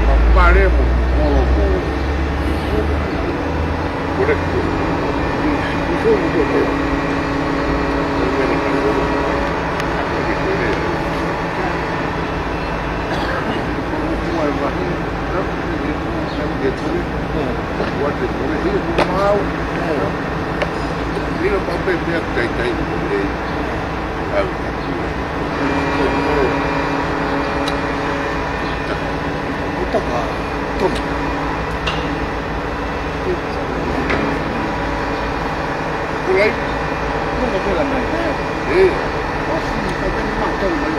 Ma faremo un po' corretto. Bisogna che What is it? Mau. Ini apa dia kai ni. Kita ka. Tom. Kulai. Nunca pela mai. Eh.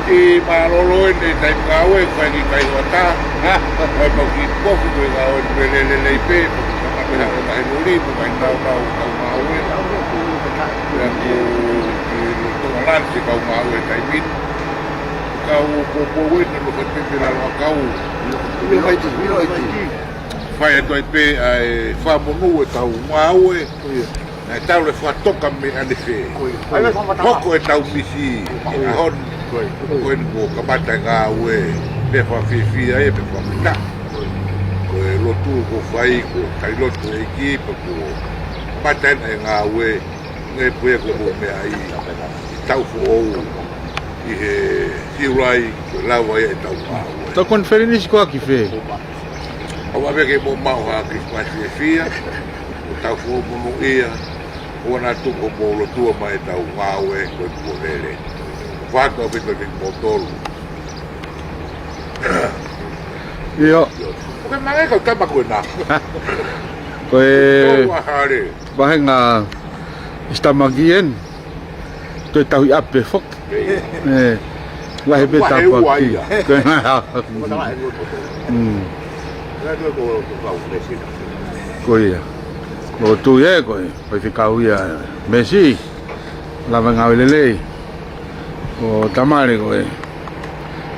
I malolo ni tai kawe kai ni kai wata. Ha. Kai mau ki pofu ko ngau le pe. Kena kai nuri ko kai tau mau e. Dan ko lan si kau mau e kai mit. Kau po we no ko te la kau. Ni vai ti, ni vai ti. Fai e toi pe ai fa monu e tau mau e. Na tau le fa toka me ane fe. Hoko e tau misi. A hon. Koe ni mo kamata ngā ue. Pe fa fifi ai pe fa mita. Koe lotu ko fai ko kai lotu e ki pa ko. Pata e ngā ue. Nge pue ko mo me ai. Tau fo ou. I he tiurai lawa e tau ngā ue. Ta konferenis ko aki fe. Awa veke mo mau ha Christmas e fia. O tau fo mo ia. O na tu ko mo lotu mai tau ngā ue ko ko lele. Fato abito ni motor. Yo, Oke mangai kau kama ko na. koe Wa hare. bahenga istamagien. Toi tahu ape fok. Wahe be Wahe tapa ua ki. ia. Na do ko ko lesina. Koe. Lo tu ye koe. Koe fikau ia. Messi. Lava ngau lelei. O tamare koe.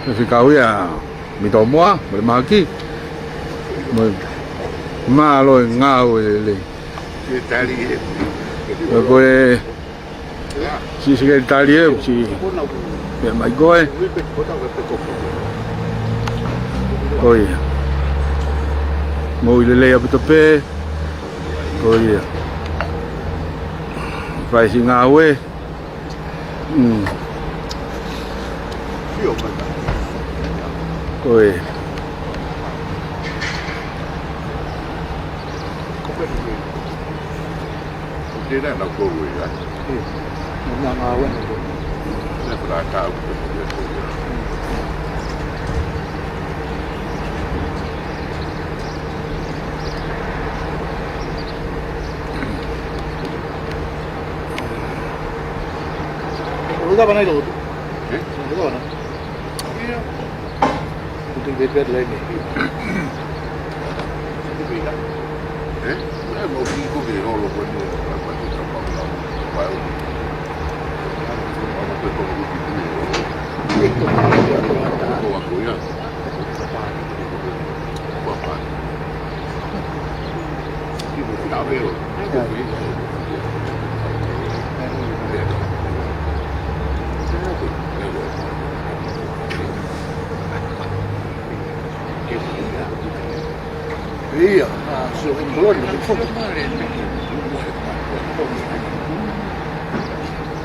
Koe fikau ia. Mito moa. Koe maki. Ma lo ngau lelei. Ke tali e. Koe. Si sekretari e. Si. Koe mai koe. Koe. Mo lelei api tope. Koe. Vai si ngau e. Fio mata. Koe. Dia nak ko ya. Nga nga wen. Saya berata. Udah ba na ito? Eh? Udah ba na? Puting bed lain ni. Eh? Saya mau pergi ko ke holo ko ni. Apa tu tak mau. Baru. Apa tu ko ko ni. Ito na. Ko aku ya. Apa? Ibu tak bel. Iya, so in blur ni fo.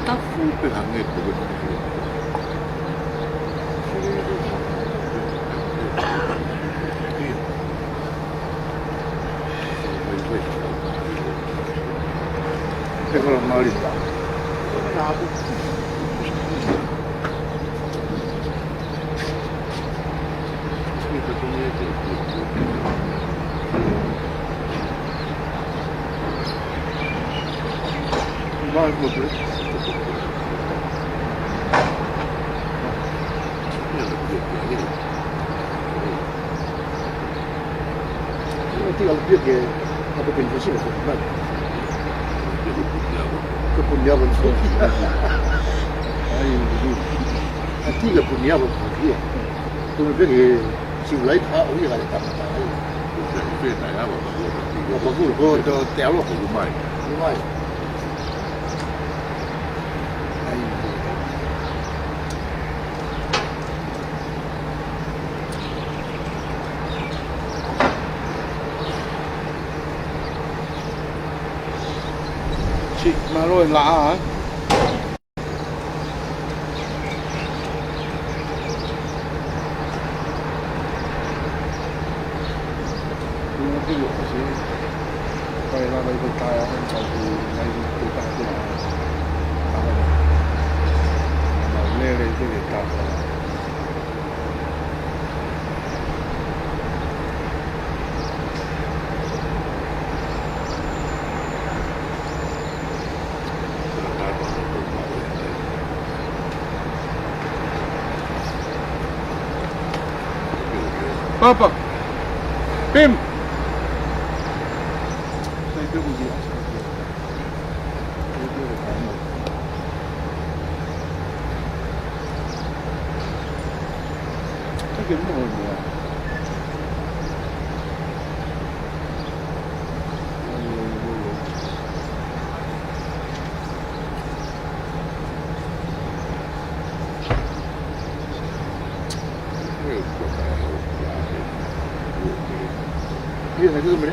Tak full pelangit ko. Pero mali. Vai poder. Tinggal dia ke apa konfesi lah. Kepunyawan semua. Ayo, nanti kepunyawan dia. Tuh dia simulai tak, dia ada tak. Apa guru? Oh, tu tiada apa rumai. Rumai. Mà rồi lạ hả? Digo, sí. Para la libertad, la libertad de la manera de libertad. Papa. Pim. Saya tu dia. Saya kena dia. Dia nak ke mana?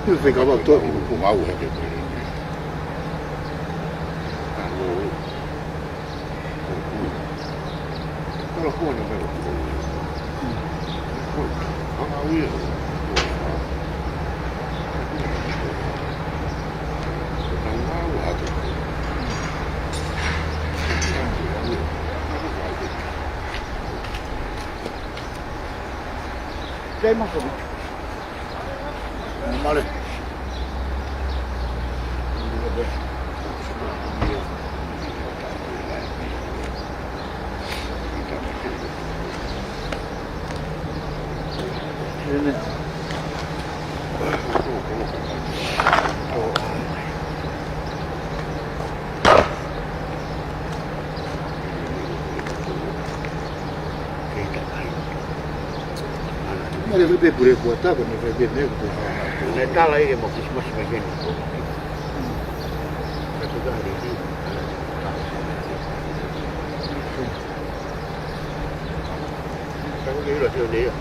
Itu saya kau tu Aku mau ada kalau kau nak mahu, kau mau ya. Kau mau ada. Dia masuk. Mari. Ini. Mari lebih boleh buat apa ni? Lebih ni betul. Neta lagi mau Christmas bagian. Satu hari ini. Saya ni lah tu dia.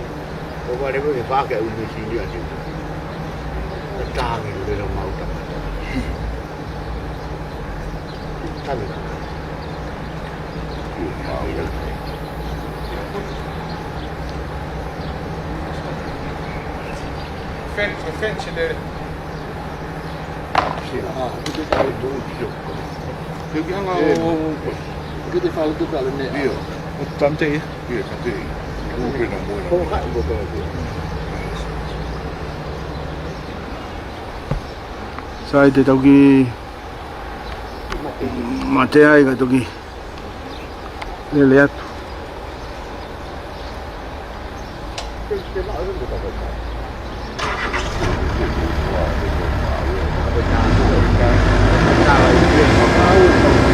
Orang ni boleh pakai ulu sini aja. Tang itu dia mau tak. Kan. Mau ya. Fence dele. Ah, itu tahu tu. Dia hanga Kita fala tu kalau ni. Dia. tante. Dia kata. Mungkin nak mula. Oh, kat betul tu. Saya te tauki mate ai ka toki. Lele atu. Kalau dia mau